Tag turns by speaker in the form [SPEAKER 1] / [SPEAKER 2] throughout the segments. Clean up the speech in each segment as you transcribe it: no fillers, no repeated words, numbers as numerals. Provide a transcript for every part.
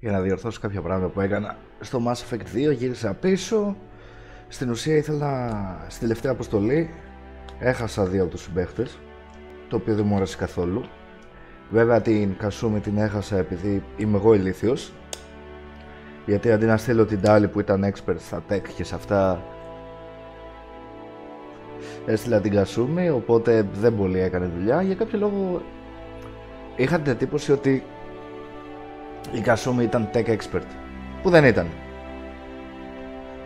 [SPEAKER 1] για να διορθώσω κάποια πράγματα που έκανα στο Mass Effect 2. Γύρισα πίσω. Στην ουσία ήθελα στη τελευταία αποστολή, έχασα 2 από τους συμπαίχτες, το οποίο δεν μου άρεσε καθόλου. Βέβαια την Κασούμι την έχασα επειδή είμαι εγώ ηλίθιος, γιατί αντί να στείλω την Τάλη που ήταν expert στα tech και σε αυτά, έστειλα την Κασούμι, οπότε δεν πολύ έκανε δουλειά. Για κάποιο λόγο είχα την εντύπωση ότι η Κασούμι ήταν tech expert, που δεν ήταν.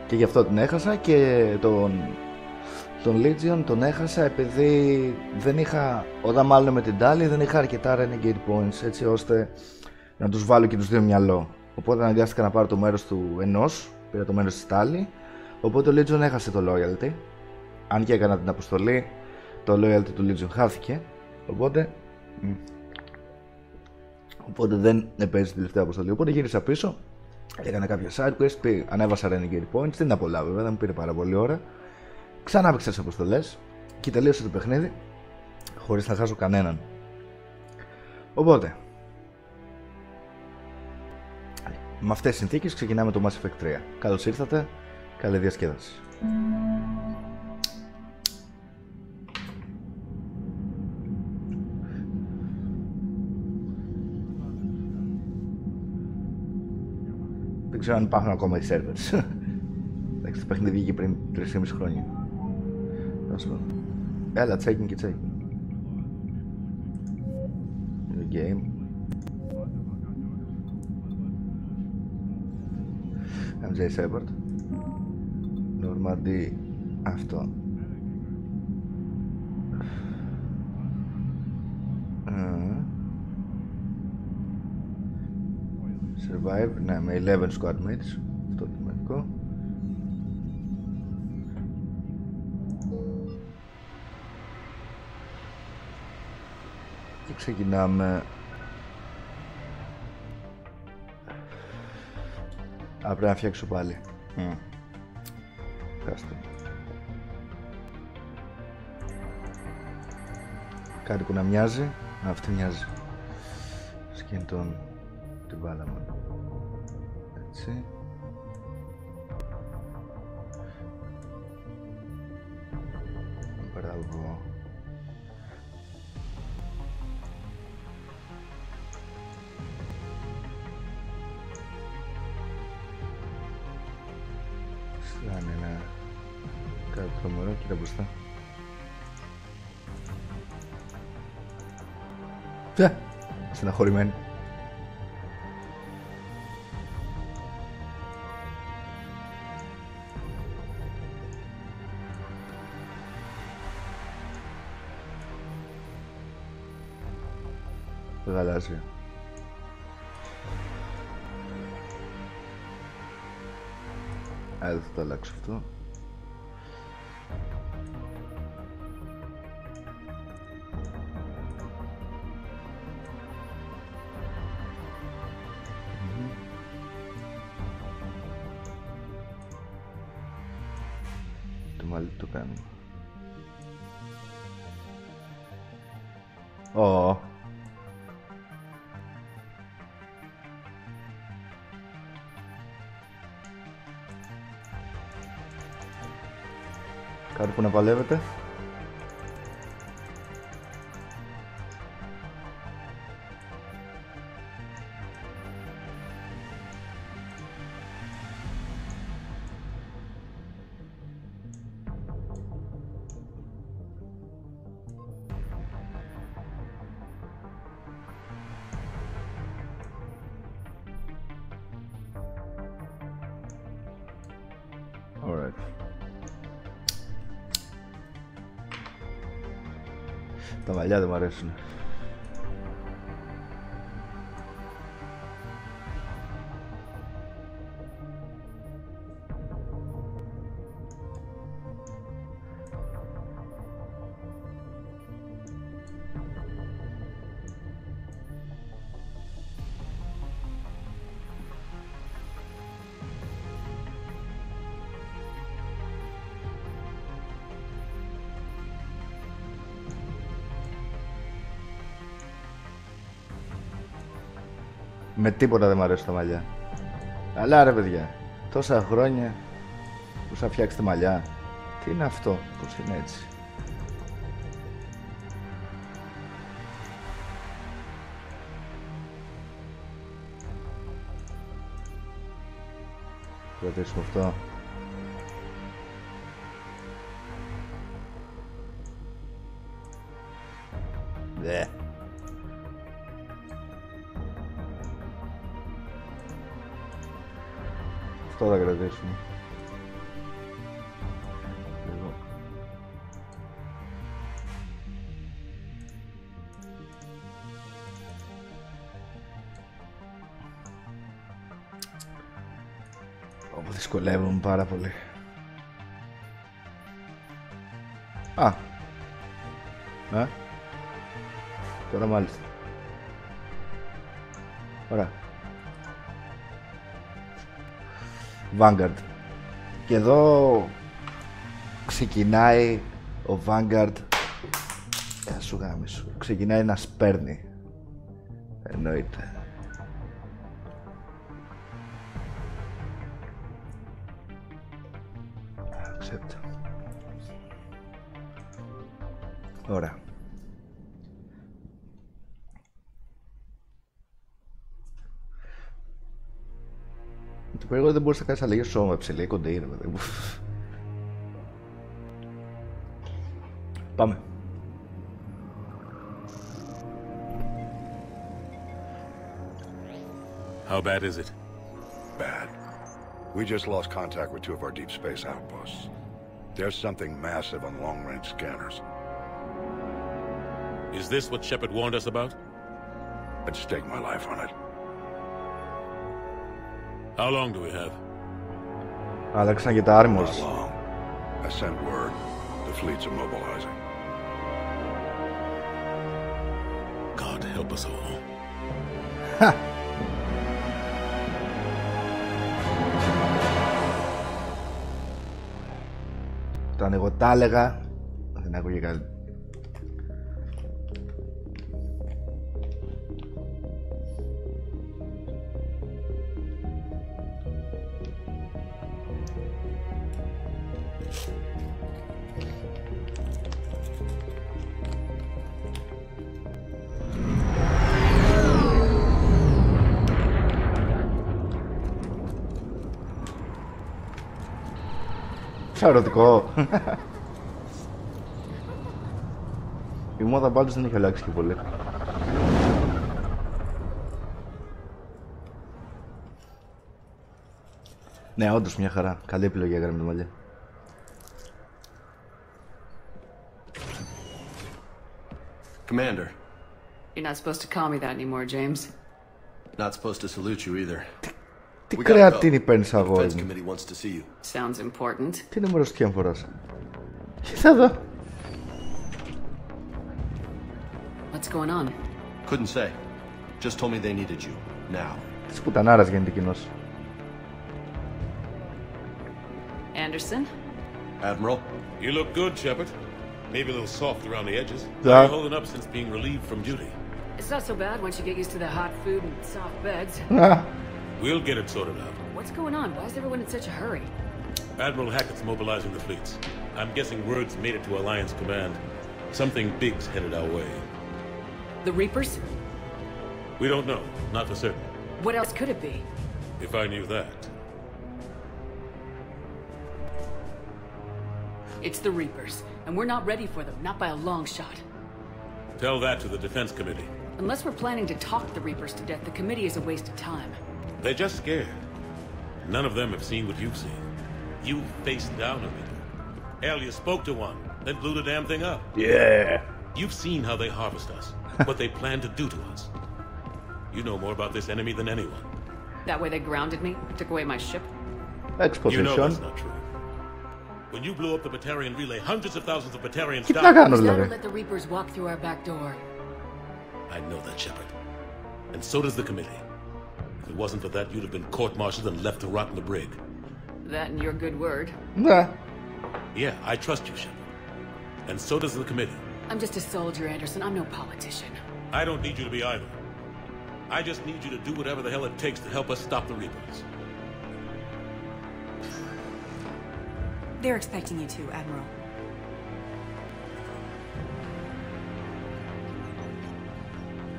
[SPEAKER 1] Και γι' αυτό την έχασα, και τον Legion τον έχασα επειδή δεν είχα, όταν μάλλον με την Τάλη δεν είχα αρκετά Renegade Points έτσι ώστε να τους βάλω και τους δύο μυαλό. Οπότε αναγκάστηκα να πάρω το μέρος του ενός, πήρα το μέρος της Τάλη, οπότε ο Legion έχασε το loyalty. Αν και έκανα την αποστολή, το loyalty του Legion χάθηκε, οπότε δεν επέζησε την τελευταία αποστολή. Οπότε γύρισα πίσω, έκανα κάποια side quest, ανέβασα Renegade Points, δεν ήταν πολλά βέβαια, δεν μου πήρε πάρα πολύ ώρα. Ξανά έπαιξα τις αποστολές και τελείωσε το παιχνίδι χωρίς να χάσω κανέναν. Οπότε, με αυτές τις συνθήκες ξεκινάμε το Mass Effect 3. Καλώς ήρθατε, καλή διασκέδαση. Δεν ξέρω αν υπάρχουν ακόμα οι servers. Εντάξει, το παιχνίδι βγήκε πριν 3,5 χρόνια. Έλα, checking και checking. New game. MJ Shepard. Normandy. Αυτό. Survive. Ναι, με 11 squad mates. Αυτό το σημαντικό. Και ξεκινάμε. Πρέπει να φτιάξω πάλι. Κάστο. Κάτι που να μοιάζει. Αυτή μοιάζει. Σκintон την βάλαμε. Έτσι. Μπράβο. Στάνε ένα κάτι τρομερό, κοίτα μπροστά. Στεναχωρημένη. Γαλάζια. Δεν θα το αλλάξω αυτό. Το μάλλον το κάνουμε. Κάτι που να παλεύετε. Alright. Τα μαλλιά δεν μου αρέσουν. Με τίποτα δεν μου αρέσουν τα μαλλιά. Αλλά ρε παιδιά, τόσα χρόνια που θα φτιάξετε μαλλιά. Τι είναι αυτό, πώς είναι έτσι? Κρατήσουμε αυτό. Ναι. Αυτό θα κρατήσουμε. Όπου δυσκολεύομαι πάρα πολύ. Α. Τώρα μάλιστα. Ωραία. Vanguard. Και εδώ ξεκινάει ο Vanguard. Σου γάμισου. Ξεκινάει να σπέρνει. Εννοείται. Accept. Ωραία. Το περίπου δεν μπορείς να κάνεις αλλαγές σώμα, ψηλή, κοντέιρ, παιδί μου. Πάμε.
[SPEAKER 2] How bad is it?
[SPEAKER 3] Bad. We just lost contact with two of our deep space outposts. There's something massive on long-range scanners.
[SPEAKER 2] Is this what Shepard warned us about?
[SPEAKER 3] I'd stake my life on it.
[SPEAKER 2] How long do we have?
[SPEAKER 1] Άλλαξαν και τα armors.
[SPEAKER 3] Not long. I sent word. The fleet's immobilizing.
[SPEAKER 2] God help us all.
[SPEAKER 1] Όταν εγώ τα έλεγα, δεν ακούγε κάτι. Ξαρωτικό. Η μόδα πάντως δεν έχει αλλάξει και πολύ. Ναι, όντως μια χαρά. Καλή επιλογή έκανε με το μαλλιά.
[SPEAKER 4] Commander.
[SPEAKER 5] You're not supposed to call me that anymore, James.
[SPEAKER 4] Not supposed to salute you either.
[SPEAKER 1] Τι κρεατίνη παίρνεις, αγόρι μου?
[SPEAKER 4] Committee wants to see you.
[SPEAKER 5] Sounds important.
[SPEAKER 1] Τι νούμερος φοράς? Κοίτα εδώ.
[SPEAKER 5] What's going on?
[SPEAKER 4] Couldn't say. Just told me they needed you. Now.
[SPEAKER 1] Της πουτανάρας γίνεται κοινός.
[SPEAKER 5] Anderson?
[SPEAKER 4] Admiral?
[SPEAKER 2] You look good, Shepard. Maybe a little soft around the edges.
[SPEAKER 1] Yeah.
[SPEAKER 2] How are you holding up since being relieved from duty?
[SPEAKER 5] It's not so bad once you get used to the hot food and soft beds.
[SPEAKER 2] We'll get it sorted out.
[SPEAKER 5] What's going on? Why is everyone in such a hurry?
[SPEAKER 2] Admiral Hackett's mobilizing the fleets. I'm guessing word's made it to Alliance Command. Something big's headed our way.
[SPEAKER 5] The Reapers?
[SPEAKER 2] We don't know. Not for certain.
[SPEAKER 5] What else could it be?
[SPEAKER 2] If I knew that.
[SPEAKER 5] It's the Reapers, and we're not ready for them, not by a long shot.
[SPEAKER 2] Tell that to the Defense Committee.
[SPEAKER 5] Unless we're planning to talk the Reapers to death, the committee is a waste of time.
[SPEAKER 2] They're just scared. None of them have seen what you've seen. You faced down a Reaper. Hell, you spoke to one, then blew the damn thing up.
[SPEAKER 1] Yeah.
[SPEAKER 2] You've seen how they harvest us, what they plan to do to us. You know more about this enemy than anyone.
[SPEAKER 5] That way they grounded me, took away my ship.
[SPEAKER 1] Exposition.
[SPEAKER 2] You know that's not true. When you blew up the Batarian relay, hundreds of thousands of Batarians
[SPEAKER 1] Τι να
[SPEAKER 2] died.
[SPEAKER 1] κάνω
[SPEAKER 5] Never
[SPEAKER 1] δηλαδή?
[SPEAKER 5] let the Reapers walk through our back door.
[SPEAKER 2] I know that, Shepard. And so does the committee. If it wasn't for that, you'd have been court-martialed and left to rot in the brig.
[SPEAKER 5] That and your good word.
[SPEAKER 1] Ναι.
[SPEAKER 2] Yeah, I trust you, Shepard. And so does the committee.
[SPEAKER 5] I'm just a soldier, Anderson. I'm no politician.
[SPEAKER 2] I don't need you to be either. I just need you to do whatever the hell it takes to help us stop the Reapers.
[SPEAKER 5] They're expecting you to, Admiral.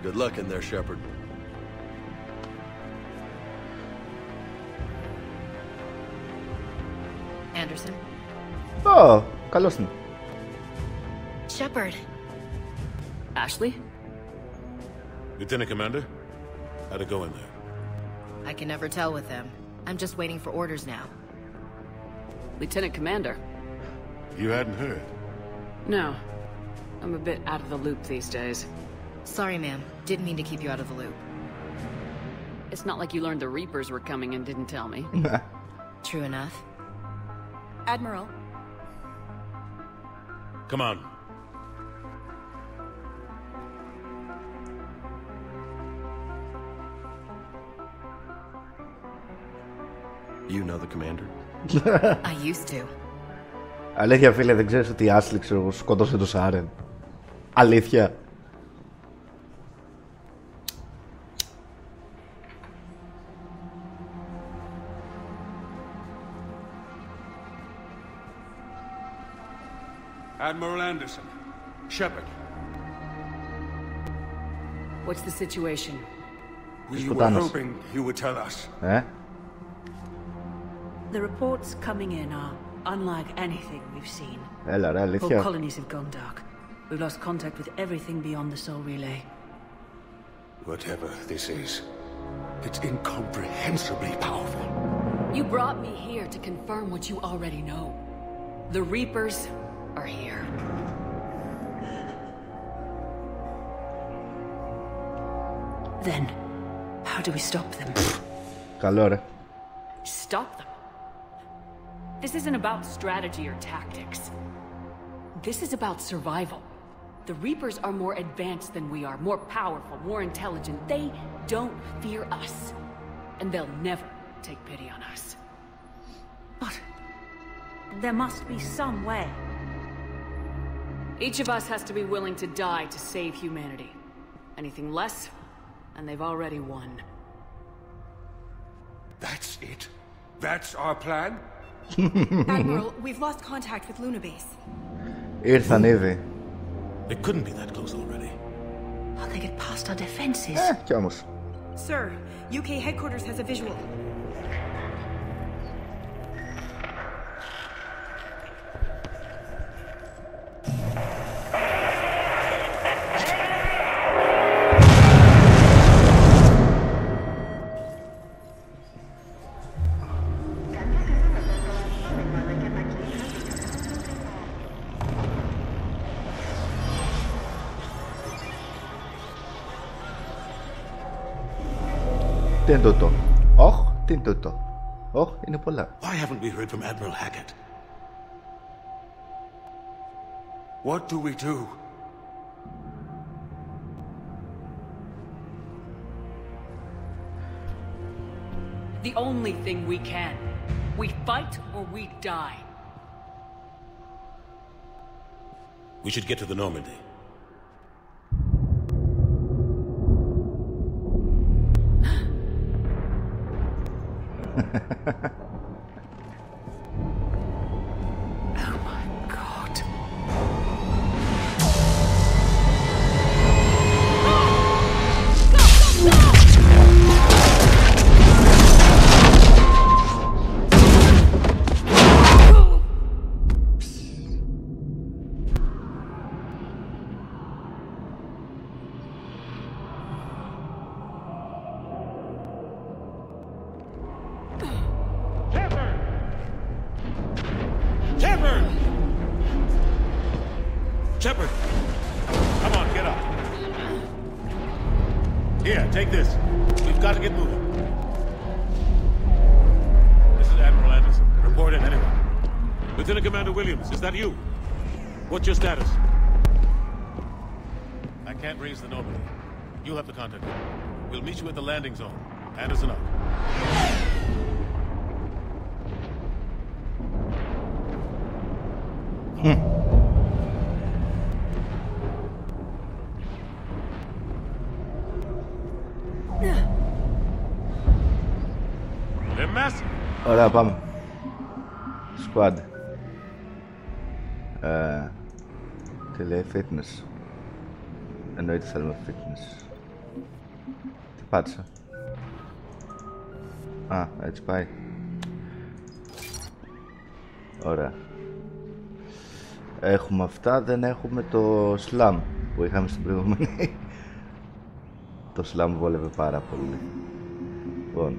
[SPEAKER 4] Good luck in there, Shepard.
[SPEAKER 6] Anderson.
[SPEAKER 1] Ω, καλώς είναι.
[SPEAKER 6] Shepard.
[SPEAKER 5] Ashley?
[SPEAKER 2] Lieutenant Commander, how'd it go in there?
[SPEAKER 6] I can never tell with them. I'm just waiting for orders now.
[SPEAKER 5] Lieutenant Commander?
[SPEAKER 2] You hadn't heard.
[SPEAKER 5] No. I'm a bit out of the loop these days.
[SPEAKER 6] Sorry, ma'am. Didn't mean to keep you out of the loop.
[SPEAKER 5] It's not like you learned the Reapers were coming and didn't tell me.
[SPEAKER 6] True enough.
[SPEAKER 5] Admiral?
[SPEAKER 2] Come on.
[SPEAKER 4] You know the commander?
[SPEAKER 6] I used to.
[SPEAKER 1] Αλήθεια φίλε, δεν ξέρεις ότι η Ashley, ξέρω, σκότωσε το Σάρεν? Αλήθεια.
[SPEAKER 7] Admiral Anderson. Shepard.
[SPEAKER 5] What's the situation?
[SPEAKER 7] We were hoping you would tell us.
[SPEAKER 8] The reports coming in are unlike anything we've seen.
[SPEAKER 1] Έλα ρε,
[SPEAKER 8] Whole
[SPEAKER 1] αλήθεια.
[SPEAKER 8] colonies have gone dark. We've lost contact with everything beyond the Soul Relay.
[SPEAKER 7] Whatever this is, it's incomprehensibly powerful.
[SPEAKER 5] You brought me here to confirm what you already know. The Reapers are here.
[SPEAKER 8] Then, how do we stop them?
[SPEAKER 1] Καλό ρε.
[SPEAKER 5] Stop them. This isn't about strategy or tactics. This is about survival. The Reapers are more advanced than we are, more powerful, more intelligent. They don't fear us. And they'll never take pity on us.
[SPEAKER 8] But there must be some way.
[SPEAKER 5] Each of us has to be willing to die to save humanity. Anything less, and they've already won.
[SPEAKER 7] That's it? That's our plan?
[SPEAKER 6] Admiral, we've lost contact with Luna Base.
[SPEAKER 1] Ήρθαν ήδη.
[SPEAKER 2] It couldn't be that close already.
[SPEAKER 8] How they get past our defenses?
[SPEAKER 1] Κι όμως.
[SPEAKER 6] Sir, UK headquarters has a visual.
[SPEAKER 1] Τι είναι τούτο? Όχ, τι είναι τούτο? Όχ, είναι πολλά.
[SPEAKER 2] Why haven't we heard from Admiral Hackett?
[SPEAKER 7] What do we do?
[SPEAKER 5] The only thing we can. We fight or we die.
[SPEAKER 2] We should get to the Normandy.
[SPEAKER 5] Oh my God.
[SPEAKER 2] Shepard! Come on, get up. Here, take this. We've got to get moving. This is Admiral Anderson. Report in, anyone. Lieutenant Commander Williams, is that you? What's your status? I can't raise the Normandy. You'll have to contact me. We'll meet you at the landing zone. Anderson out. mess?
[SPEAKER 1] Ωραία, πάμε. Squad. Τι λέει, fitness. Εννοείται θέλουμε fitness. Τι πάτησα. Α, έτσι πάει. Ωραία. Έχουμε αυτά, δεν έχουμε το slam που είχαμε στην προηγούμενη. Το slam βόλευε πάρα πολύ. Λοιπόν,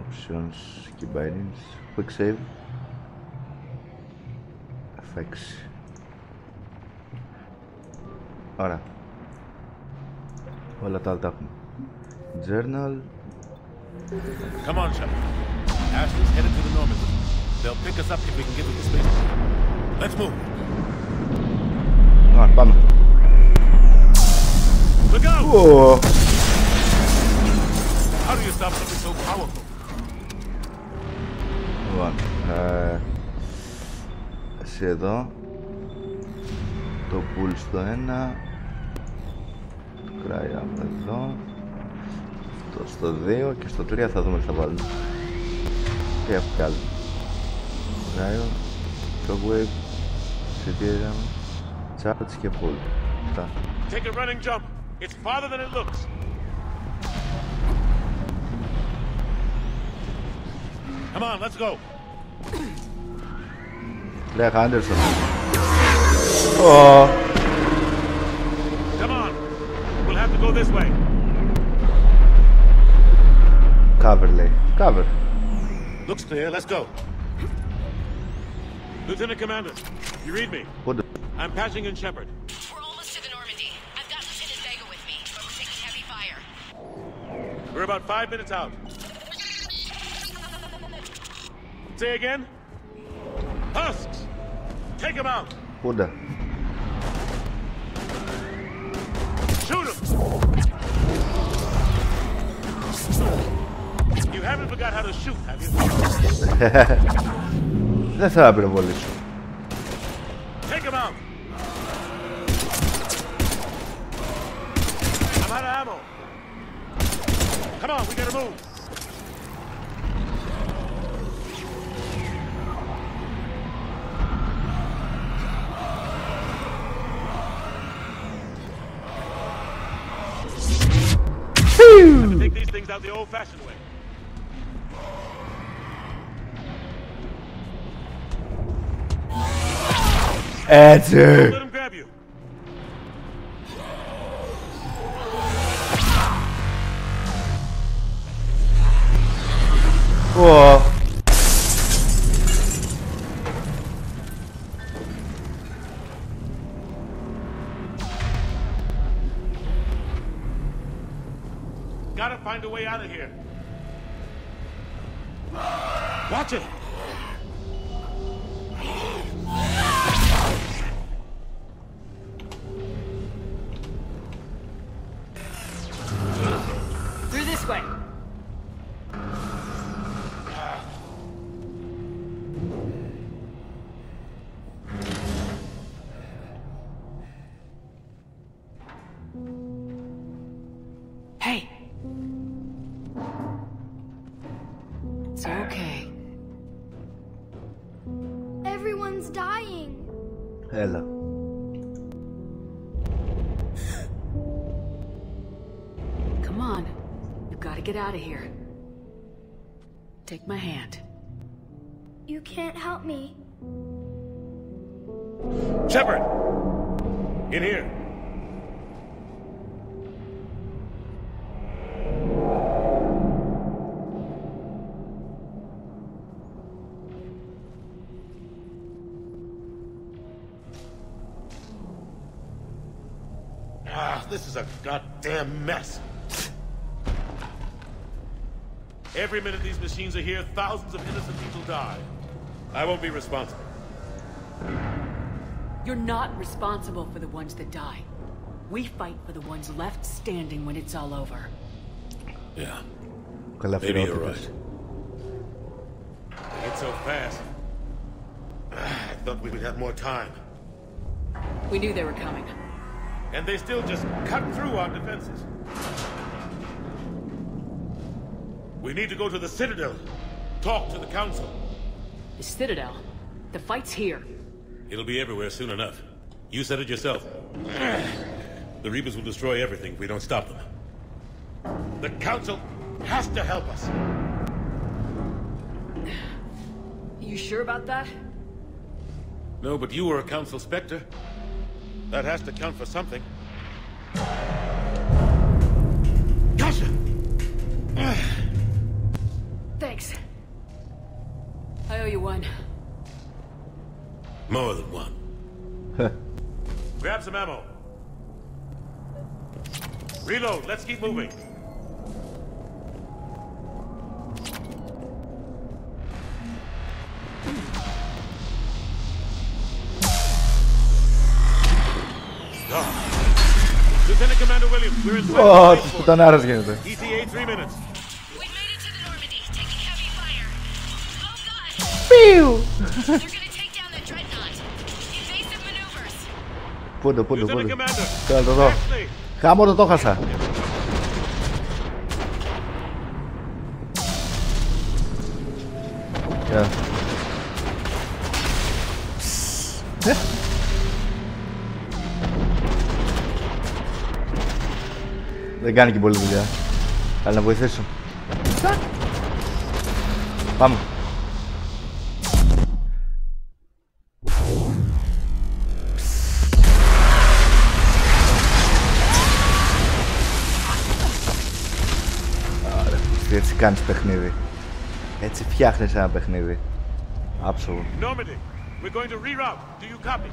[SPEAKER 1] options, key bindings, quick save, effects. Ωραία. Όλα τα άλλα τα έχουμε. Journal.
[SPEAKER 2] Come on, Shepard. Ashley's headed to the Normandy. They'll pick us up if we can get to the space. Let's move.
[SPEAKER 1] Ωραία, πάμε.
[SPEAKER 2] Look out!
[SPEAKER 1] Whoa.
[SPEAKER 2] How do you stop something so powerful?
[SPEAKER 1] Λοιπόν, εσύ εδώ. Το pull στο 1. Το cry up εδώ. Το στο 2 και στο 3 θα δούμε τι θα βάλουμε. Και έχω κι άλλο. Cryo, shockwave, CDRM, charge και pull. Αυτά.
[SPEAKER 2] Take a running jump. It's farther than it looks. Come on, let's go.
[SPEAKER 1] Λέγα Άντερσον. Oh.
[SPEAKER 2] Come on. We'll have to go this way.
[SPEAKER 1] Cover, λέει. Cover.
[SPEAKER 2] Looks clear. Let's go. Lieutenant Commander, you read me?
[SPEAKER 1] Πούνται.
[SPEAKER 2] I'm patching in Shepard.
[SPEAKER 6] We're almost to the Normandy. I've got Lieutenant Vega with me, but we're taking heavy fire.
[SPEAKER 2] We're about 5 minutes out. Say again? Husks! Take them out!
[SPEAKER 1] Πούνται.
[SPEAKER 2] Shoot them! You haven't forgot how to shoot, have you?
[SPEAKER 1] Δεν θέλω να πυροβολήσω.
[SPEAKER 2] Take them out! I'm out of ammo. Come on, we gotta move. Have to take these things out the old-fashioned way.
[SPEAKER 1] Έτσι.
[SPEAKER 2] Don't let him grab you.
[SPEAKER 1] Whoa.
[SPEAKER 2] Gotta find a way out of here. Watch it!
[SPEAKER 5] Through this way. Hey. It's okay.
[SPEAKER 9] Everyone's dying.
[SPEAKER 1] Έλα.
[SPEAKER 5] Come on. You've got to get out of here. Take my hand.
[SPEAKER 9] You can't help me.
[SPEAKER 2] Shepard! In here. This is a goddamn mess. Every minute these machines are here, thousands of innocent people die. I won't be responsible.
[SPEAKER 5] You're not responsible for the ones that die. We fight for the ones left standing when it's all over.
[SPEAKER 2] Yeah.
[SPEAKER 1] Καλά,
[SPEAKER 2] Maybe you're
[SPEAKER 1] φιλότιμος.
[SPEAKER 2] right. It's so fast. I thought we would have more time.
[SPEAKER 5] We knew they were coming.
[SPEAKER 2] And they still just cut through our defenses. We need to go to the Citadel. talk to the council.
[SPEAKER 5] The Citadel. The fight's here.
[SPEAKER 2] It'll be everywhere soon enough. You said it yourself. The Reapers will destroy everything if we don't stop them. The council has to help us.
[SPEAKER 5] You sure about that?
[SPEAKER 2] No, but you were a council spectre. That has to count for something. Gotcha!
[SPEAKER 5] Thanks. I owe you one.
[SPEAKER 2] More than one. Grab some ammo. Reload, let's keep moving. Lieutenant Commander Williams, we're in
[SPEAKER 1] Ω, της πουτανάρας γίνεται.
[SPEAKER 2] ETA 3 minutes.
[SPEAKER 6] We made it to the Normandy, taking heavy fire. Oh god!
[SPEAKER 1] Πιου!
[SPEAKER 6] They're gonna take down the dreadnought. Evasive maneuvers.
[SPEAKER 1] Πούντο.
[SPEAKER 2] Lieutenant Commander.
[SPEAKER 1] Θέλω να το δω.
[SPEAKER 2] Ashley.
[SPEAKER 1] Χάμω το χάσα. Δεν κάνει και πολύ δουλειά. Θέλω να βοηθήσω. Πάμε. Άρα, έτσι κάνεις παιχνίδι. Έτσι φτιάχνεις ένα παιχνίδι. Absolute.
[SPEAKER 2] Normandy, we're going to reroute. Do you copy?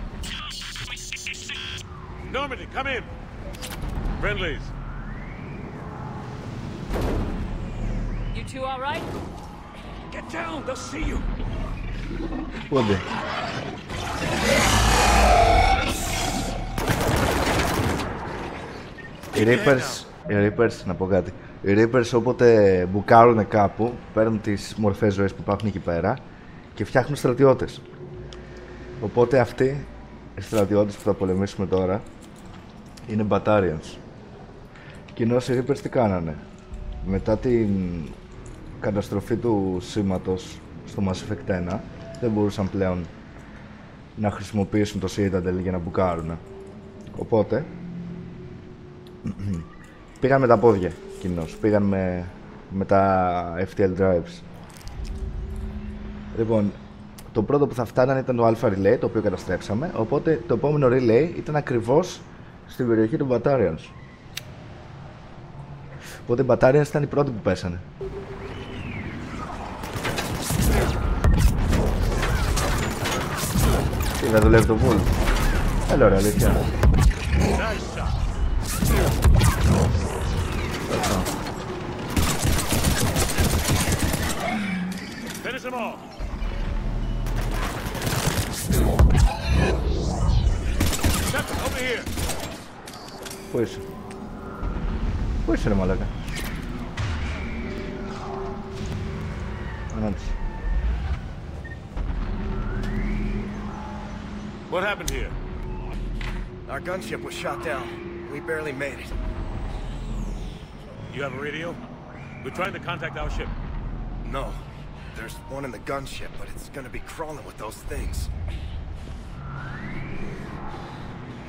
[SPEAKER 2] Normandy, come in. Friendlies.
[SPEAKER 5] You two all right?
[SPEAKER 7] Get down, they'll see you.
[SPEAKER 1] Πούνται. Οι Reapers, να πω κάτι. Οι Reapers όποτε μπουκάρουν κάπου, παίρνουν τις μορφές ζωής που υπάρχουν εκεί πέρα και φτιάχνουν στρατιώτες. Οπότε αυτοί οι στρατιώτες που θα πολεμήσουμε τώρα είναι Batarians. Κοινώς οι Reapers τι κάνανε? Μετά την καταστροφή του σήματος στο Mass Effect 1 δεν μπορούσαν πλέον να χρησιμοποιήσουν το Citadel για να μπουκάρουν. Οπότε πήγαν με τα πόδια κοινώς, πήγαν με τα FTL drives. Λοιπόν, το πρώτο που θα φτάνανε ήταν το Alpha Relay, το οποίο καταστρέψαμε, οπότε το επόμενο Relay ήταν ακριβώς στην περιοχή των Batarians. Οπότε οι Batarians ήταν οι πρώτοι που πέσανε. Τι, δεν δουλεύει το βούλ? Έλα ωραία, αλήθεια.
[SPEAKER 2] Finish them all. Over here.
[SPEAKER 1] Πού είσαι? Πού είσαι ρε μαλάκα? Ανάμιση.
[SPEAKER 2] What happened here?
[SPEAKER 10] Our gunship was shot down. We barely made it.
[SPEAKER 2] You have a radio? We're trying to contact our ship.
[SPEAKER 10] No. There's one in the gunship, but it's gonna be crawling with those things.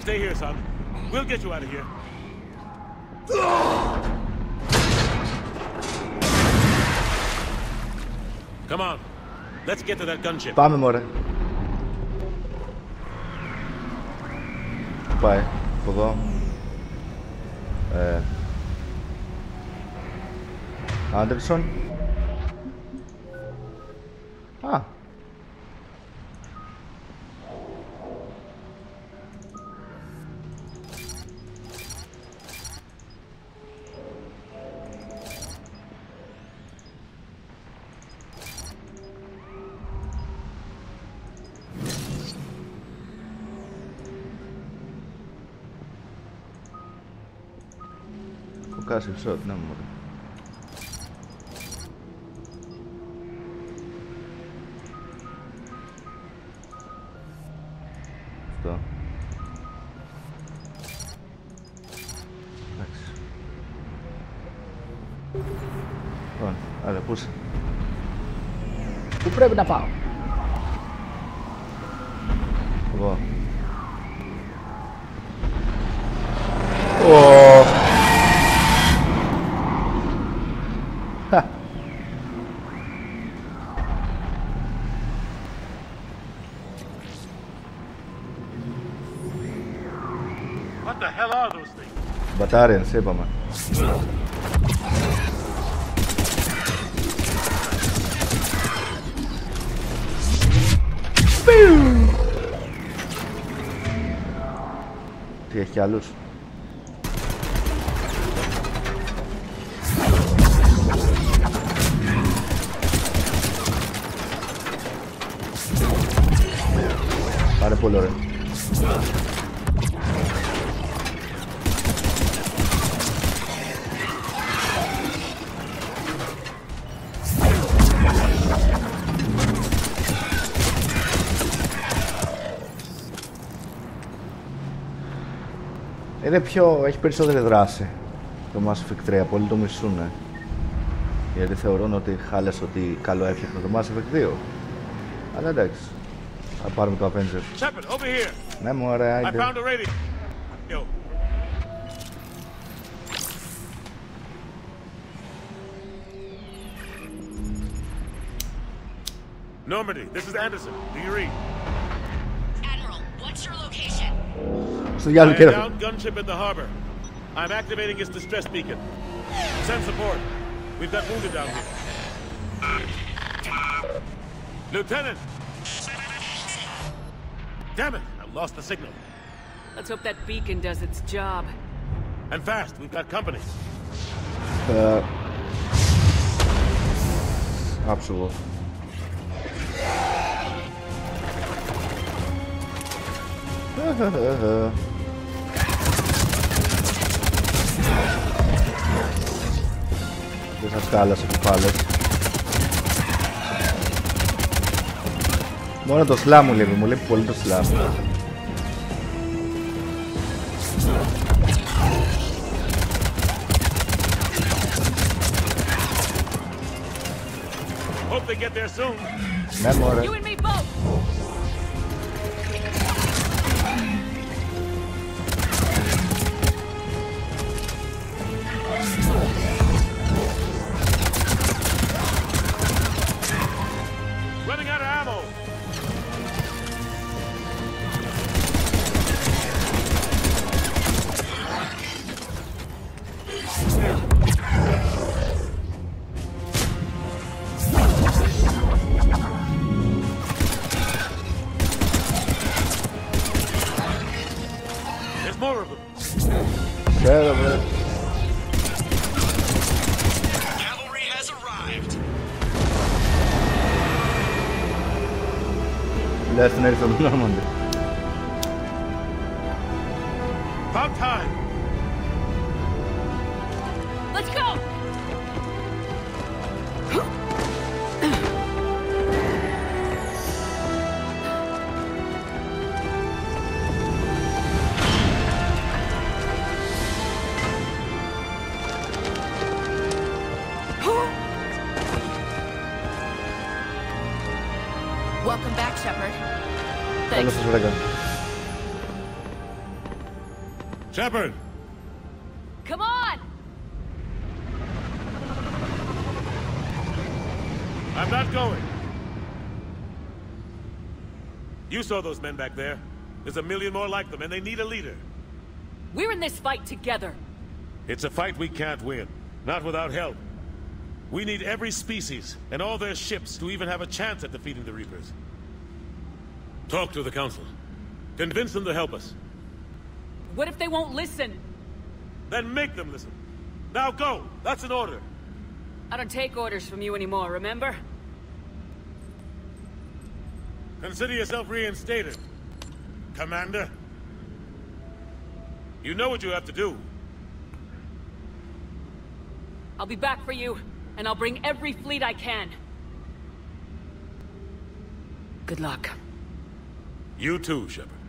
[SPEAKER 2] Stay here, son. We'll get you out of here. Come on. Let's get to that gunship.
[SPEAKER 1] Πάμε μωρέ. Πάει, από εδώ. Άντερσον. Α. Passive shot, ναι μωρέ. Αυτό. Εντάξει. Λοιπόν, άρα πού είσαι? Πού πρέπει να πάω? Εγώ.
[SPEAKER 2] What the hell are those things?
[SPEAKER 1] Μπατάριανς, είπαμε. Τι έχει κι άλλους? Πάρε πολύ ωραία. Είναι πιο... έχει περισσότερη δράση το Mass Effect 3, πολλοί το μισούνε. Γιατί θεωρούν ότι χάλασε ότι καλό έφτιαχνε το Mass Effect 2. Αλλά εντάξει, θα πάρουμε το Avenger.
[SPEAKER 2] Shepard, over here.
[SPEAKER 1] Ναι μωρέ,
[SPEAKER 2] I
[SPEAKER 1] άιντε.
[SPEAKER 2] found a radio. Yo. Normandy, this is Anderson. Do you read?
[SPEAKER 6] Admiral, what's your location?
[SPEAKER 1] Στο
[SPEAKER 2] I
[SPEAKER 1] διάλογο
[SPEAKER 2] am
[SPEAKER 1] κύριε.
[SPEAKER 2] down gunship at the harbor. I'm activating its distress beacon. Send support. We've got wounded down here. Lieutenant! Damn it! I lost the signal.
[SPEAKER 5] Let's hope that beacon does its job.
[SPEAKER 2] And fast. We've got company.
[SPEAKER 1] Άψογο. Δεν σας κάλασε κουφάλες. Μόνο το σλά μου λείπει πολύ το σλά.
[SPEAKER 2] Hope they get there soon.
[SPEAKER 1] Ναι μωρέ.
[SPEAKER 5] You and me both!
[SPEAKER 2] Running out of ammo. There's more of them.
[SPEAKER 1] Ξέρω βρε.
[SPEAKER 7] Cavalry has arrived.
[SPEAKER 1] Λες την έρθει τον Νόρμαντι.
[SPEAKER 2] About time.
[SPEAKER 5] Let's go!
[SPEAKER 6] Welcome back, Shepard.
[SPEAKER 1] Καλώς σας βρέκα.
[SPEAKER 2] Shepard!
[SPEAKER 5] Come on!
[SPEAKER 2] I'm not going. You saw those men back there. There's a million more like them, and they need a leader.
[SPEAKER 5] We're in this fight together.
[SPEAKER 2] It's a fight we can't win. Not without help. We need every species and all their ships to even have a chance at defeating the Reapers. Talk to the Council. Convince them to help us.
[SPEAKER 5] What if they won't listen?
[SPEAKER 2] Then make them listen. Now go! That's an order.
[SPEAKER 5] I don't take orders from you anymore, remember?
[SPEAKER 2] Consider yourself reinstated, Commander. You know what you have to do.
[SPEAKER 5] I'll be back for you, and I'll bring every fleet I can. Good luck.
[SPEAKER 2] You too, Shepard.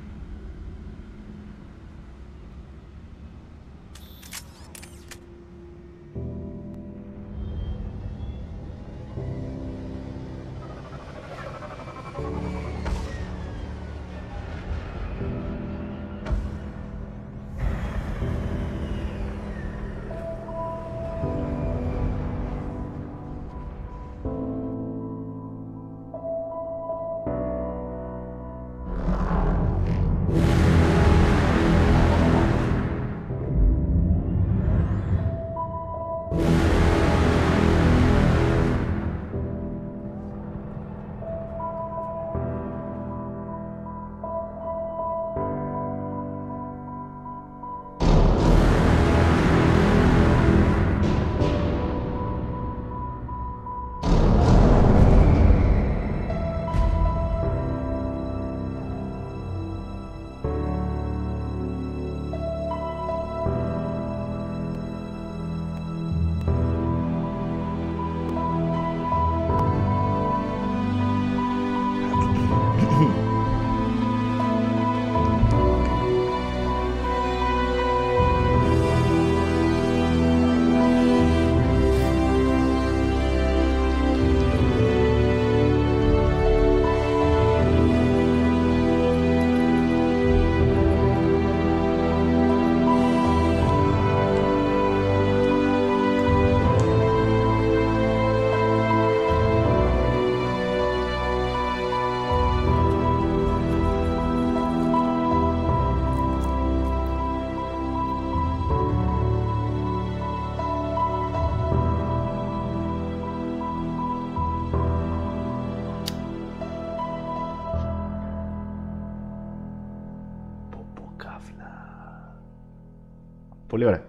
[SPEAKER 1] Πολύ ωραία.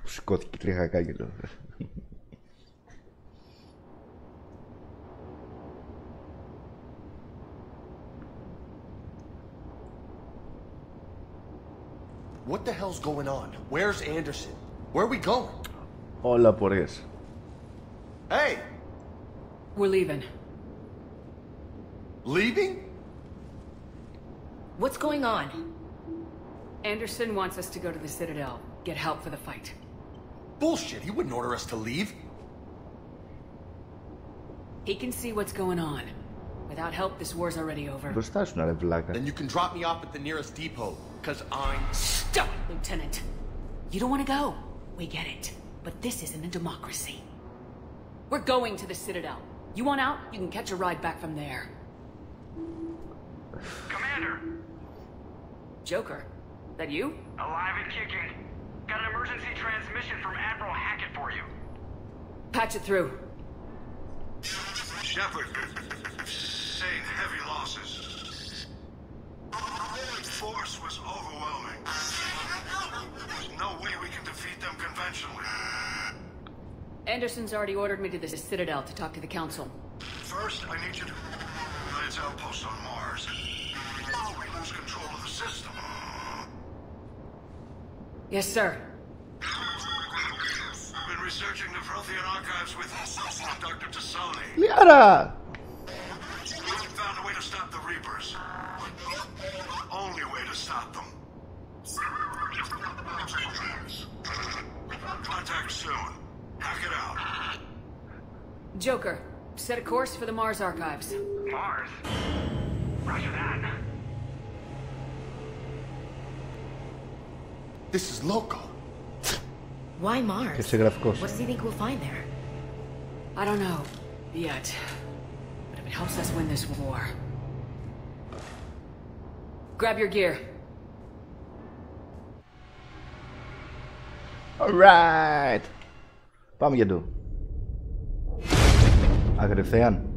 [SPEAKER 1] Σηκώθηκε τριχακάκι εδώ.
[SPEAKER 4] What the hell's going on? Where's Anderson? Where are we going?
[SPEAKER 1] Όλα απορίες.
[SPEAKER 4] Hey!
[SPEAKER 5] We're leaving.
[SPEAKER 4] Leaving?
[SPEAKER 6] What's going on?
[SPEAKER 5] Anderson wants us to go to the Citadel, get help for the fight.
[SPEAKER 4] Bullshit, he wouldn't order us to leave.
[SPEAKER 5] He can see what's going on. Without help, this war's already over.
[SPEAKER 1] Μπροστά σου να ρε βλάκα.
[SPEAKER 4] Then you can drop me off at the nearest depot, cause I'm...
[SPEAKER 5] Stop, Lieutenant! You don't want to go. We get it. But this isn't a democracy. We're going to the Citadel. You want out, you can catch a ride back from there.
[SPEAKER 11] Commander!
[SPEAKER 5] Joker, that you?
[SPEAKER 11] Alive and kicking. Got an emergency transmission from Admiral Hackett for you.
[SPEAKER 5] Patch it through.
[SPEAKER 3] Shepard, saying heavy losses. The force was overwhelming. There's no way we can defeat them conventionally.
[SPEAKER 5] Anderson's already ordered me to the Citadel to talk to the Council.
[SPEAKER 3] First, I need you to Alliance outpost on Mars. We lose control of the system.
[SPEAKER 5] Yes, sir.
[SPEAKER 3] I've been researching the Prothean archives with Dr. Tassoni.
[SPEAKER 1] Liara!
[SPEAKER 3] We found a way to stop the Reapers. Only way to stop them. Contact soon. Hack it out.
[SPEAKER 5] Joker, set a course for the Mars archives.
[SPEAKER 11] Mars? Roger that.
[SPEAKER 4] This is loco.
[SPEAKER 6] Why Mars?
[SPEAKER 1] Και σε γραφικός.
[SPEAKER 6] What does he think we'll find there?
[SPEAKER 5] I don't know. Yet. But if it helps us win this war... Grab your gear.
[SPEAKER 1] Alright. Πάμε για το. Ακριθέαν.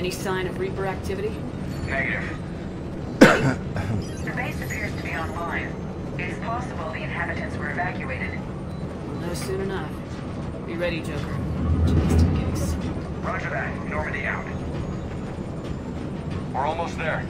[SPEAKER 5] Any sign of Reaper activity?
[SPEAKER 11] Negative.
[SPEAKER 12] The base appears to be online. It is possible the inhabitants were evacuated.
[SPEAKER 5] We'll know soon enough. Be ready, Joker. Just in case.
[SPEAKER 11] Roger that. Normandy out. We're almost there.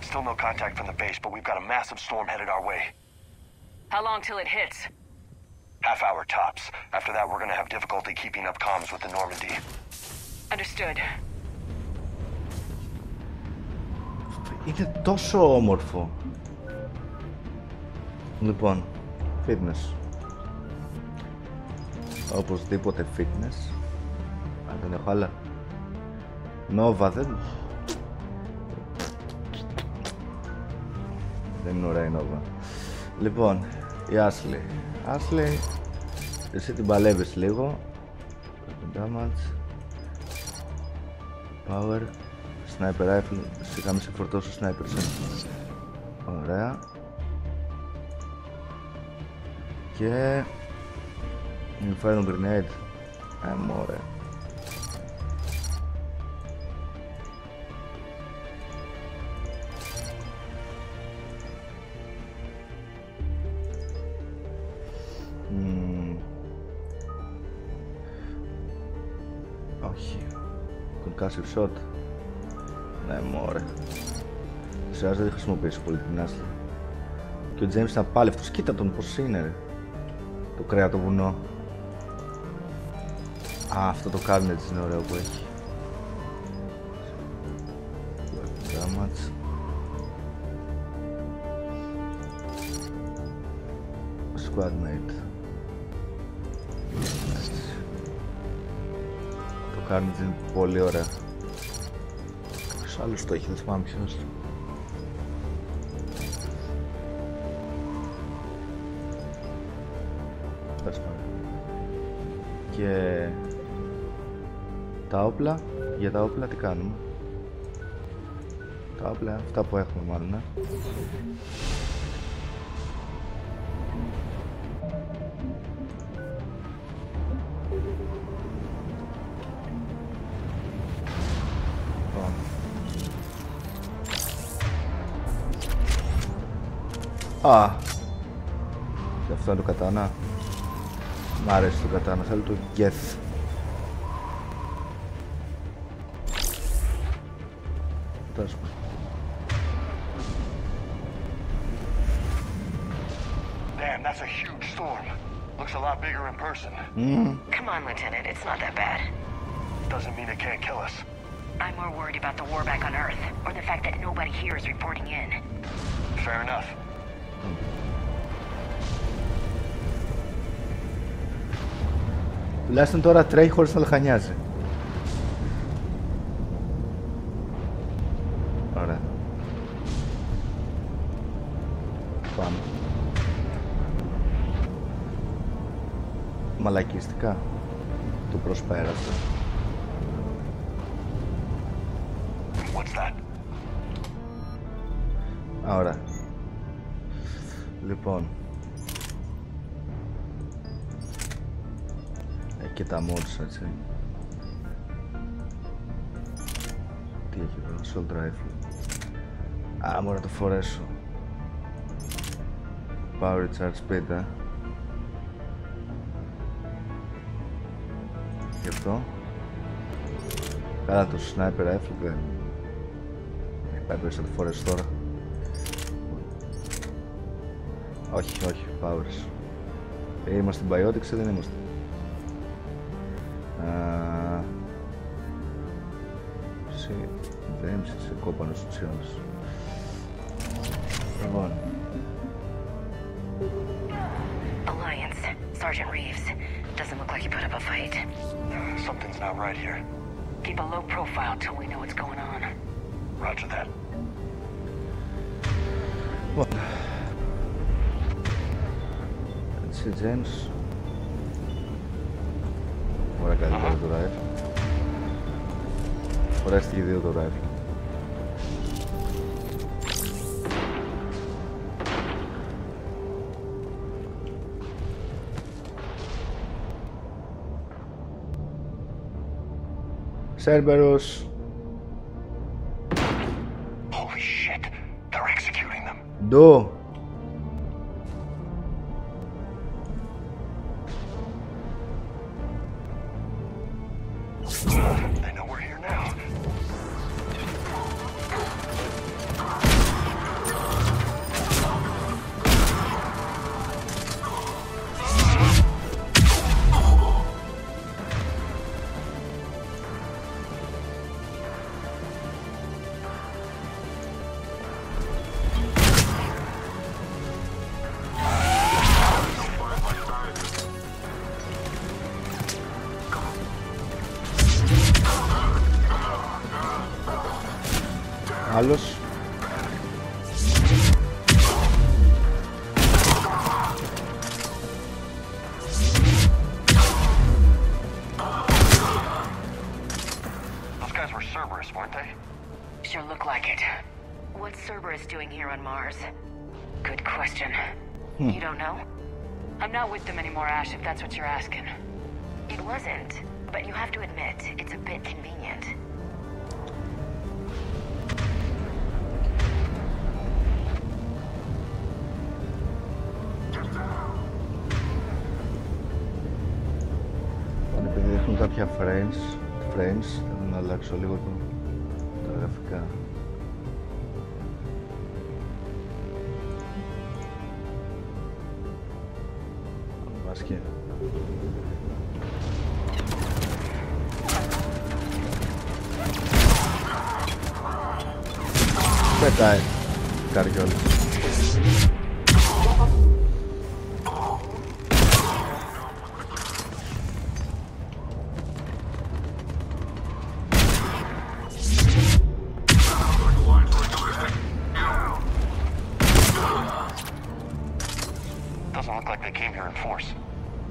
[SPEAKER 10] Still no contact from the base, but we've got a massive storm headed our way.
[SPEAKER 5] How long till it hits?
[SPEAKER 10] Half hour tops. After that, we're gonna have difficulty keeping up comms with the Normandy.
[SPEAKER 5] Understood.
[SPEAKER 1] Είναι τόσο όμορφο. Λοιπόν, fitness. Οπωσδήποτε fitness. Αν δεν έχω άλλα. Nova δεν... Δεν είναι ωραία η Nova. Λοιπόν, η Ashley. Ashley, εσύ την παλεύεις λίγο. Damage. Power. Sniper rifle. Σιγά μη σε φορτώσω sniper. Ωραία. Και... Inferno grenade. Ωραία. Όχι. Concussive shot. Ναι, μωρέ. Ξεχάζει, δεν χρησιμοποιήσει πολύ την άσλη. Και ο James ήταν πάλι αυτός. Κοίτα τον πως είναι ρε. Το κρέατο βουνό. Α, αυτό το carnage είναι ωραίο που έχει. Damage. Squad mate. Το carnage είναι πολύ ωραίο. Κάποιος άλλος το έχει, δεν θυμάμαι ποιος. Και τα όπλα, για τα όπλα τι κάνουμε? Τα όπλα, αυτά που έχουμε μάλλον, ναι. Α, και αυτό είναι το κατάνα. Μ' αρέσει το κατάνα, θέλω το Geth.
[SPEAKER 13] Damn, that's a huge storm. Looks a lot bigger in person.
[SPEAKER 12] Come on, Lieutenant, it's not that bad.
[SPEAKER 13] Doesn't mean it can't kill us.
[SPEAKER 12] I'm more worried about the war back on Earth, or the fact that nobody here is reporting in.
[SPEAKER 13] Fair enough.
[SPEAKER 1] Τουλάχιστον τώρα τρέχει χωρίς να λαχανιάζει. Ωραία. Πάμε. Μαλακίστηκα. Του προσπέρασα.
[SPEAKER 13] What's that?
[SPEAKER 1] Ωραία. Λοιπόν. Και τα mods, έτσι. Τι έχει εδώ, assault rifle. Α, μπορώ να το φορέσω. Power recharge speed, Γι' αυτό. Καλά, το sniper rifle δεν πάει πίσω να το φορέσω τώρα. Όχι, όχι, powers. Είμαστε στην biotics, δεν είμαστε. Δεν είσαι κόπανος ουσιώδης. Λοιπόν.
[SPEAKER 12] Alliance, Sergeant Reeves. Doesn't look like you put up a fight.
[SPEAKER 13] Something's not right here.
[SPEAKER 12] Keep a low profile till we know what's going on.
[SPEAKER 13] Roger that.
[SPEAKER 1] Well. Let's see, James. Ωραία, καλύτερα το rifle. Φορέστηκε δύο το rifle. Cerberus.
[SPEAKER 13] Holy shit, they're executing them.
[SPEAKER 1] Do.
[SPEAKER 13] They know we're here now.
[SPEAKER 1] Άλλος.
[SPEAKER 13] Those guys were Cerberus, weren't they?
[SPEAKER 12] Sure look like it. What's Cerberus doing here on Mars? Good question. You don't know? I'm not with them anymore, Ash, if that's what you're asking. It wasn't, but you have to admit, it's a bit convenient.
[SPEAKER 1] Επειδή έχουν κάποια frames, θέλω να αλλάξω λίγο τα γραφικά. μάσκη. Πετάει καριόλι.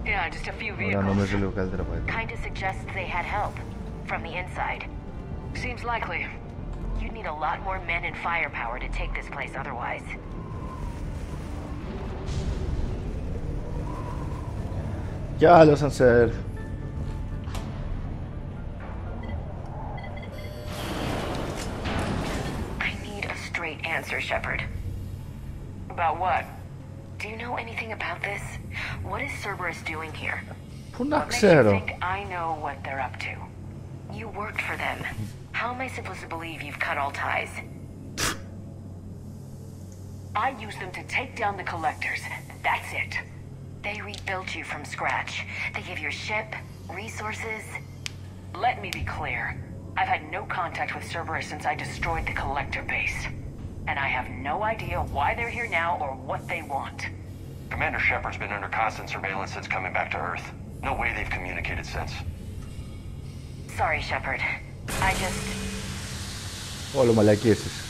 [SPEAKER 12] Yeah, just a few vehicles. Kind of suggests they had help from the inside. Seems likely. You'd need a lot more men and firepower to take this place otherwise.
[SPEAKER 1] Κι άλλο σανσέρ.
[SPEAKER 12] I need a straight answer, Shepard. About what? Do you know anything about this? What is Cerberus doing here?
[SPEAKER 1] Πού να
[SPEAKER 12] What makes you
[SPEAKER 1] ξέρω.
[SPEAKER 12] think I know what they're up to? You worked for them. How am I supposed to believe you've cut all ties? I used them to take down the collectors. That's it. They rebuilt you from scratch. They gave your ship, resources. Let me be clear. I've had no contact with Cerberus since I destroyed the collector base. And I have no idea why they're here now or what they want.
[SPEAKER 14] Commander Shepard's been under constant surveillance since coming back to Earth. No way they've communicated since.
[SPEAKER 12] Sorry, Shepard. I just...
[SPEAKER 1] Όλο μαλακίες είσαι.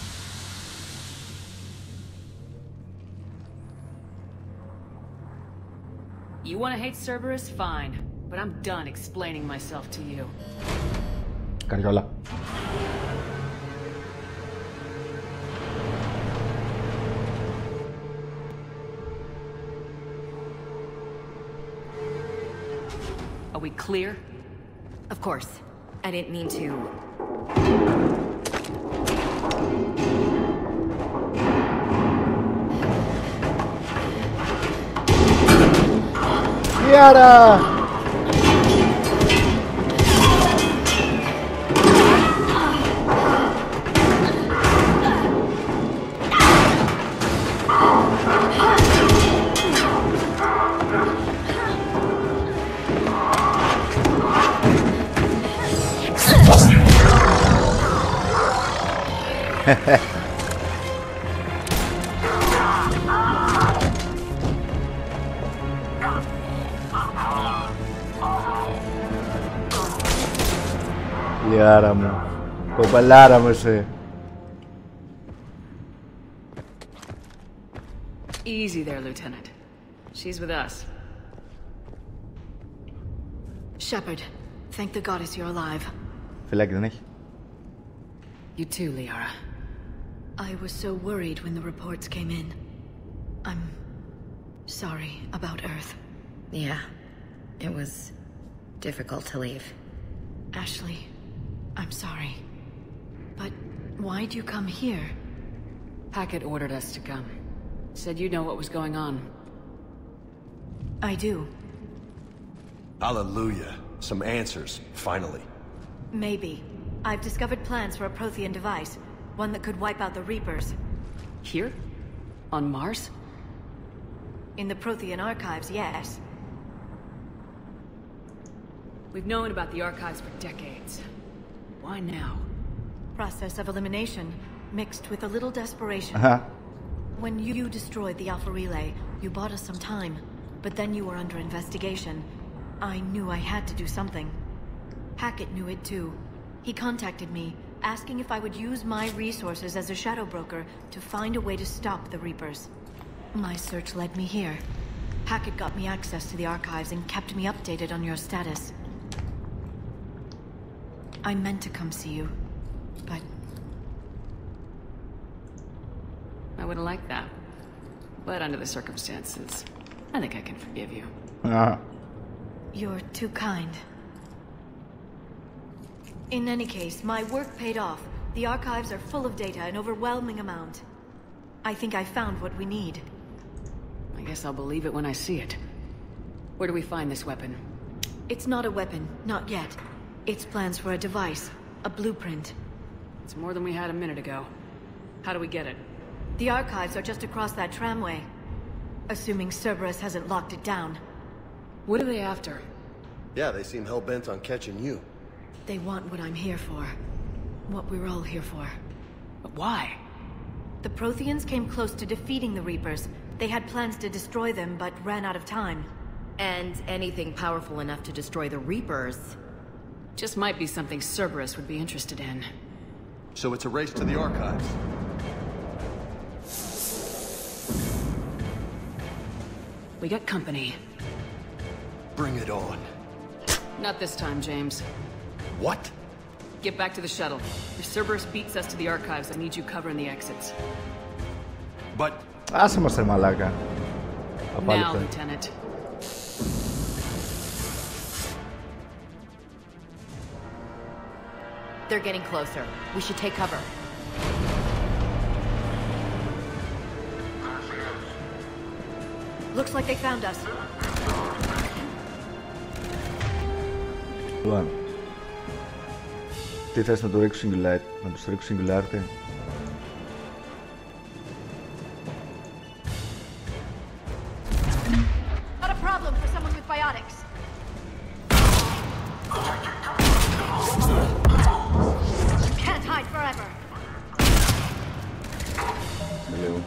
[SPEAKER 5] You want to hate Cerberus? Fine. But I'm done explaining myself to you.
[SPEAKER 1] Καριόλα.
[SPEAKER 5] Are we clear?
[SPEAKER 15] Of course. I didn't mean to...
[SPEAKER 1] Yara! Λιάρα μου, κοπελάρα μου εσύ.
[SPEAKER 5] Easy there, Lieutenant. She's with us.
[SPEAKER 15] Shepard, thank the goddess you're alive.
[SPEAKER 1] Φυλάκι δεν έχει.
[SPEAKER 5] You too, Liara.
[SPEAKER 15] I was so worried when the reports came in. I'm sorry about Earth.
[SPEAKER 16] Yeah, it was difficult to leave.
[SPEAKER 15] Ashley, I'm sorry. But why'd you come here?
[SPEAKER 5] Hackett ordered us to come. Said you know what was going on.
[SPEAKER 15] I do.
[SPEAKER 4] Hallelujah. Some answers, finally.
[SPEAKER 15] Maybe. I've discovered plans for a Prothean device. One that could wipe out the Reapers.
[SPEAKER 5] Here? On Mars?
[SPEAKER 15] In the Prothean archives, yes.
[SPEAKER 5] We've known about the archives for decades. Why now?
[SPEAKER 15] Process of elimination, mixed with a little desperation. When you destroyed the Alpha Relay, you bought us some time. But then you were under investigation. I knew I had to do something. Hackett knew it too. He contacted me, asking if I would use my resources as a shadow broker to find a way to stop the Reapers. My search led me here. Hackett got me access to the archives and kept me updated on your status. I meant to come see you, but...
[SPEAKER 5] I would have liked that. But under the circumstances, I think I can forgive you.
[SPEAKER 15] You're too kind. In any case, my work paid off. The archives are full of data, an overwhelming amount. I think I found what we need.
[SPEAKER 5] I guess I'll believe it when I see it. Where do we find this weapon?
[SPEAKER 15] It's not a weapon, not yet. It's plans for a device, a blueprint.
[SPEAKER 5] It's more than we had a minute ago. How do we get it?
[SPEAKER 15] The archives are just across that tramway. Assuming Cerberus hasn't locked it down.
[SPEAKER 5] What are they after?
[SPEAKER 4] Yeah, they seem hell-bent on catching you.
[SPEAKER 15] They want what I'm here for. What we're all here for.
[SPEAKER 5] But why?
[SPEAKER 15] The Protheans came close to defeating the Reapers. They had plans to destroy them, but ran out of time.
[SPEAKER 16] And anything powerful enough to destroy the Reapers.
[SPEAKER 5] Just might be something Cerberus would be interested in.
[SPEAKER 4] So it's a race to the archives.
[SPEAKER 5] We got company.
[SPEAKER 4] Bring it on.
[SPEAKER 5] Not this time, James.
[SPEAKER 4] What?
[SPEAKER 5] Get back to the shuttle. If Cerberus beats us to the archives, I need you covering the exits.
[SPEAKER 4] But...
[SPEAKER 1] Άσε μας, μαλάκα.
[SPEAKER 5] Now, Lieutenant.
[SPEAKER 16] They're getting closer. We should take cover.
[SPEAKER 15] Looks like they found us.
[SPEAKER 1] Λοιπόν. Τι θες να το ρίξω singularity? Να τους ρίξω singularity?
[SPEAKER 15] Got a problem for someone with biotics. Can't hide forever.
[SPEAKER 1] Λίγο.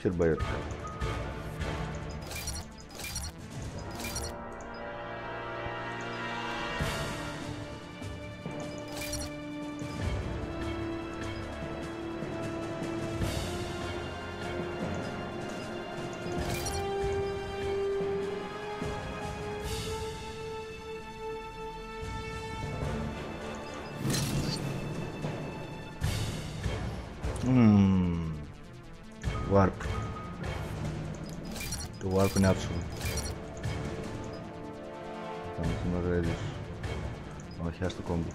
[SPEAKER 1] Pure biotic. Warp. Το warp είναι άψογο. Θα μου θυμώ ρέδις. Όχι, ας το κόμπο.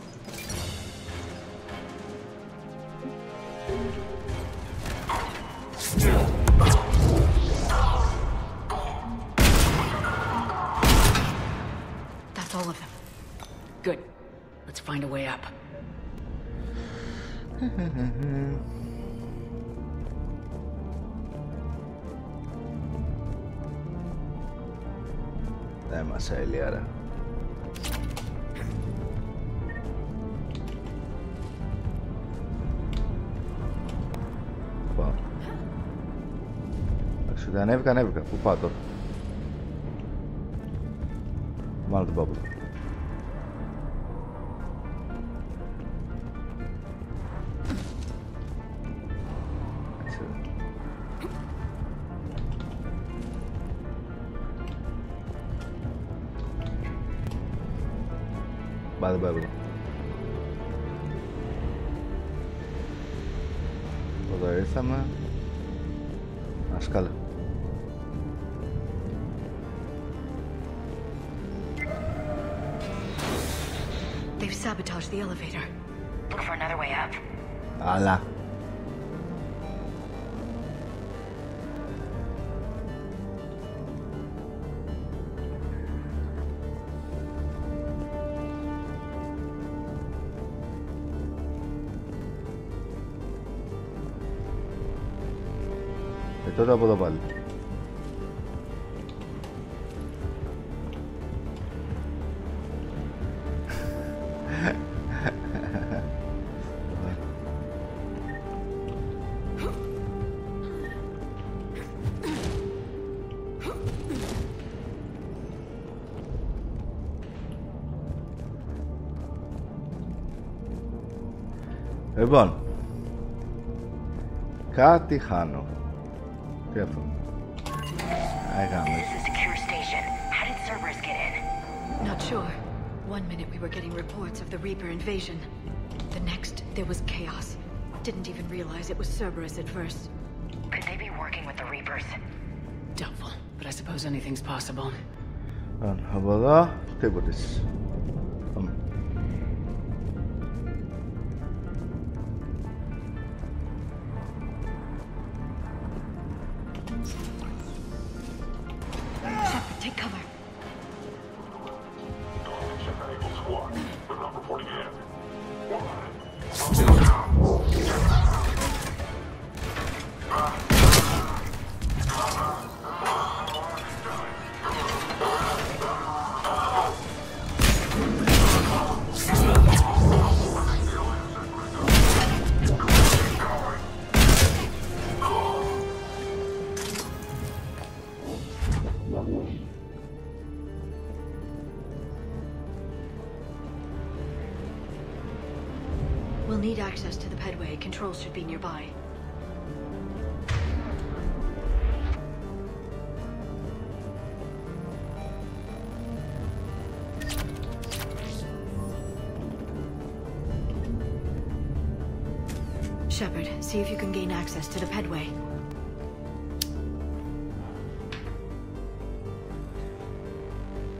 [SPEAKER 5] That's all of them. Good. Let's find a way up. Δεν μας έλει, άρα. Πάω. Εντάξει, δεν ανέβηκα. Πού πάω τώρα? Μάλλον δεν πάω πού. Δεν πάει εδώ. Εδώ ήρθαμε. Ασκάλα.
[SPEAKER 15] They've sabotaged the elevator.
[SPEAKER 12] Look for another way up.
[SPEAKER 1] Αλλά. Τότε από εδώ πάλι. Λοιπόν, κάτι χάνω. Τι αυτό?
[SPEAKER 12] This is a secure station. How did Cerberus get in?
[SPEAKER 15] Not sure. One minute we were getting reports of the Reaper invasion. The next, there was chaos. Didn't even realize it was Cerberus at first.
[SPEAKER 12] Could they be working with the Reapers?
[SPEAKER 5] Doubtful, but I suppose anything's possible.
[SPEAKER 1] Από εδώ, τίποτες. Πάμε.
[SPEAKER 15] Take cover. We'll need access to the pedway. Controls should be nearby. Shepard, see if you can gain access to the pedway.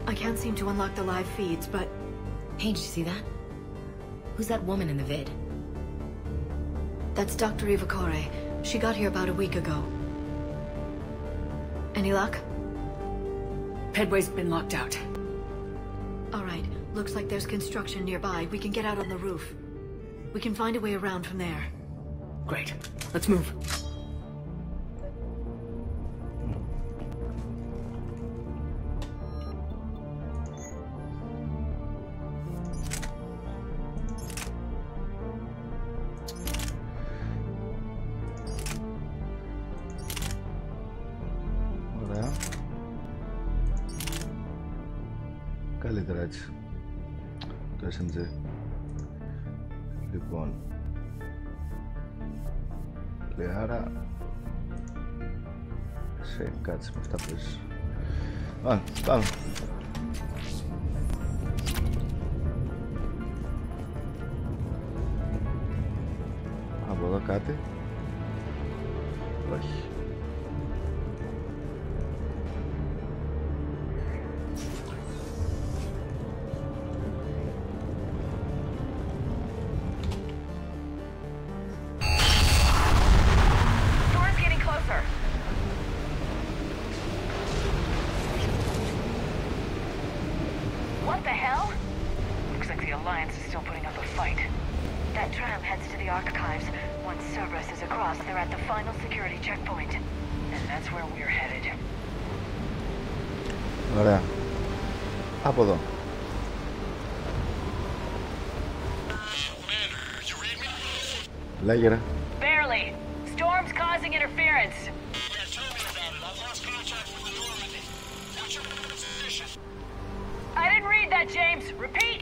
[SPEAKER 15] I can't seem to unlock the live feeds, but...
[SPEAKER 16] Hey, did you see that? Who's that woman in the vid?
[SPEAKER 15] That's Dr. Ivakore. She got here about a week ago. Any luck?
[SPEAKER 5] Pedway's been locked out.
[SPEAKER 15] Alright, looks like there's construction nearby. We can get out on the roof. We can find a way around from there.
[SPEAKER 5] Great. Let's move.
[SPEAKER 1] Ωραία. Καλύτερα έτσι. Το SMG. Λοιπόν. Άρα σε κάτσε με αυτά πες. Πάμε. Από εδώ κάτι. Όχι. Ωραία. Από εδώ. Λέγε ρε.
[SPEAKER 12] Barely. Storm's causing interference. I didn't read that, James. Repeat.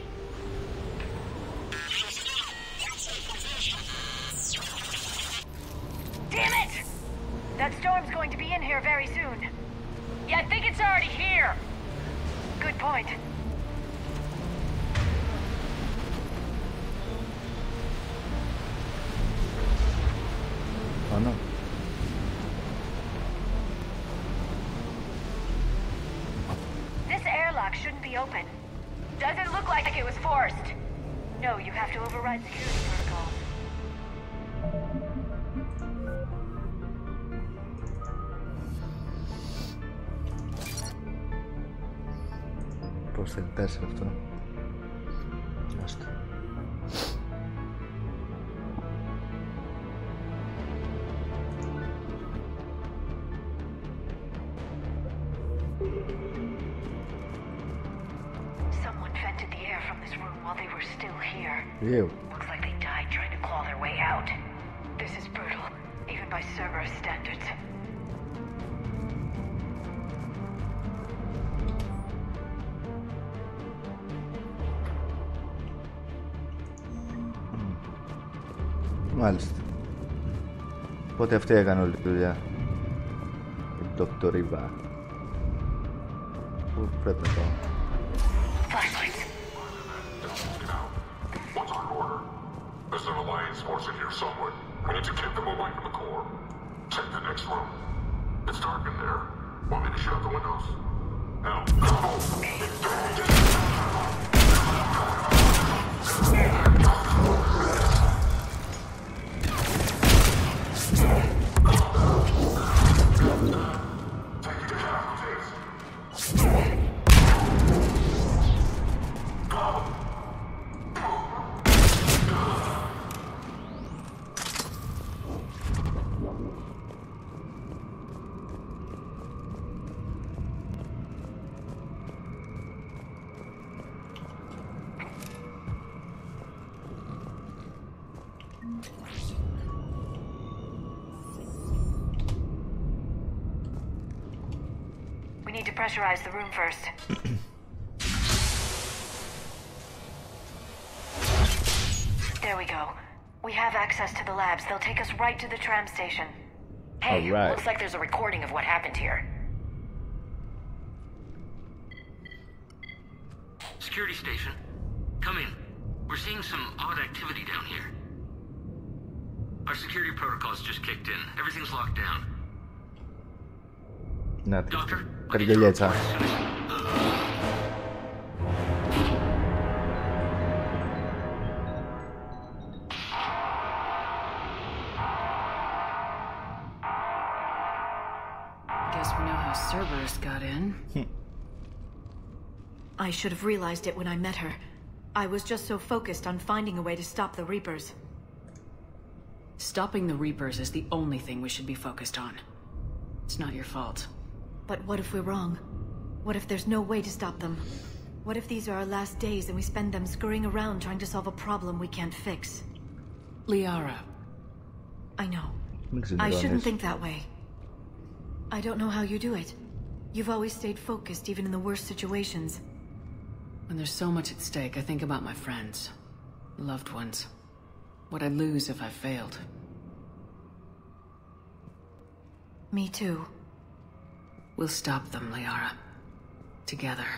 [SPEAKER 12] Damn it! That storm's going to be in here very soon. Yeah, I think it's already here. Good point.
[SPEAKER 1] Oh no.
[SPEAKER 12] This airlock shouldn't be open. Doesn't look like it was forced. No, you have to override security protocols.
[SPEAKER 1] Πώς θέλει 4 αυτό. Άστο.
[SPEAKER 12] Someone vented the air from this room while they were still here.
[SPEAKER 1] Ew.
[SPEAKER 12] Looks like they died trying to claw their way out. This is brutal, even by Cerberus standards.
[SPEAKER 1] Μάλιστα. Οπότε αυτή έκανε όλη τη δουλειά. Η Dr. Riva. Πού πρέπει να πάω.
[SPEAKER 17] What's our order? There's an Alliance force in here somewhere. We need to get them away from the core. Check the next room. It's dark in there. Want me to shut the windows? Hell,
[SPEAKER 12] need to pressurize the room first. There we go. We have access to the labs. They'll take us right to the tram station. Hey, looks like there's a recording of what happened here.
[SPEAKER 18] Security station. Come in. We're seeing some odd activity down here. Our security protocols just kicked in. Everything's locked down. Doctor,
[SPEAKER 1] Καργελιέτσα.
[SPEAKER 5] Guess we know how Cerberus got in.
[SPEAKER 15] I should have realized it when I met her. I was just so focused on finding a way to stop the Reapers.
[SPEAKER 5] Stopping the Reapers is the only thing we should be focused on. It's not your fault.
[SPEAKER 15] But what if we're wrong? What if there's no way to stop them? What if these are our last days and we spend them scurrying around trying to solve a problem we can't fix?
[SPEAKER 5] Liara.
[SPEAKER 15] I know. I shouldn't think that way. I don't know how you do it. You've always stayed focused even in the worst situations.
[SPEAKER 5] When there's so much at stake, I think about my friends, loved ones. What I'd lose if I failed.
[SPEAKER 15] Me too.
[SPEAKER 5] We'll stop them, Liara. Together.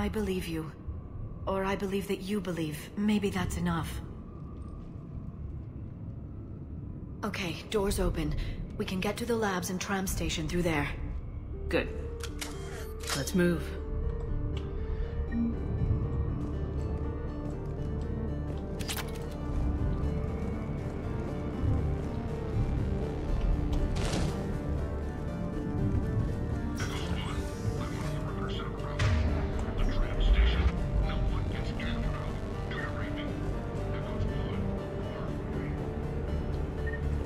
[SPEAKER 15] I believe you. Or I believe that you believe. Maybe that's enough. Okay, doors open. We can get to the labs and tram station through there.
[SPEAKER 5] Good. Let's move.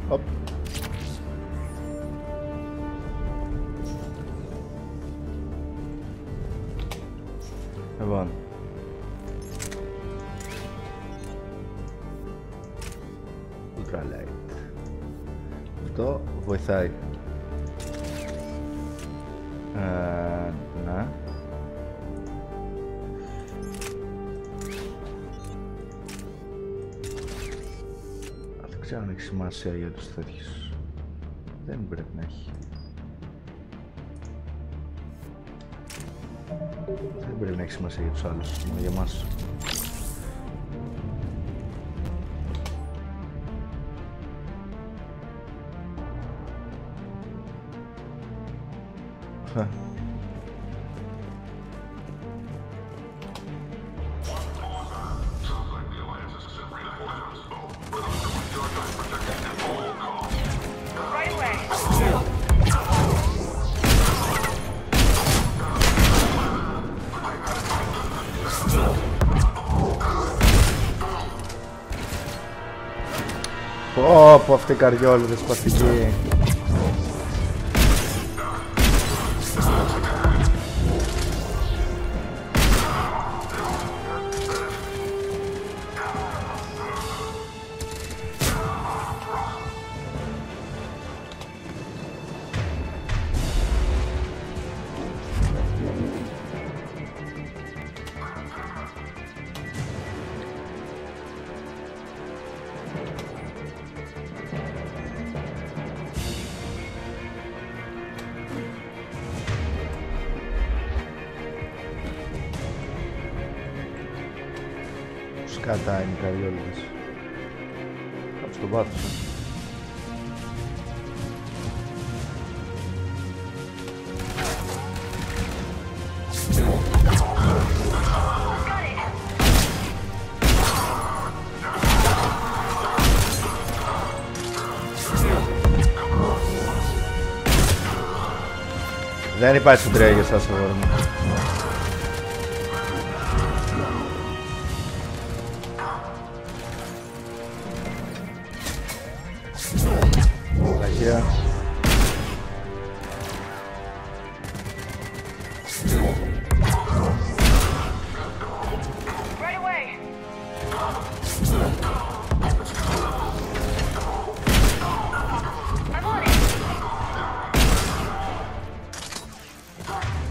[SPEAKER 1] Hop. Λοιπόν. Ultralight. Αυτό βοηθάει. Να. Δεν ξέρω αν έχει σημασία για τους τέτοιους. Δεν πρέπει να έχει. Δεν πρέπει να έχει σημασία για τους άλλους, είναι για μας. Πω αυτή η καριόλιδα σπαστική. Κατά είναι οι καριόλιδες. Κάπου στον πάθος. Δεν υπάρχει συντρέα για εσάς, αγόρι μου. Λαχεία.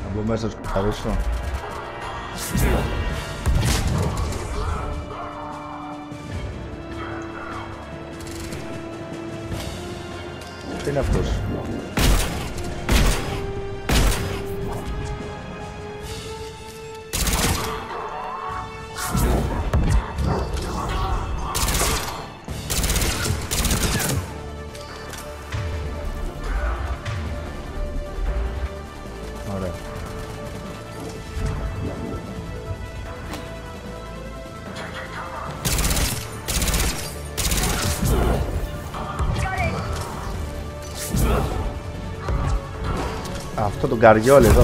[SPEAKER 1] Να μπω μέσα να σκουταρίσω. είναι αυτός. Ωραία. Αυτό το καριόλι εδώ.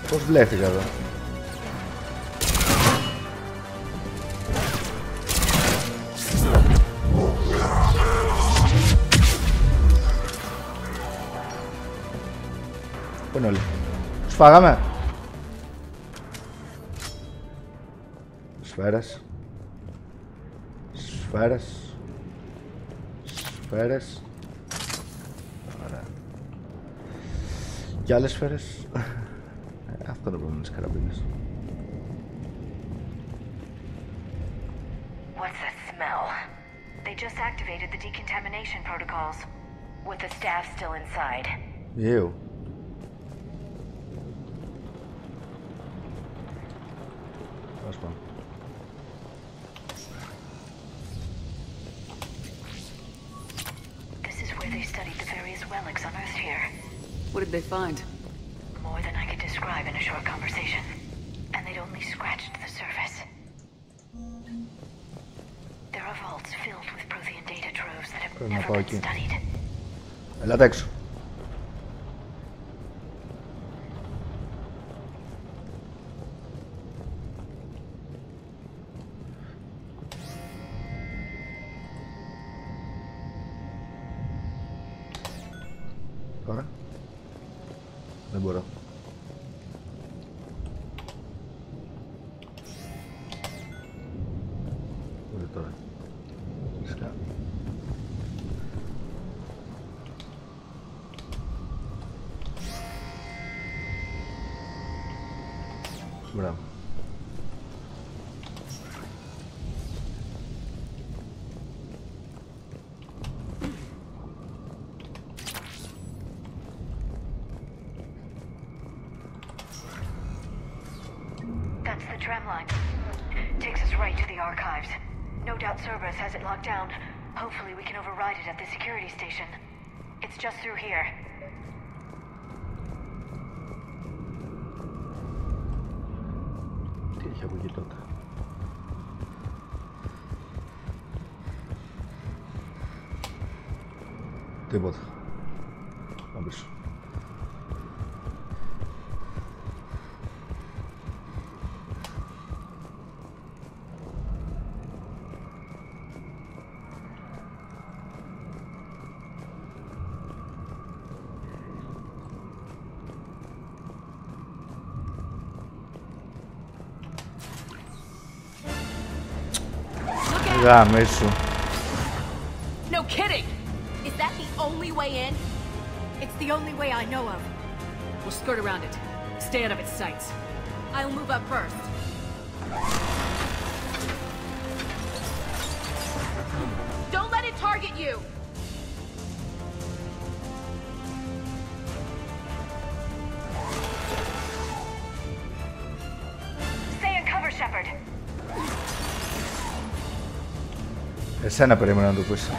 [SPEAKER 1] Πώς βλέφτηκα εδώ. Πού είναι όλοι. Τους φάγαμε. Σφαίρες. Σφαίρες. Σφαίρες. Ωραία. Και άλλες σφαίρες. Αυτό είναι το πρόβλημα της καραμπίνας.
[SPEAKER 12] What's that smell? They just activated the decontamination protocols. With the staff still inside.
[SPEAKER 1] Ew. Ας πάμε.
[SPEAKER 12] They studied the various relics unearthed here.
[SPEAKER 5] What did they find?
[SPEAKER 12] More than I could describe in a short conversation. And they'd only scratched the surface. There are vaults filled with Prothean data troves that have never been studied.
[SPEAKER 1] Ελάτε έξω. Τώρα. Δεν μπορώ. Ούτε τώρα. Φυσικά. Μπράβο.
[SPEAKER 12] That's the tram line. Takes us right to the archives. No doubt Cerberus has it locked down. Hopefully we can override it at the security station. It's just through here.
[SPEAKER 1] Τι έχει από εκεί τότε. Τίποτα. Να πίσω. Γαμίσου.
[SPEAKER 15] No kidding! Is that the only way in? It's the only way I know of.
[SPEAKER 5] We'll skirt around it. Stay out of its sights.
[SPEAKER 15] I'll move up first. Don't let it target you!
[SPEAKER 12] Stay in cover, Shepard.
[SPEAKER 1] Εσένα περίμενα να το πεις.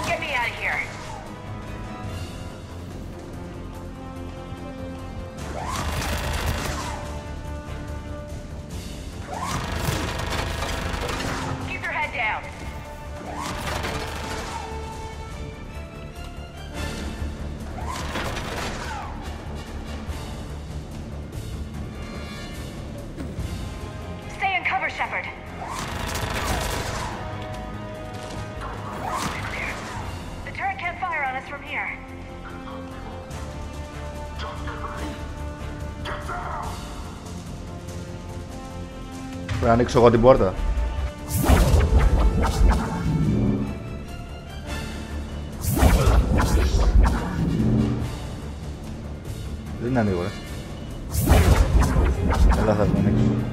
[SPEAKER 12] Get me out of here. Keep your head down. Stay in cover, Shepard. The turret can't fire on us from here.
[SPEAKER 1] Πρέπει να ανοίξω εγώ την πόρτα. Δεν ανοίγω, ρε. Έλα θα τον ανοίξω.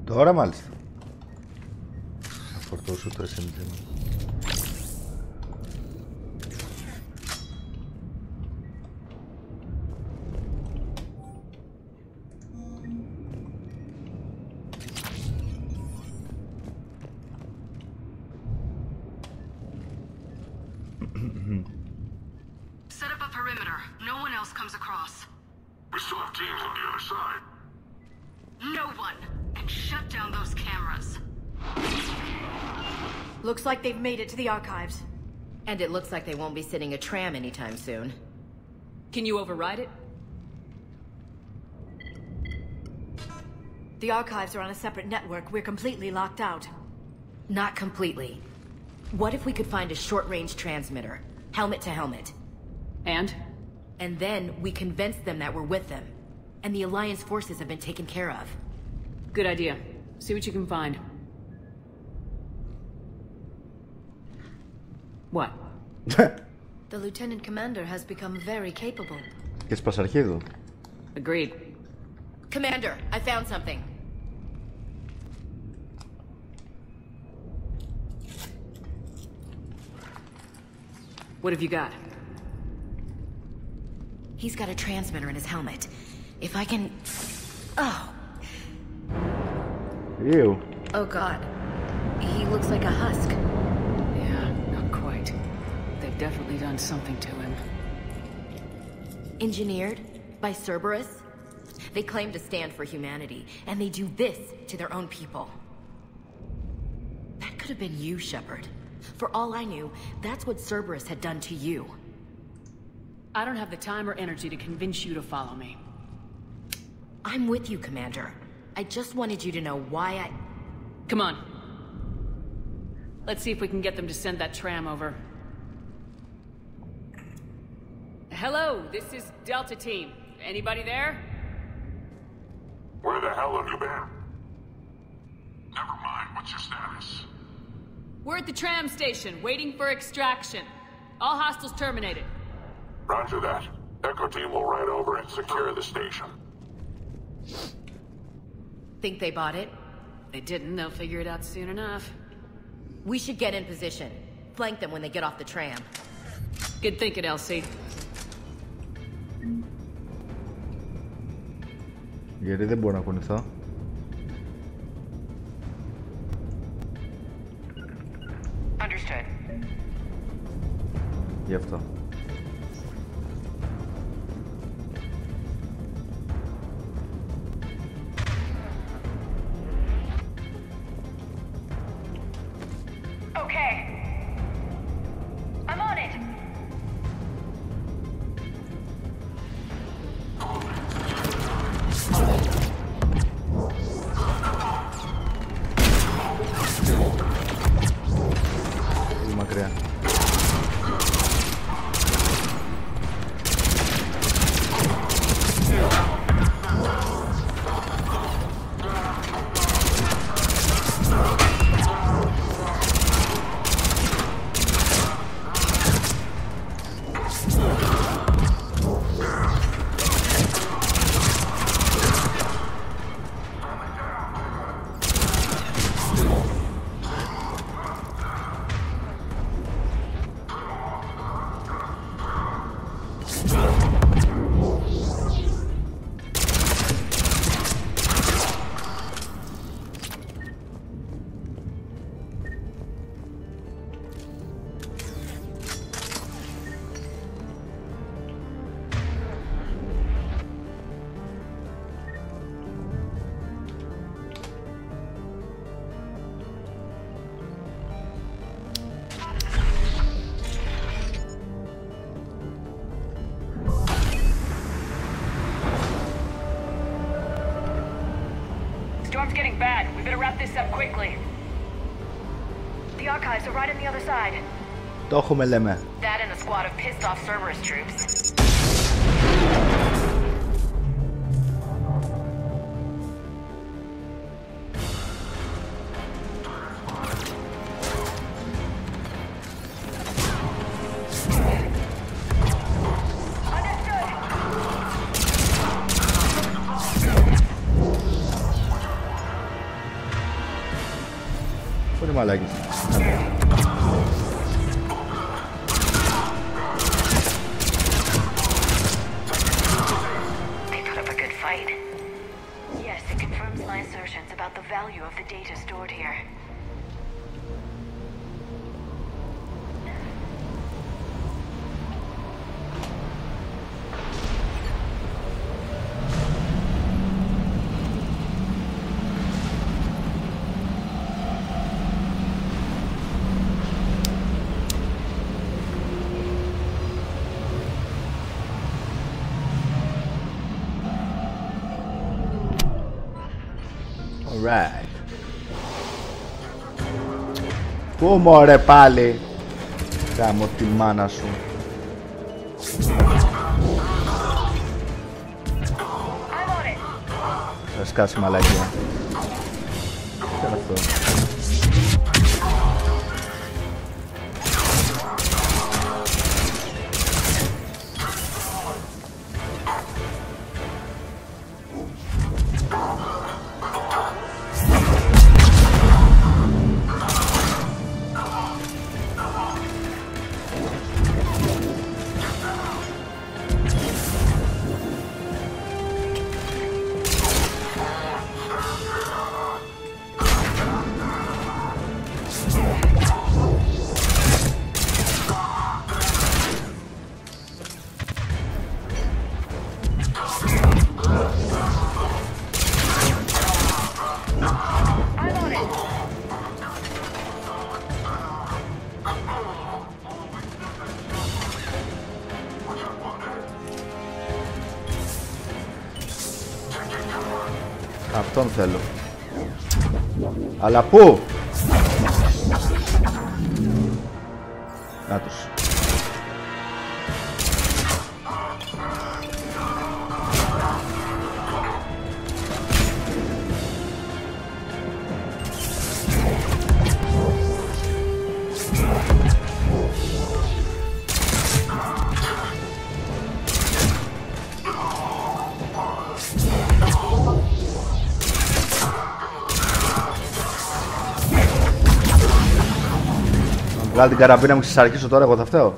[SPEAKER 1] Τώρα μάλιστα. Θα φορτώσω το SMG.
[SPEAKER 6] Set up a perimeter. No one else comes across.
[SPEAKER 17] We still have teams on the other side.
[SPEAKER 6] No one. And shut down those cameras.
[SPEAKER 15] Looks like they've made it to the archives.
[SPEAKER 12] And it looks like they won't be sitting a tram anytime soon.
[SPEAKER 5] Can you override it?
[SPEAKER 15] The archives are on a separate network. We're completely locked out.
[SPEAKER 12] Not completely. What if we could find a short-range transmitter? Helmet to helmet.
[SPEAKER 5] And?
[SPEAKER 12] And then we convince them that we're with them. And the Alliance forces have been taken care of.
[SPEAKER 5] Good idea. See what you can find. What?
[SPEAKER 15] The Lieutenant Commander has become very capable.
[SPEAKER 1] Και σπασαρχίδου.
[SPEAKER 5] Agreed.
[SPEAKER 12] Commander, I found something.
[SPEAKER 5] What have you got?
[SPEAKER 12] He's got a transmitter in his helmet. If I can... Oh.
[SPEAKER 1] Ew.
[SPEAKER 12] Oh god. He looks like a husk.
[SPEAKER 5] Yeah, not quite. They've definitely done something to him.
[SPEAKER 12] Engineered by Cerberus? They claim to stand for humanity, and they do this to their own people. That could have been you, Shepard. For all I knew, that's what Cerberus had done to you.
[SPEAKER 5] I don't have the time or energy to convince you to follow me.
[SPEAKER 12] I'm with you, Commander. I just wanted you to know why I...
[SPEAKER 5] Come on. Let's see if we can get them to send that tram over. Hello, this is Delta Team. Anybody there?
[SPEAKER 17] Where the hell have you been? Never mind, what's your status?
[SPEAKER 5] We're at the tram station, waiting for extraction. All hostiles terminated.
[SPEAKER 17] Roger that. Echo Team will ride over and secure the station.
[SPEAKER 12] Think they bought it?
[SPEAKER 5] They didn't, they'll figure it out soon enough.
[SPEAKER 12] We should get in position. Flank them when they get off the tram.
[SPEAKER 5] Good thinking, Elsie.
[SPEAKER 1] Γιατί δεν μπορώ να κουνηθώ.
[SPEAKER 12] Understood.
[SPEAKER 1] Γι' αυτό.
[SPEAKER 6] Okay. I'm on it.
[SPEAKER 1] Μακριά.
[SPEAKER 12] wrap this up quickly. The archives are right on the other side.
[SPEAKER 1] Το έχουμε, λέμε.
[SPEAKER 12] That and a squad of pissed off Cerberus troops.
[SPEAKER 1] Πού είναι μαλάκες?
[SPEAKER 12] Yes, it confirms my assertions about the value of the data stored here.
[SPEAKER 1] Alright. Πού μωρέ πάλι? Κάμω τη μάνα σου. Θα σκάσει μαλακία. Τι είναι αυτό? Αυτόν θέλω. Αλλά πού? Να τους. Βγάλω την καραμπίνα μου και σας αρχίσω τώρα, εγώ θα φταίω.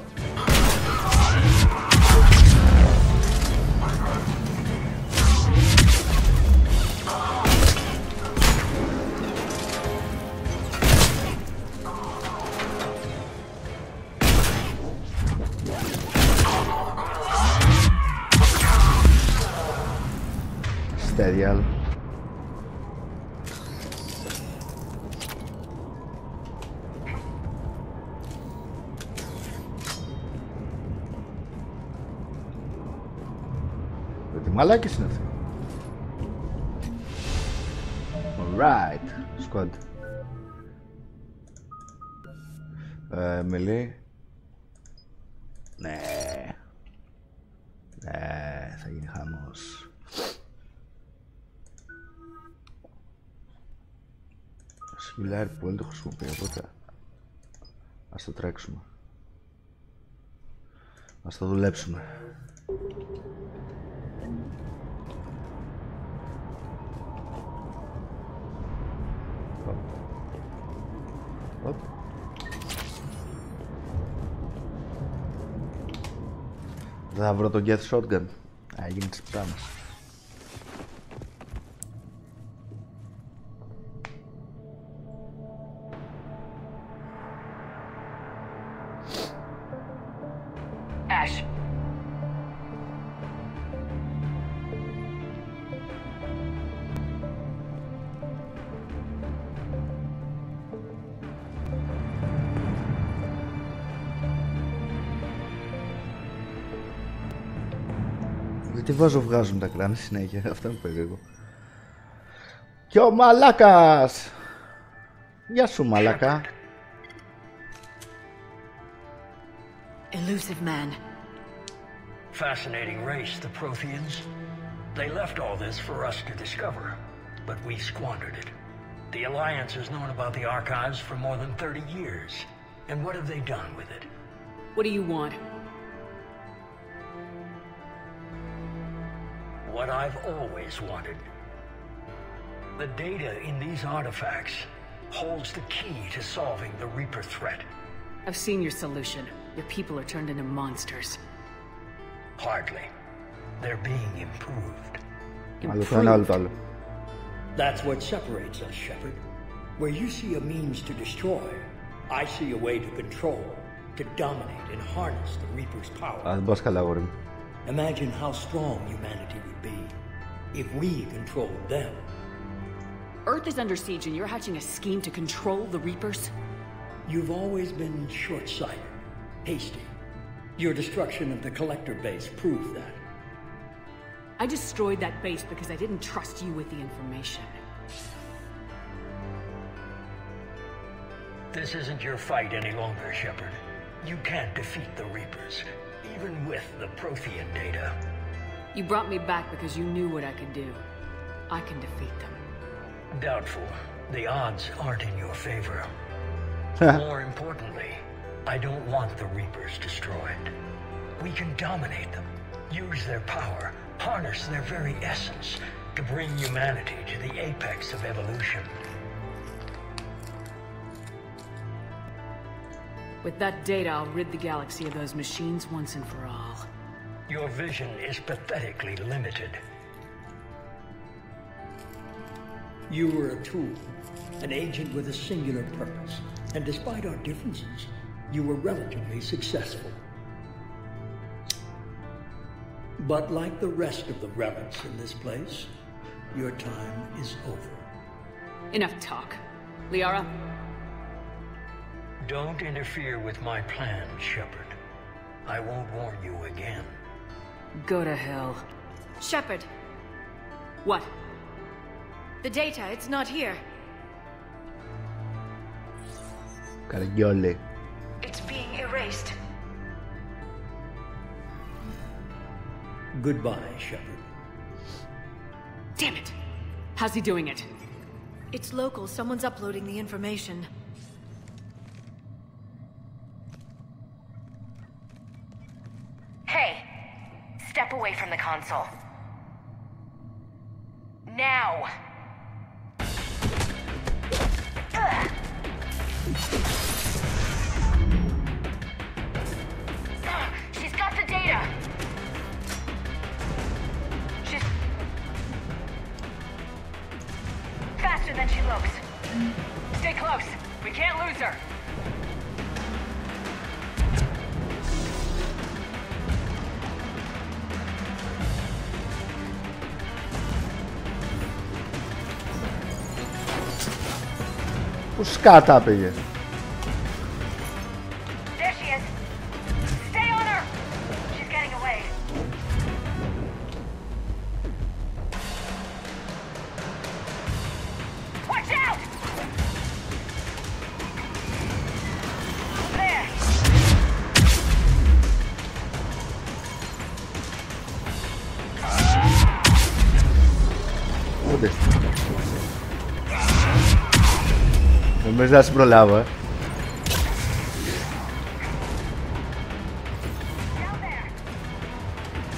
[SPEAKER 1] Στέδιαλ. Μαλάκες είναι αυτοί. Alright. Squad. Μελή. Ναι. Ναι, θα γίνει χαμός. Σιγουλάρι πολύ το χρησιμοποιώ, οπότε ας το τρέξουμε. Ας το δουλέψουμε. Δεν θα βρω τον Get Shotgun. Έγινε τις πράγμας.
[SPEAKER 12] Ash.
[SPEAKER 1] Τι βάζω, βγάζουν τα κράνη συνέχεια, αυτό είναι περίεργο. Και ο μαλάκας! Γεια σου μαλάκα.
[SPEAKER 19] Elusive man. Fascinating race, the Protheans. They left all this for us to discover, but we squandered it. The Alliance has known about the archives for more than 30 years. And what have they done with it?
[SPEAKER 5] What do you want?
[SPEAKER 19] What I've always wanted. The data in these artifacts holds the key to solving the Reaper threat.
[SPEAKER 5] I've seen your solution. Your people are turned into monsters.
[SPEAKER 19] Hardly. They're being improved.
[SPEAKER 5] Improved?
[SPEAKER 19] That's what separates us, Shepard. Where you see a means to destroy, I see a way to control, to dominate and harness the Reaper's power. Imagine how strong humanity would be if we controlled them.
[SPEAKER 5] Earth is under siege and you're hatching a scheme to control the Reapers?
[SPEAKER 19] You've always been short-sighted, hasty. Your destruction of the Collector base proved that.
[SPEAKER 5] I destroyed that base because I didn't trust you with the information.
[SPEAKER 19] This isn't your fight any longer, Shepard. You can't defeat the Reapers, even with the Prothean data.
[SPEAKER 5] You brought me back because you knew what I could do. I can defeat them.
[SPEAKER 19] Doubtful. The odds aren't in your favor. More importantly, I don't want the Reapers destroyed. We can dominate them, use their power, harness their very essence to bring humanity to the apex of evolution.
[SPEAKER 5] With that data, I'll rid the galaxy of those machines once and for all.
[SPEAKER 19] Your vision is pathetically limited. You were a tool, an agent with a singular purpose, and despite our differences, you were relatively successful. But like the rest of the relics in this place, your time is over.
[SPEAKER 5] Enough talk. Liara?
[SPEAKER 19] Don't interfere with my plan, Shepard. I won't warn you again.
[SPEAKER 5] Go to hell.
[SPEAKER 15] Shepard.
[SPEAKER 5] What?
[SPEAKER 15] The data, it's not here.
[SPEAKER 1] Καριόλι.
[SPEAKER 15] It's being erased.
[SPEAKER 19] Goodbye, Shepard.
[SPEAKER 5] Damn it! How's he doing it?
[SPEAKER 15] It's local. Someone's uploading the information.
[SPEAKER 12] Hey! Step away from the console. Now! She's got the data! She's faster than she looks. Stay close. We can't lose her.
[SPEAKER 1] Πού σκάτα πήγε.
[SPEAKER 12] There she is. Stay on her. She's getting away. Watch out! There.
[SPEAKER 1] Ούτε. Νομίζω να σε προλάβω,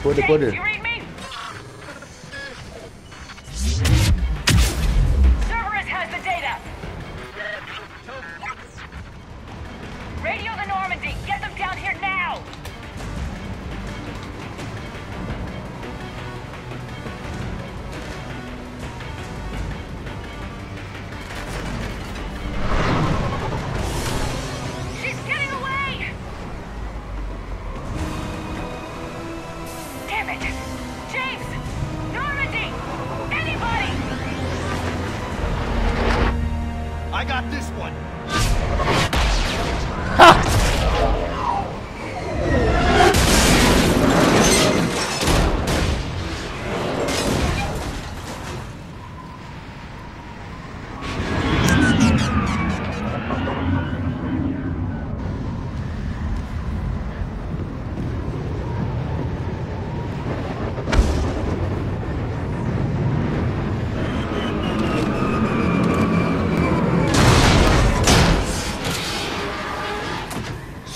[SPEAKER 1] Πότε, πότε.
[SPEAKER 12] Radio the Normandy. Get them down here now.
[SPEAKER 10] I got this one.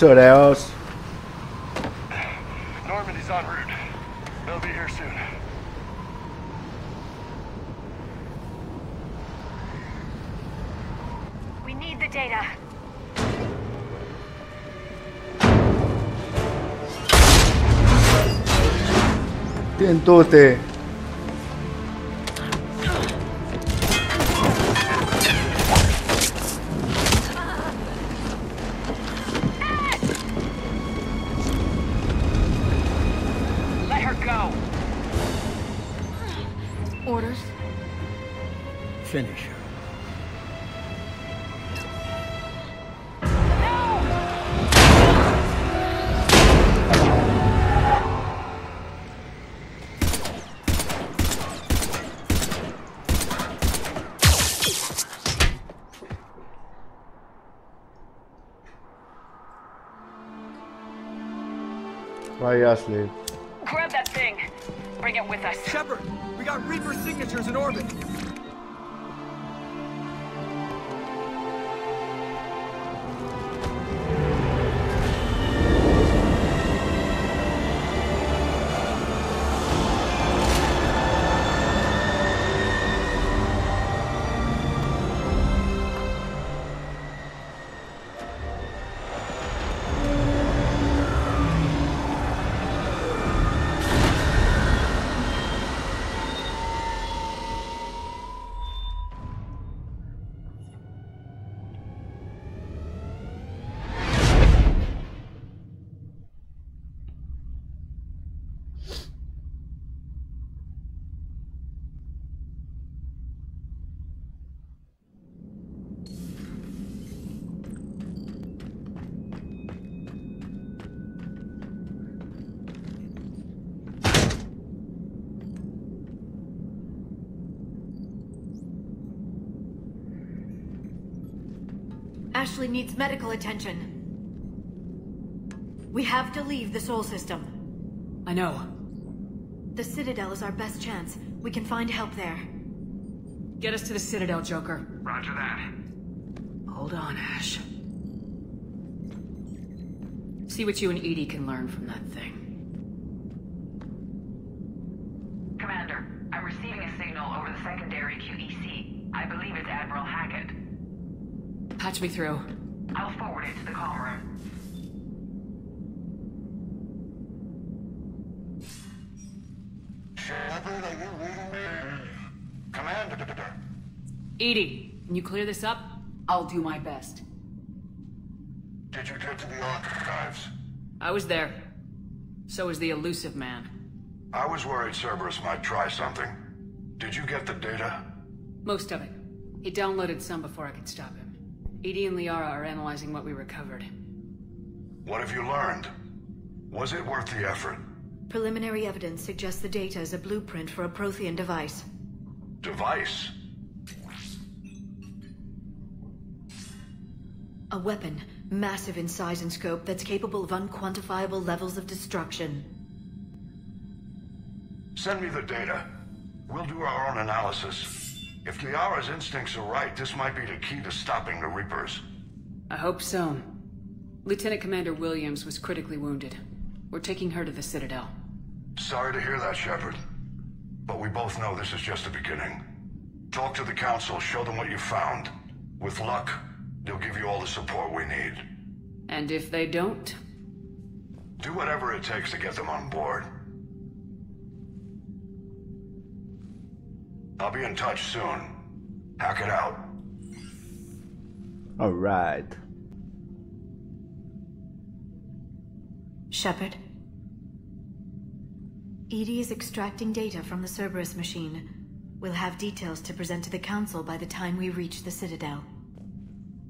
[SPEAKER 1] Ωραίος.
[SPEAKER 13] Normandy's en route. They'll be here soon.
[SPEAKER 12] We need the data.
[SPEAKER 1] Τι είναι τότε?
[SPEAKER 12] Let her go.
[SPEAKER 15] Orders?
[SPEAKER 19] Finish her.
[SPEAKER 1] Πάει Ashley.
[SPEAKER 12] Grab that thing. Bring it with us.
[SPEAKER 10] Shepard, we got Reaper signatures in orbit.
[SPEAKER 15] Ashley needs medical attention. We have to leave the Sol system.
[SPEAKER 5] I know.
[SPEAKER 15] The Citadel is our best chance. We can find help there.
[SPEAKER 5] Get us to the Citadel, Joker.
[SPEAKER 11] Roger that.
[SPEAKER 5] Hold on, Ash. See what you and Edie can learn from that thing.
[SPEAKER 12] Commander, I'm receiving a signal over the secondary QEC. I believe it's Admiral Hackett.
[SPEAKER 5] Patch me through.
[SPEAKER 12] I'll forward it to the comm room.
[SPEAKER 13] Shepard, are you reading me? Commander.
[SPEAKER 5] Edie, can you clear this up? I'll do my best.
[SPEAKER 13] Did you get to the archives?
[SPEAKER 5] I was there. So was the elusive man.
[SPEAKER 3] I was worried Cerberus might try something. Did you get the data?
[SPEAKER 5] Most of it. He downloaded some before I could stop him. Edie and Liara are analyzing what we recovered.
[SPEAKER 3] What have you learned? Was it worth the effort?
[SPEAKER 15] Preliminary evidence suggests the data is a blueprint for a Prothean device.
[SPEAKER 3] Device?
[SPEAKER 15] A weapon, massive in size and scope, that's capable of unquantifiable levels of destruction.
[SPEAKER 3] Send me the data. We'll do our own analysis. If Liara's instincts are right, this might be the key to stopping the Reapers.
[SPEAKER 5] I hope so. Lieutenant Commander Williams was critically wounded. We're taking her to the Citadel.
[SPEAKER 3] Sorry to hear that, Shepard. But we both know this is just the beginning. Talk to the Council, show them what you found. With luck, they'll give you all the support we need.
[SPEAKER 5] And if they don't?
[SPEAKER 3] Do whatever it takes to get them on board. I'll be in touch soon. Hack it out.
[SPEAKER 1] All right.
[SPEAKER 15] Shepard. Edie is extracting data from the Cerberus machine. We'll have details to present to the Council by the time we reach the Citadel.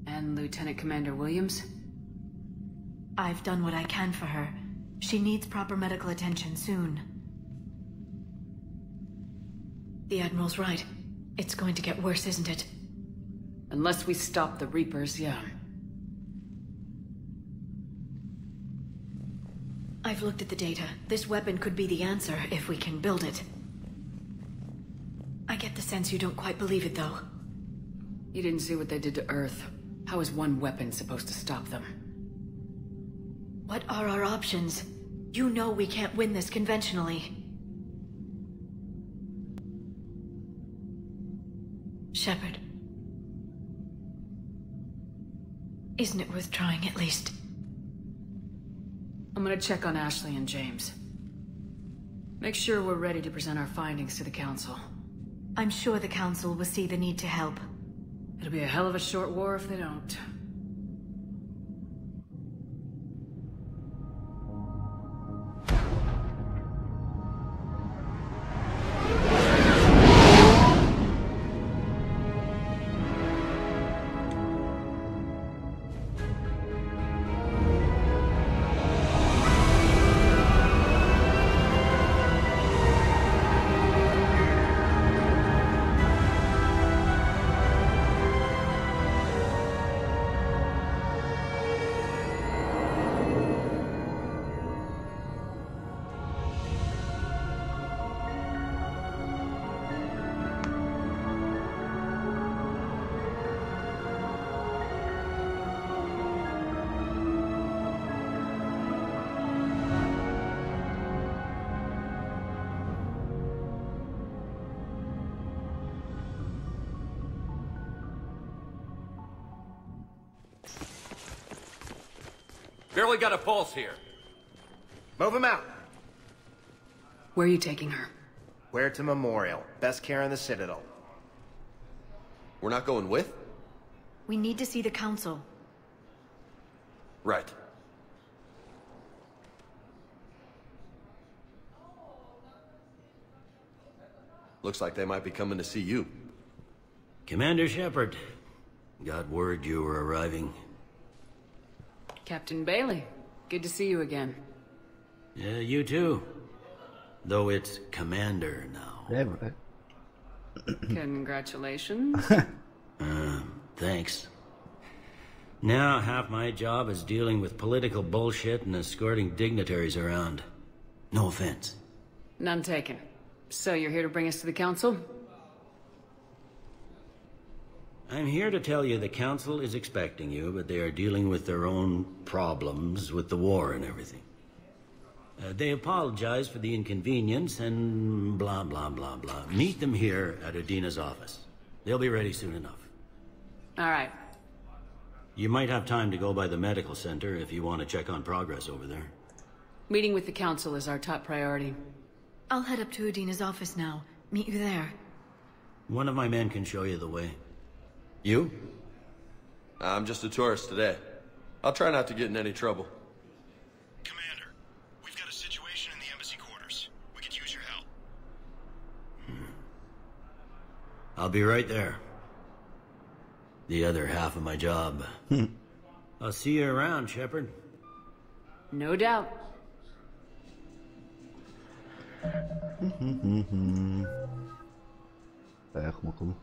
[SPEAKER 5] And Lieutenant Commander Williams?
[SPEAKER 15] I've done what I can for her. She needs proper medical attention soon. The Admiral's right. It's going to get worse, isn't it?
[SPEAKER 5] Unless we stop the Reapers, yeah.
[SPEAKER 15] I've looked at the data. This weapon could be the answer if we can build it. I get the sense you don't quite believe it, though.
[SPEAKER 5] You didn't see what they did to Earth. How is one weapon supposed to stop them?
[SPEAKER 15] What are our options? You know we can't win this conventionally. Shepard. Isn't it worth trying at least?
[SPEAKER 5] I'm gonna check on Ashley and James. Make sure we're ready to present our findings to the Council.
[SPEAKER 15] I'm sure the Council will see the need to help.
[SPEAKER 5] It'll be a hell of a short war if they don't.
[SPEAKER 20] Barely got a pulse here.
[SPEAKER 4] Move him out.
[SPEAKER 5] Where are you taking her?
[SPEAKER 4] Where to Memorial. Best care in the Citadel.
[SPEAKER 20] We're not going with?
[SPEAKER 15] We need to see the Council.
[SPEAKER 20] Right. Looks like they might be coming to see you.
[SPEAKER 19] Commander Shepard. Got word you were arriving.
[SPEAKER 5] Captain Bailey, good to see you again.
[SPEAKER 19] Yeah, you too. Though it's Commander now.
[SPEAKER 1] Yeah, right.
[SPEAKER 5] Congratulations.
[SPEAKER 19] Thanks. Now half my job is dealing with political bullshit and escorting dignitaries around. No offense.
[SPEAKER 5] None taken. So you're here to bring us to the Council?
[SPEAKER 19] I'm here to tell you the Council is expecting you, but they are dealing with their own problems with the war and everything. They apologize for the inconvenience and blah, blah, blah, blah. Meet them here at Udina's office. They'll be ready soon enough.
[SPEAKER 5] All right.
[SPEAKER 19] You might have time to go by the medical center if you want to check on progress over there.
[SPEAKER 5] Meeting with the Council is our top priority.
[SPEAKER 15] I'll head up to Udina's office now. Meet you there.
[SPEAKER 19] One of my men can show you the way. You?
[SPEAKER 20] I'm just a tourist today. I'll try not to get in any trouble.
[SPEAKER 7] Commander, we've got a situation in the embassy quarters. We could use your help.
[SPEAKER 19] I'll be right there. The other half of my job. I'll see you around, Shepard.
[SPEAKER 5] No doubt.
[SPEAKER 1] Έχουμε ακόμα.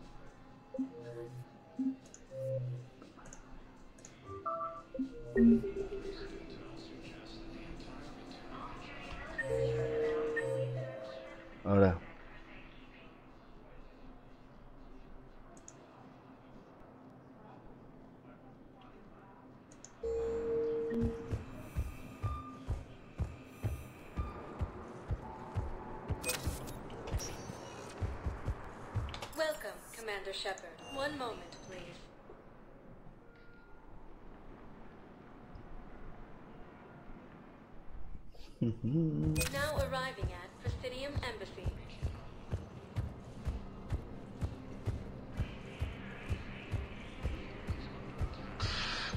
[SPEAKER 1] Ωραία.
[SPEAKER 21] Welcome, Commander Shepard. One moment, please. Now arriving at Presidium Embassy.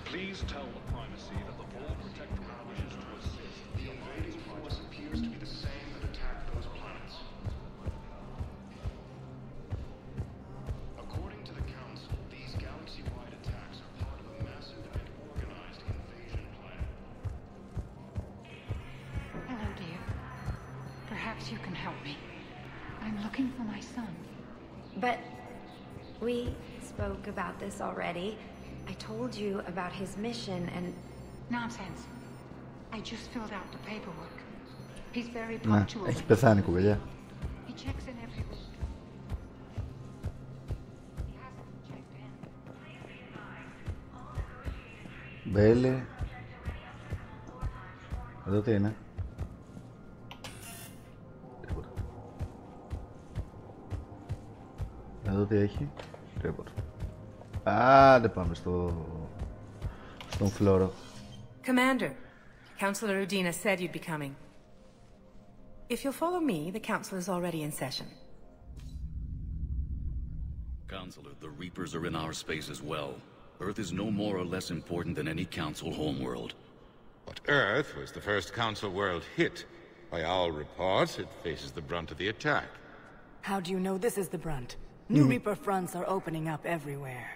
[SPEAKER 17] Please tell the primacy that the Vault Protectorate wishes to assist. The invading force appears to be the same that attacked those planets. According to the Council, these galaxy-wide attacks are part of a massive and organized invasion plan.
[SPEAKER 22] Hello, dear. Perhaps you can help me. I'm looking for my son.
[SPEAKER 23] But we spoke about this already. I told you about his mission and...
[SPEAKER 22] Nonsense. I just filled out the paperwork. He's very
[SPEAKER 1] Ναι,
[SPEAKER 22] punctual.
[SPEAKER 1] έχει πεθάνει κουβελιά.
[SPEAKER 22] He checks in every week.
[SPEAKER 1] Μπέλε. Εδώ τι είναι? Τίποτα. Εδώ τι έχει? Τίποτα. Άντε πάμε στον φλόρο.
[SPEAKER 2] Commander, Councillor Udina said you'd be coming. If you'll follow me, the council is already in session.
[SPEAKER 8] Counselor, the Reapers are in our space as well. Earth is no more or less important than any council homeworld.
[SPEAKER 9] But Earth was the first council world hit. By all reports, it faces the brunt of the attack.
[SPEAKER 24] How do you know this is the brunt? New Reaper fronts are opening up everywhere.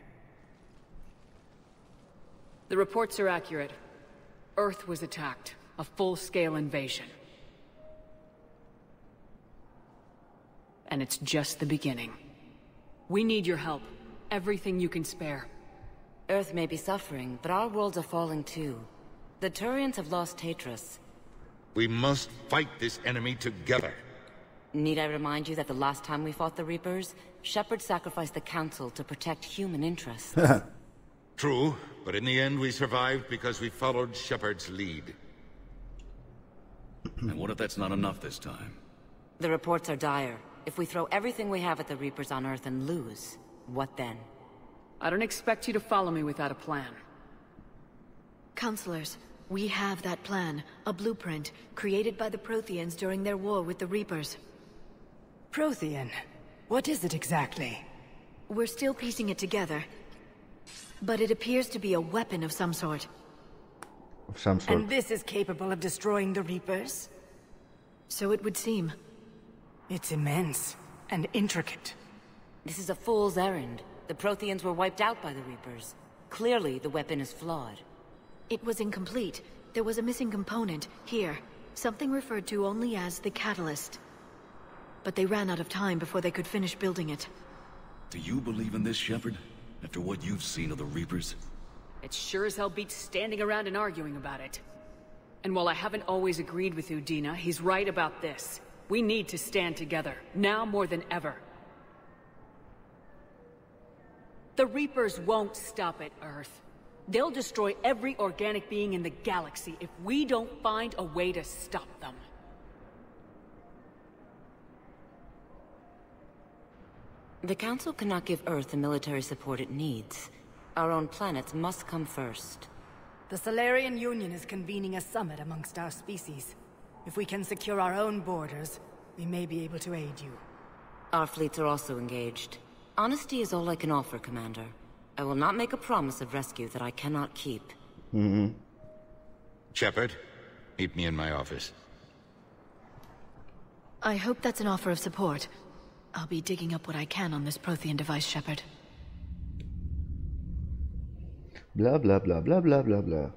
[SPEAKER 5] The reports are accurate. Earth was attacked. A full-scale invasion. And it's just the beginning. We need your help. Everything you can spare.
[SPEAKER 12] Earth may be suffering, but our worlds are falling too. The Turians have lost Tatris.
[SPEAKER 9] We must fight this enemy together.
[SPEAKER 12] Need I remind you that the last time we fought the Reapers, Shepard sacrificed the Council to protect human interests?
[SPEAKER 9] True, but in the end we survived because we followed Shepard's lead.
[SPEAKER 8] And what if that's not enough this time?
[SPEAKER 12] The reports are dire. If we throw everything we have at the Reapers on Earth and lose, what then?
[SPEAKER 5] I don't expect you to follow me without a plan.
[SPEAKER 15] Counselors, we have that plan, a blueprint, created by the Protheans during their war with the Reapers.
[SPEAKER 24] Prothean? What is it exactly?
[SPEAKER 15] We're still piecing it together. But it appears to be a weapon of some sort.
[SPEAKER 1] Of some sort.
[SPEAKER 24] And this is capable of destroying the Reapers?
[SPEAKER 15] So it would seem.
[SPEAKER 24] It's immense and intricate.
[SPEAKER 12] This is a fool's errand. The Protheans were wiped out by the Reapers. Clearly, the weapon is flawed.
[SPEAKER 15] It was incomplete. There was a missing component, here. Something referred to only as the catalyst. But they ran out of time before they could finish building it.
[SPEAKER 8] Do you believe in this, Shepard? After what you've seen of the Reapers?
[SPEAKER 5] It sure as hell beats standing around and arguing about it. And while I haven't always agreed with Udina, he's right about this. We need to stand together, now more than ever. The Reapers won't stop at Earth. They'll destroy every organic being in the galaxy if we don't find a way to stop them.
[SPEAKER 12] The Council cannot give Earth the military support it needs. Our own planets must come first.
[SPEAKER 24] The Solarian Union is convening a summit amongst our species. If we can secure our own borders, we may be able to aid you.
[SPEAKER 12] Our fleets are also engaged. Honesty is all I can offer, Commander. I will not make a promise of rescue that I cannot keep.
[SPEAKER 9] Shepard, meet me in my office.
[SPEAKER 15] I hope that's an offer of support. I'll be digging up what I can on this Prothean device, Shepard.
[SPEAKER 1] Blah, blah, blah, blah, blah, blah, blah.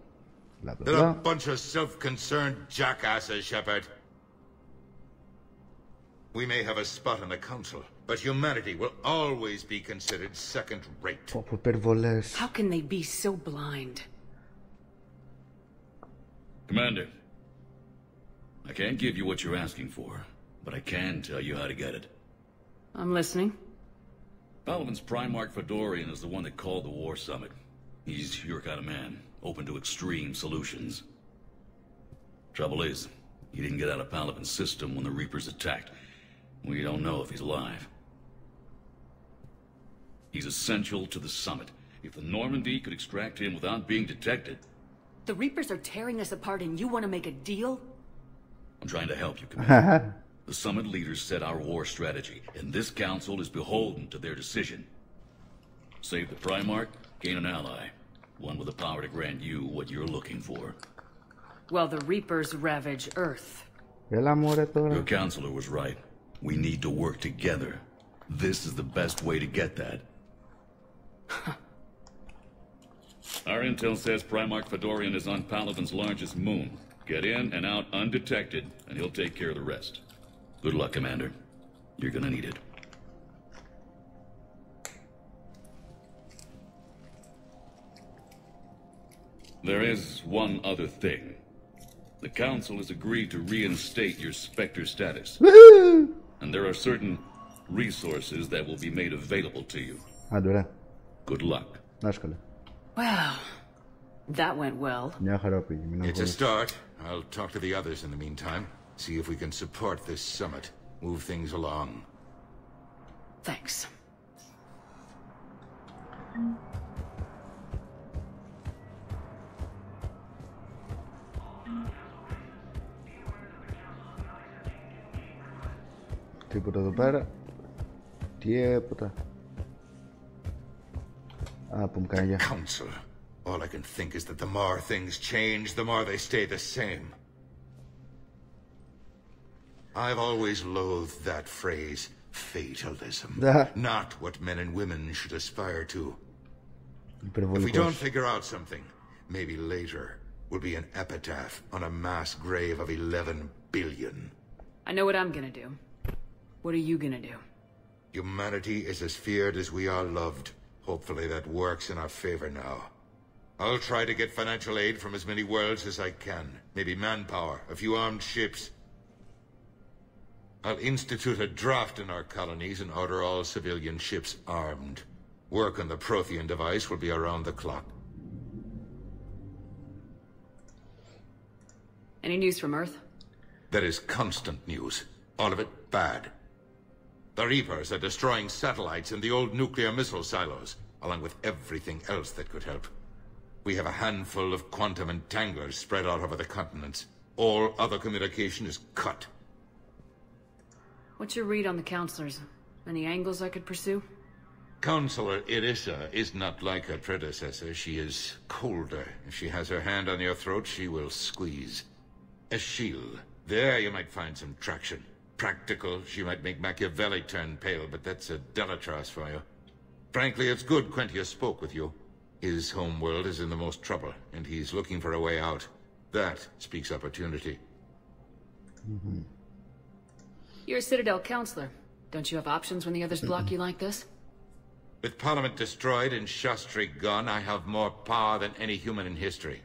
[SPEAKER 1] Blah, blah,
[SPEAKER 9] They're
[SPEAKER 1] blah.
[SPEAKER 9] a bunch of self-concerned jackasses, Shepard. We may have a spot in the Council, but humanity will always be considered second-rate.
[SPEAKER 5] How can they be so blind?
[SPEAKER 8] Commander, I can't give you what you're asking for, but I can tell you how to get it.
[SPEAKER 5] I'm listening.
[SPEAKER 8] Palaven's Primarch Fedorian is the one that called the War Summit. He's your kind of man, open to extreme solutions. Trouble is, he didn't get out of Palaven's system when the Reapers attacked. We don't know if he's alive. He's essential to the summit. If the Normandy could extract him without being detected...
[SPEAKER 5] The Reapers are tearing us apart and you want to make a deal?
[SPEAKER 8] I'm trying to help you, Commander. The summit leaders set our war strategy, and this council is beholden to their decision. Save the Primarch, gain an ally. One with the power to grant you what you're looking for.
[SPEAKER 5] Well, the Reapers ravage Earth.
[SPEAKER 8] Your counselor was right. We need to work together. This is the best way to get that. Our intel says Primarch Fedorian is on Palaven's largest moon. Get in and out undetected, and he'll take care of the rest. Good luck, Commander. You're gonna need it. There is one other thing. The Council has agreed to reinstate your Spectre status. And there are certain resources that will be made available to you. Good luck.
[SPEAKER 5] Well, That went well.
[SPEAKER 1] Μια χαρά πήγε.
[SPEAKER 9] It's a start. I'll talk to the others in the meantime. See if we can support this summit. Move things along.
[SPEAKER 5] Thanks.
[SPEAKER 1] Τίποτα εδώ πέρα. Τίποτα. Α, που μου κάνει για.
[SPEAKER 9] Council. All I can think is that the more things change, the more they stay the same. I've always loathed that phrase, fatalism. Not what men and women should aspire to. If we don't figure out something, maybe later will be an epitaph on a mass grave of 11 billion.
[SPEAKER 5] I know what I'm gonna do. What are you gonna do?
[SPEAKER 9] Humanity is as feared as we are loved. Hopefully that works in our favor now. I'll try to get financial aid from as many worlds as I can. Maybe manpower, a few armed ships. I'll institute a draft in our colonies and order all civilian ships armed. Work on the Prothean device will be around the clock.
[SPEAKER 5] Any news from Earth?
[SPEAKER 9] There is constant news. All of it bad. The Reapers are destroying satellites in the old nuclear missile silos, along with everything else that could help. We have a handful of quantum entanglers spread out over the continents. All other communication is cut.
[SPEAKER 5] What's your read on the counselors? Any angles I could pursue?
[SPEAKER 9] Counselor Irissa is not like her predecessor. She is colder. If she has her hand on your throat, she will squeeze. Eschil, there you might find some traction. Practical, she might make Machiavelli turn pale, but that's a Delatras for you. Frankly, it's good Quentius spoke with you. His home world is in the most trouble, and he's looking for a way out. That speaks opportunity.
[SPEAKER 5] You're a Citadel counselor. Don't you have options when the others block you like this?
[SPEAKER 9] With Parliament destroyed and Shastri gone, I have more power than any human in history.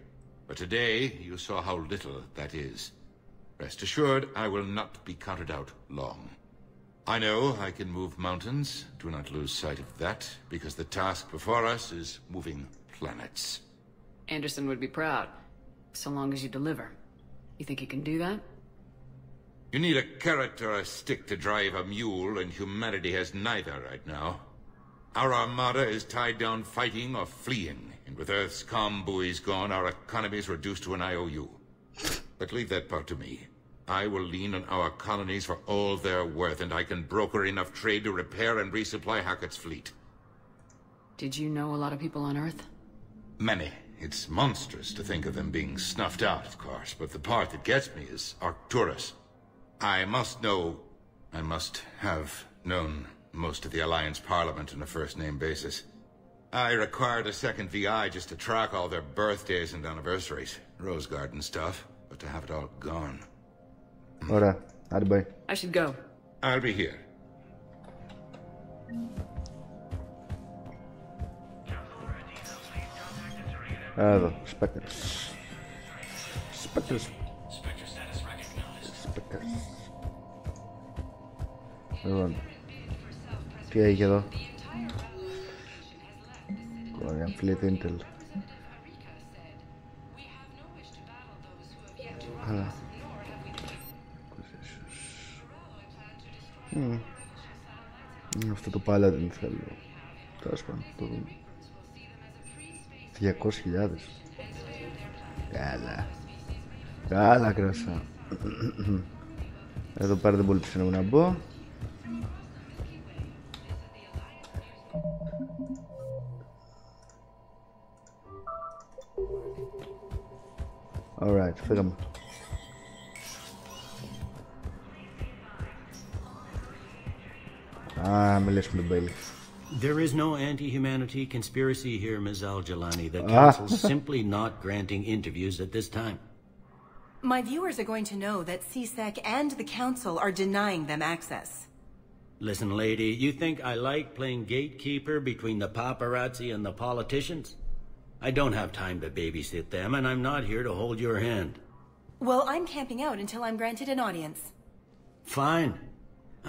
[SPEAKER 9] But today, you saw how little that is. Rest assured, I will not be counted out long. I know I can move mountains. Do not lose sight of that, because the task before us is moving planets.
[SPEAKER 5] Anderson would be proud, so long as you deliver. You think you can do that?
[SPEAKER 9] You need a carrot or a stick to drive a mule, and humanity has neither right now. Our armada is tied down fighting or fleeing, and with Earth's comm buoys gone, our economy is reduced to an IOU. But leave that part to me. I will lean on our colonies for all they're worth, and I can broker enough trade to repair and resupply Hackett's fleet.
[SPEAKER 5] Did you know a lot of people on Earth?
[SPEAKER 9] Many. It's monstrous to think of them being snuffed out, of course, but the part that gets me is Arcturus. I must have known most of the Alliance Parliament on a first-name basis. I required a second VI just to track all their birthdays and anniversaries. Rose Garden stuff, but to have it all gone.
[SPEAKER 1] Alright, hadi bye.
[SPEAKER 5] I should go.
[SPEAKER 9] I'll be here.
[SPEAKER 1] Εδώ, Spectres. Spectres. Spectres. Λοιπόν, τι έχει εδώ? Korean Fleet Intel. Καλά. Αυτό το Paladin θέλω. Τέλος πάντων, το δούμε. 200.000. Καλά. Καλά κράσα. Εδώ πέρα δεν πολύ ψήνω να μπω. Alright, φύγαμε. Μιλήσουμε τον Bailey.
[SPEAKER 6] There is no anti-humanity conspiracy here, Ms. Al-Jalani. The Council's simply not granting interviews at this time.
[SPEAKER 2] My viewers are going to know that CSEC and the Council are denying them access.
[SPEAKER 6] Listen, lady, you think I like playing gatekeeper between the paparazzi and the politicians? I don't have time to babysit them, and I'm not here to hold your hand.
[SPEAKER 2] Well, I'm camping out until I'm granted an audience.
[SPEAKER 6] Fine.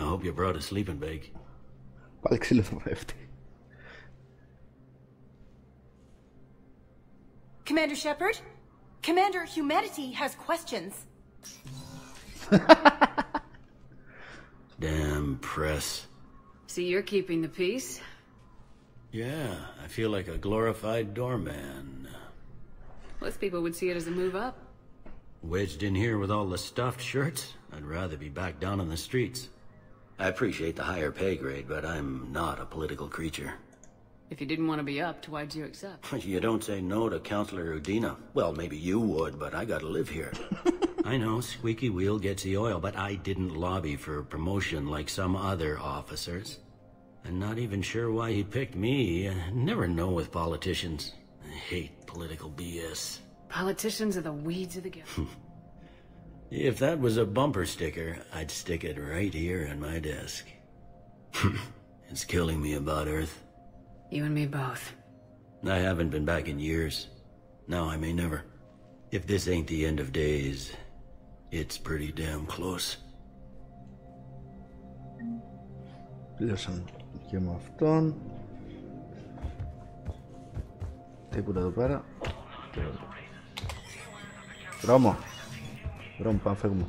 [SPEAKER 6] I hope you brought a sleeping bag.
[SPEAKER 1] Πάλι ξύλο θα πέφτει.
[SPEAKER 24] Commander Shepard? Commander, humanity has questions.
[SPEAKER 6] Damn press.
[SPEAKER 5] See, you're keeping the peace?
[SPEAKER 6] Yeah, I feel like a glorified doorman.
[SPEAKER 5] Most people would see it as a move up.
[SPEAKER 6] Wedged in here with all the stuffed shirts? I'd rather be back down on the streets. I appreciate the higher pay grade, but I'm not a political creature.
[SPEAKER 5] If you didn't want to be upped, why'd you accept?
[SPEAKER 6] You don't say no to Counselor Udina. Well, maybe you would, but I gotta live here. I know, squeaky wheel gets the oil, but I didn't lobby for promotion like some other officers. I'm not even sure why he picked me. I never know with politicians. I hate political BS.
[SPEAKER 5] Politicians are the weeds of the game.
[SPEAKER 6] If that was a bumper sticker, I'd stick it right here on my desk. It's killing me about Earth.
[SPEAKER 5] You and me both.
[SPEAKER 6] I haven't been back in years. Now I may never. If this ain't the end of days, it's pretty damn close.
[SPEAKER 1] Πλήρωσαν και με αυτόν. Τίποτα εδώ πέρα. Δρόμο. Δρόμο, πάμε φεύγουμε.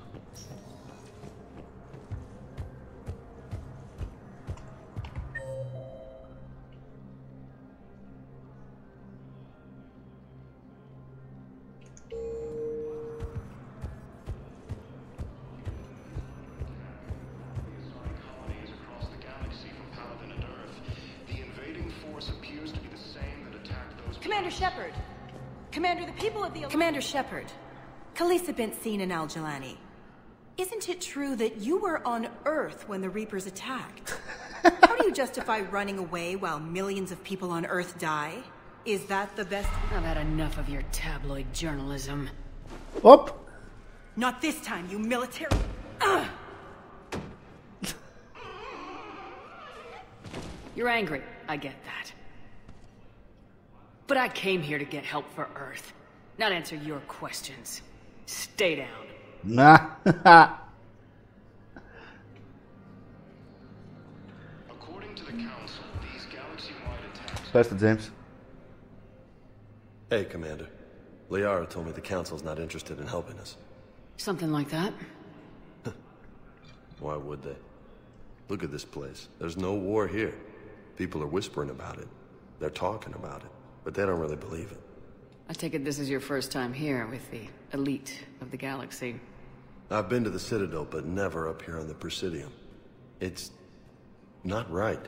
[SPEAKER 24] Commander Shepard! Commander, the people of the... Commander Shepard, Kalisa been seen in Al-Jalani. Isn't it true that you were on Earth when the Reapers attacked? How do you justify running away while millions of people on Earth die? Is that the best...
[SPEAKER 5] I've had enough of your tabloid journalism.
[SPEAKER 1] Op!
[SPEAKER 24] Not this time, you military...
[SPEAKER 5] You're angry, I get that. But I came here to get help for Earth, not answer your questions. Stay down.
[SPEAKER 1] Nah.
[SPEAKER 7] According to the Council, these galaxy-wide attacks...
[SPEAKER 1] Pastor James.
[SPEAKER 20] Hey, Commander. Liara told me the Council's not interested in helping us.
[SPEAKER 5] Something like that?
[SPEAKER 20] Why would they? Look at this place. There's no war here. People are whispering about it. They're talking about it. But they don't really believe it.
[SPEAKER 5] I take it this is your first time here with the elite of the galaxy.
[SPEAKER 20] I've been to the Citadel, but never up here on the Presidium. It's not right.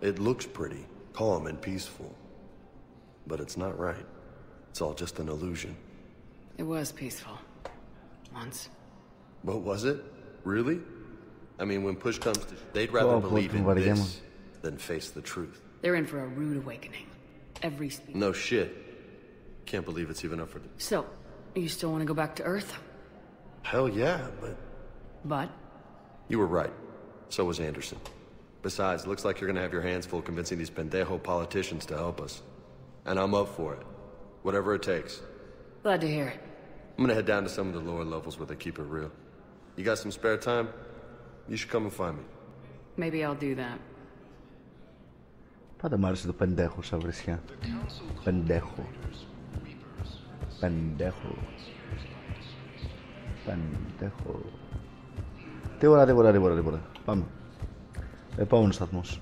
[SPEAKER 20] It looks pretty, calm and peaceful. But it's not right. It's all just an illusion.
[SPEAKER 5] It was peaceful. Once.
[SPEAKER 20] But was it? Really? I mean, when push comes to... They'd rather believe in this than face the truth.
[SPEAKER 5] They're in for a rude awakening. Every species.
[SPEAKER 20] No shit. Can't believe it's even up for...
[SPEAKER 5] So, you still want to go back to Earth?
[SPEAKER 20] Hell yeah, but...
[SPEAKER 5] But?
[SPEAKER 20] You were right. So was Anderson. Besides, it looks like you're gonna have your hands full convincing these pendejo politicians to help us. And I'm up for it. Whatever it takes.
[SPEAKER 5] Glad to hear it.
[SPEAKER 20] I'm gonna head down to some of the lower levels where they keep it real. You got some spare time? You should come and find me.
[SPEAKER 5] Maybe I'll do that.
[SPEAKER 1] Πάντα μ' άρεσε το πεντέχο σαν βρισιά. Πεντέχο. Πεντέχο. Πεντέχο. Τίποτα. Πάμε. Επόμενος σταθμός.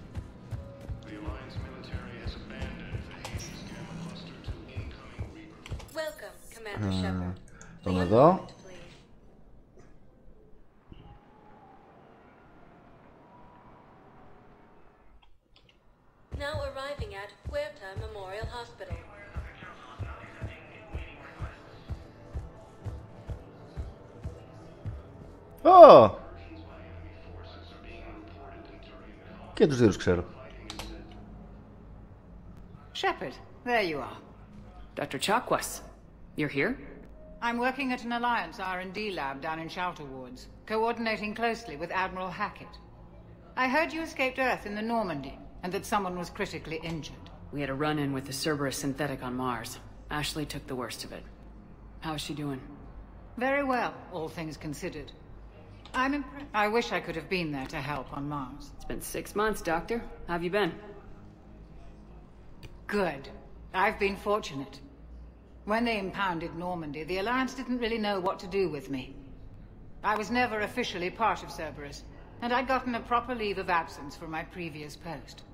[SPEAKER 1] Τον εδώ.
[SPEAKER 21] Now arriving at Huerta Memorial Hospital.
[SPEAKER 1] Oh! Και τους δύο τους ξέρω.
[SPEAKER 22] Shepard, there you are.
[SPEAKER 5] Dr. Chakwas, you're here?
[SPEAKER 22] I'm working at an Alliance R&D lab down in Shelter Wards, coordinating closely with Admiral Hackett. I heard you escaped Earth in the Normandy, and that someone was critically injured.
[SPEAKER 5] We had a run-in with the Cerberus synthetic on Mars. Ashley took the worst of it. How is she doing?
[SPEAKER 22] Very well, all things considered. I'm impressed. I wish I could have been there to help on Mars.
[SPEAKER 5] It's been 6 months, Doctor. How have you been?
[SPEAKER 22] Good. I've been fortunate. When they impounded Normandy, the Alliance didn't really know what to do with me. I was never officially part of Cerberus, and I'd gotten a proper leave of absence from my previous post.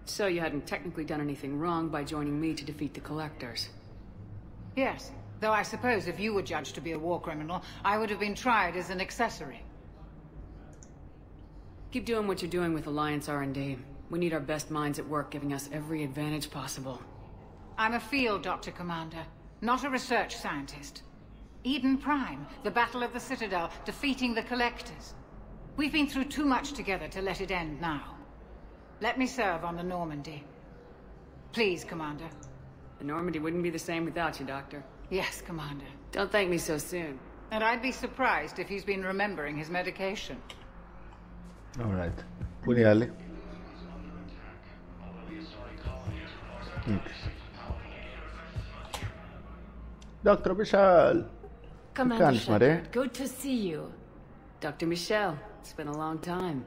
[SPEAKER 5] So you hadn't technically done anything wrong by joining me to defeat the Collectors?
[SPEAKER 22] Yes, though I suppose if you were judged to be a war criminal, I would have been tried as an accessory.
[SPEAKER 5] Keep doing what you're doing with Alliance R&D. We need our best minds at work giving us every advantage possible.
[SPEAKER 22] I'm a field doctor, Commander, not a research scientist. Eden Prime, the Battle of the Citadel, defeating the Collectors. We've been through too much together to let it end now. Let me serve on the Normandy. Please, Commander.
[SPEAKER 5] The Normandy wouldn't be the same without you, Doctor.
[SPEAKER 22] Yes, Commander.
[SPEAKER 5] Don't thank me so soon.
[SPEAKER 22] And I'd be surprised if he's been remembering his medication.
[SPEAKER 1] Alright. Πού είναι οι άλλοι? Dr. Michelle.
[SPEAKER 5] Commander Shepard, good to see you. Dr. Michelle, it's been a long time.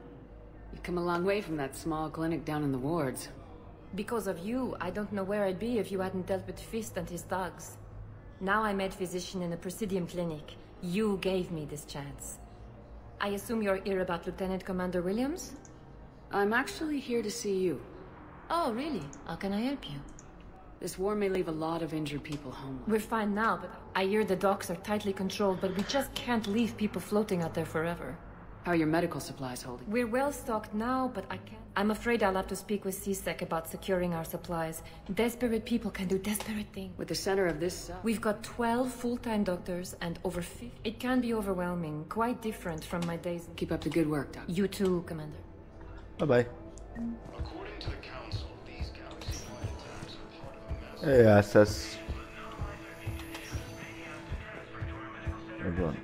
[SPEAKER 5] You've come a long way from that small clinic down in the wards.
[SPEAKER 10] Because of you, I don't know where I'd be if you hadn't dealt with Fist and his thugs. Now I'm med physician in a Presidium clinic. You gave me this chance. I assume you're here about Lieutenant Commander Williams?
[SPEAKER 5] I'm actually here to see you.
[SPEAKER 10] Oh, really? How can I help you?
[SPEAKER 5] This war may leave a lot of injured people homeless.
[SPEAKER 10] We're fine now, but I hear the docks are tightly controlled, but we just can't leave people floating out there forever.
[SPEAKER 5] How are your medical supplies holding?
[SPEAKER 10] We're well stocked now, but I can't. I'm afraid I'll have to speak with CSEC about securing our supplies. Desperate people can do desperate things.
[SPEAKER 5] With the center of this...
[SPEAKER 10] We've got 12 full-time doctors and over 50. It can be overwhelming, quite different from my days.
[SPEAKER 5] Keep up the good work, Doc.
[SPEAKER 10] You too, Commander.
[SPEAKER 1] Bye-bye.
[SPEAKER 7] According to the Council, these galaxy-wide attacks are part of a massive...
[SPEAKER 1] Γεια σας. Λοιπόν.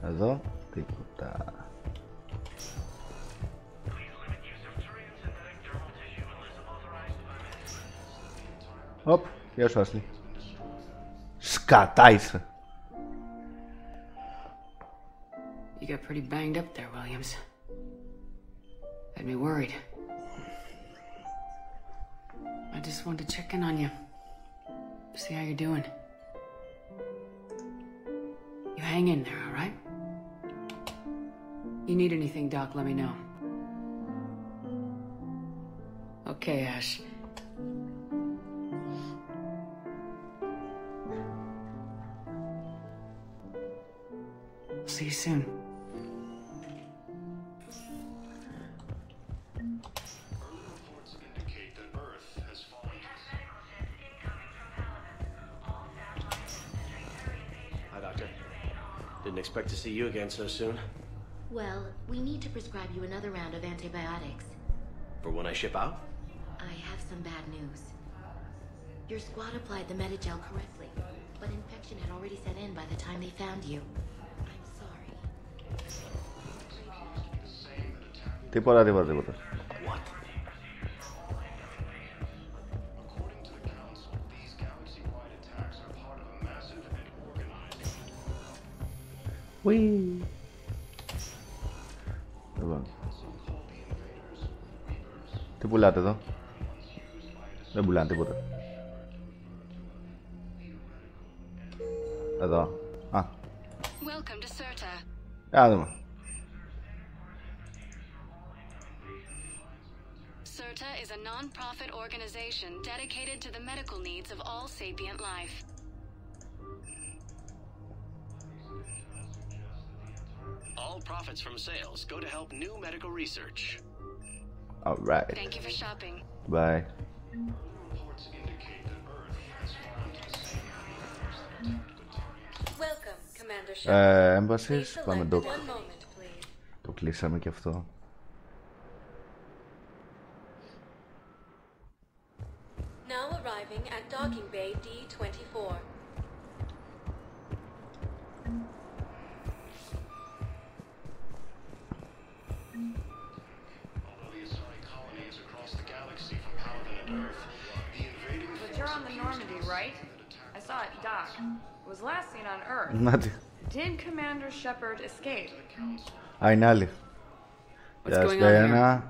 [SPEAKER 1] Εδώ, τίποτα. Οπ, γεια σου Άσλη. Σκατά είσαι.
[SPEAKER 5] You got pretty banged up there, Williams. Had me worried. I just wanted to check in on you. See how you're doing. You hang in there, all right? You need anything, Doc, let me know. Okay, Ash. See you soon.
[SPEAKER 14] Hi, Doctor. Didn't expect to see you again so soon.
[SPEAKER 16] Well, we need to prescribe you another round of antibiotics.
[SPEAKER 14] For when I ship out?
[SPEAKER 16] I have some bad news. Your squad applied the Medigel correctly, but infection had already set in by the time they found you. I'm sorry.
[SPEAKER 1] Τίποτα, τίποτα, τίποτα.
[SPEAKER 14] What?
[SPEAKER 7] According to the Council, these galaxy-wide attacks are part of a massive and organized...
[SPEAKER 1] Whee! Λοιπόν. Τι πουλάτε εδώ? Δεν πουλάνε τίποτα. Εδώ. Α.
[SPEAKER 18] Welcome to Certa.
[SPEAKER 1] Για δούμε.
[SPEAKER 18] Certa is a non-profit organization dedicated to the medical needs of all sapient life.
[SPEAKER 25] All profits from sales go to help new medical research.
[SPEAKER 1] All right.
[SPEAKER 18] Thank you for shopping.
[SPEAKER 1] Bye.
[SPEAKER 21] Welcome, Commander Shepard.
[SPEAKER 1] Embassies, πάμε dock. Το κλείσαμε και αυτό.
[SPEAKER 21] Now arriving at docking bay D-24.
[SPEAKER 11] But you're on the Normandy, right?
[SPEAKER 3] saw it dock. It was last seen on Earth.
[SPEAKER 1] Νάτι.
[SPEAKER 3] Did Commander Shepard escape?
[SPEAKER 1] Α, είναι άλλη.
[SPEAKER 3] What's going on here?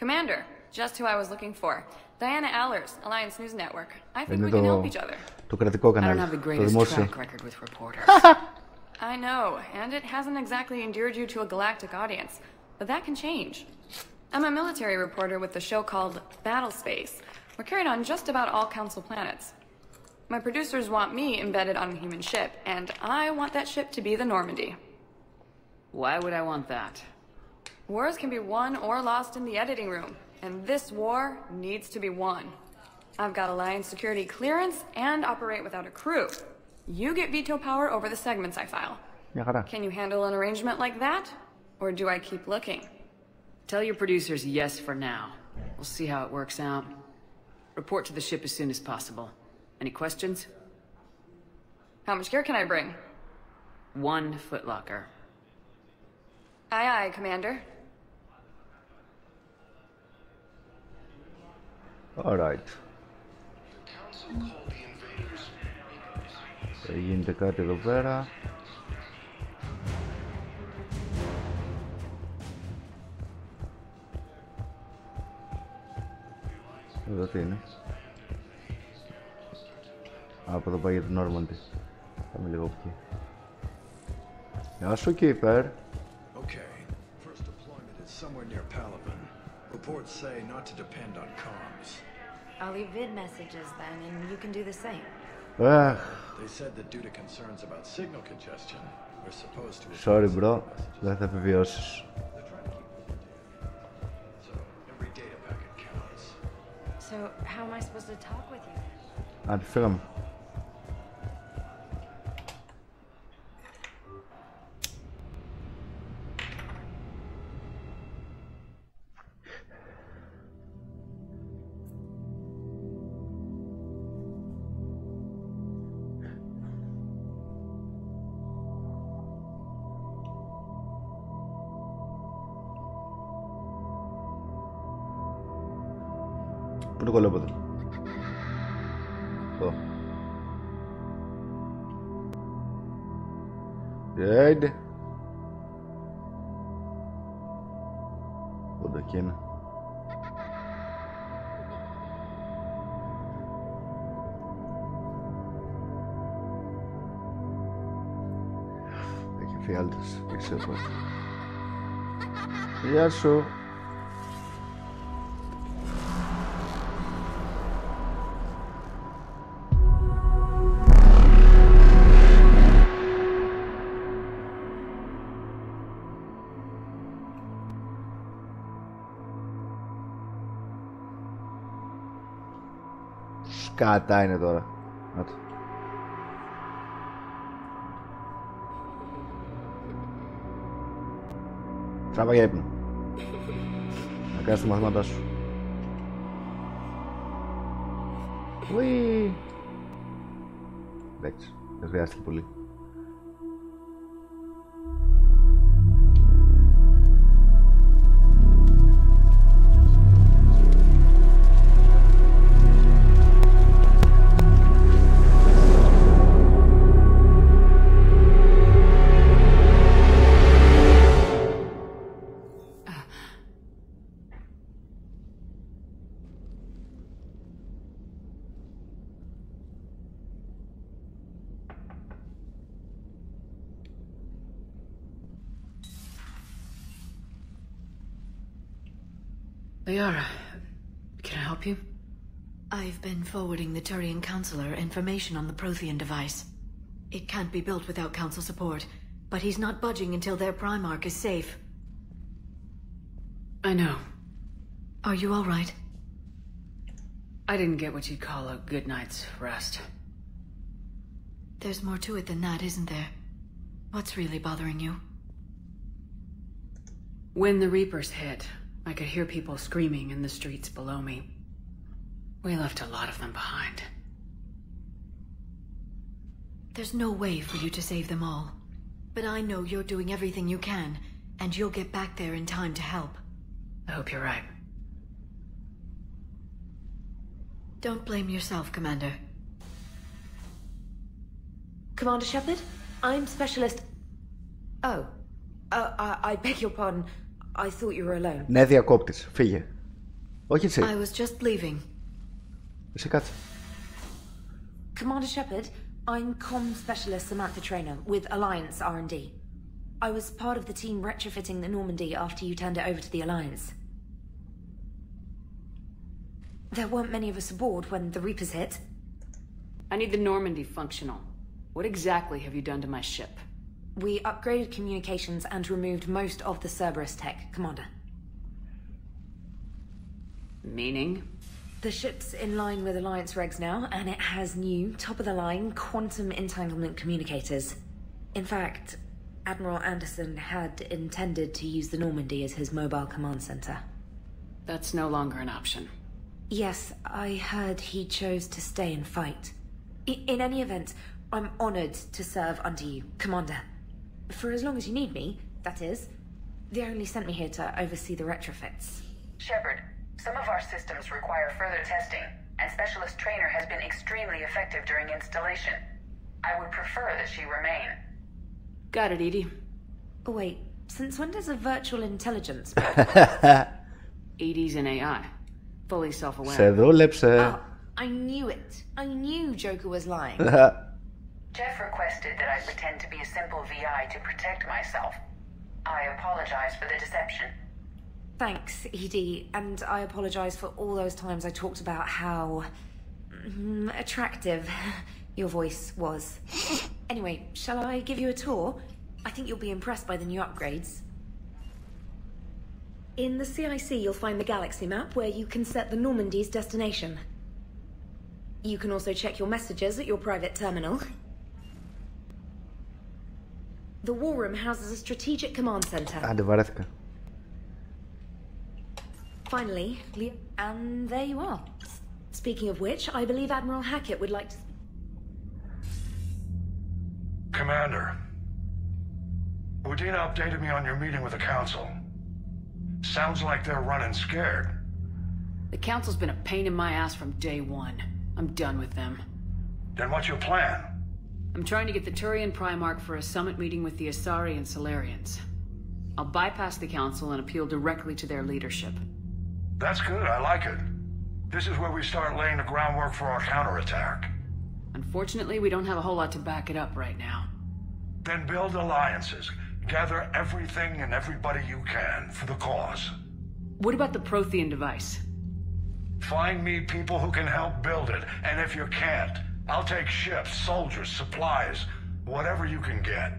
[SPEAKER 3] Commander, just who I was looking for. Diana Allers, Alliance News Network. I think we can help each other.
[SPEAKER 1] Το κρατικό κανάλι.
[SPEAKER 3] I don't have the greatest track record with reporters. I know, and it hasn't exactly endeared you to a galactic audience, but that can change. I'm a military reporter with the show called Battlespace. We're carried on just about all Council planets. My producers want me embedded on a human ship, and I want that ship to be the Normandy.
[SPEAKER 5] Why would I want that?
[SPEAKER 3] Wars can be won or lost in the editing room, and this war needs to be won. I've got Alliance security clearance and operate without a crew. You get veto power over the segments I file. Can you handle an arrangement like that? Or do I keep looking?
[SPEAKER 5] Tell your producers yes for now. We'll see how it works out. Report to the ship as soon as possible. Any questions?
[SPEAKER 3] How much gear can I bring?
[SPEAKER 5] 1 footlocker.
[SPEAKER 3] Aye, aye, Commander.
[SPEAKER 1] Alright. Γίνεται κάτι εδώ πέρα. Εδώ τι είναι. Από εδώ πάει για την Normandy. Πάμε λίγο εκεί. Γεια σου, Keeper.
[SPEAKER 4] Okay. First deployment is somewhere near Palaven. Reports say not to depend on comms.
[SPEAKER 23] I'll leave vid messages then, and you can do the same.
[SPEAKER 4] They said that due to concerns about signal congestion, we're supposed to...
[SPEAKER 1] Sorry, bro. Δεν θα επιβιώσεις.
[SPEAKER 4] Every data packet counts.
[SPEAKER 23] So, how am I supposed to talk with you?
[SPEAKER 1] Άντε, φύγαμε. Πού το κολλέπω εδώ. Εδώ. Έντε. Πού εκεί είναι. Έχει φιάλτες. Δεν ξέρω πώς. Γεια σου. Σκάτα είναι τώρα. Να το. Τράβα για ύπνο. Να κάνεις τα μαθήματά σου. Ουί. Εντάξει, δεν χρειάστηκε πολύ.
[SPEAKER 5] Liara, can I help you?
[SPEAKER 15] I've been forwarding the Turian Counselor information on the Prothean device. It can't be built without Council support, but he's not budging until their Primarch is safe.
[SPEAKER 5] I know.
[SPEAKER 15] Are you all right?
[SPEAKER 5] I didn't get what you'd call a good night's rest.
[SPEAKER 15] There's more to it than that, isn't there? What's really bothering you?
[SPEAKER 5] When the Reapers hit, I could hear people screaming in the streets below me. We left a lot of them behind.
[SPEAKER 15] There's no way for you to save them all. But I know you're doing everything you can, and you'll get back there in time to help.
[SPEAKER 5] I hope you're right.
[SPEAKER 15] Don't blame yourself, Commander.
[SPEAKER 8] Commander Shepard, I'm Specialist... Oh. I beg your pardon. I thought you were alone.
[SPEAKER 1] Ναι, διακόπτης. Φύγε. Όχι εσύ.
[SPEAKER 8] I was just leaving.
[SPEAKER 1] Εσύ κάτσε.
[SPEAKER 8] Commander Shepard, I'm comm specialist Samantha Trainer with Alliance R&D. I was part of the team retrofitting the Normandy after you turned it over to the Alliance. There weren't many of us aboard when the Reapers hit.
[SPEAKER 5] I need the Normandy functional. What exactly have you done to my ship?
[SPEAKER 8] We upgraded communications and removed most of the Cerberus tech, Commander.
[SPEAKER 5] Meaning?
[SPEAKER 8] The ship's in line with Alliance regs now, and it has new, top-of-the-line, quantum entanglement communicators. In fact, Admiral Anderson had intended to use the Normandy as his mobile command center.
[SPEAKER 5] That's no longer an option.
[SPEAKER 8] Yes, I heard he chose to stay and fight. In any event, I'm honored to serve under you, Commander. For as long as you need me, that is. They only sent me here to oversee the retrofits.
[SPEAKER 12] Shepard, some of our systems require further testing, and Specialist Trainer has been extremely effective during installation. I would prefer that she remain.
[SPEAKER 5] Got it, Edie.
[SPEAKER 8] Oh, wait. Since when does a virtual intelligence...
[SPEAKER 5] Edie's an AI. Fully self-aware.
[SPEAKER 1] Σε δούλεψε.
[SPEAKER 8] Oh, I knew it. I knew Joker was lying.
[SPEAKER 12] Jeff requested that I pretend to be a simple VI to protect myself. I apologize for the deception.
[SPEAKER 8] Thanks, Edie, and I apologize for all those times I talked about how... attractive your voice was. Anyway, shall I give you a tour? I think you'll be impressed by the new upgrades. In the CIC, you'll find the galaxy map where you can set the Normandy's destination. You can also check your messages at your private terminal. The War Room houses a strategic command center.
[SPEAKER 1] Άντε, βαρέθηκα.
[SPEAKER 8] Finally, and there you are. Speaking of which, I believe Admiral Hackett would like to...
[SPEAKER 11] Commander, Udina updated me on your meeting with the Council. Sounds like they're running scared.
[SPEAKER 5] The Council's been a pain in my ass from day one. I'm done with them.
[SPEAKER 11] Then what's your plan?
[SPEAKER 5] I'm trying to get the Turian Primarch for a summit meeting with the Asari and Solarians. I'll bypass the Council and appeal directly to their leadership.
[SPEAKER 11] That's good, I like it. This is where we start laying the groundwork for our counterattack.
[SPEAKER 5] Unfortunately, we don't have a whole lot to back it up right now.
[SPEAKER 11] Then build alliances. Gather everything and everybody you can for the cause.
[SPEAKER 5] What about the Prothean device?
[SPEAKER 11] Find me people who can help build it, and if you can't, I'll take ships, soldiers, supplies, whatever you can get.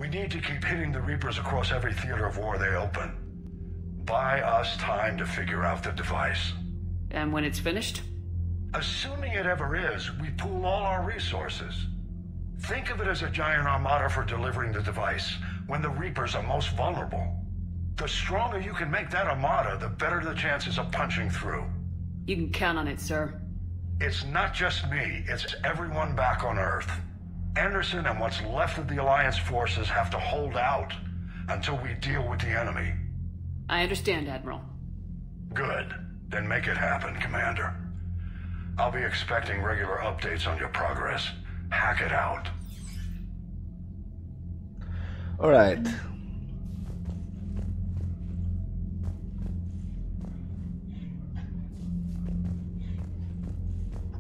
[SPEAKER 11] We need to keep hitting the Reapers across every theater of war they open. Buy us time to figure out the device.
[SPEAKER 5] And when it's finished?
[SPEAKER 11] Assuming it ever is, we pool all our resources. Think of it as a giant armada for delivering the device when the Reapers are most vulnerable. The stronger you can make that armada, the better the chances of punching through.
[SPEAKER 5] You can count on it, sir.
[SPEAKER 11] It's not just me, it's everyone back on Earth. Anderson and what's left of the Alliance forces have to hold out until we deal with the enemy.
[SPEAKER 5] I understand, Admiral.
[SPEAKER 11] Good. Then make it happen, Commander. I'll be expecting regular updates on your progress. Hack it out.
[SPEAKER 1] Alright.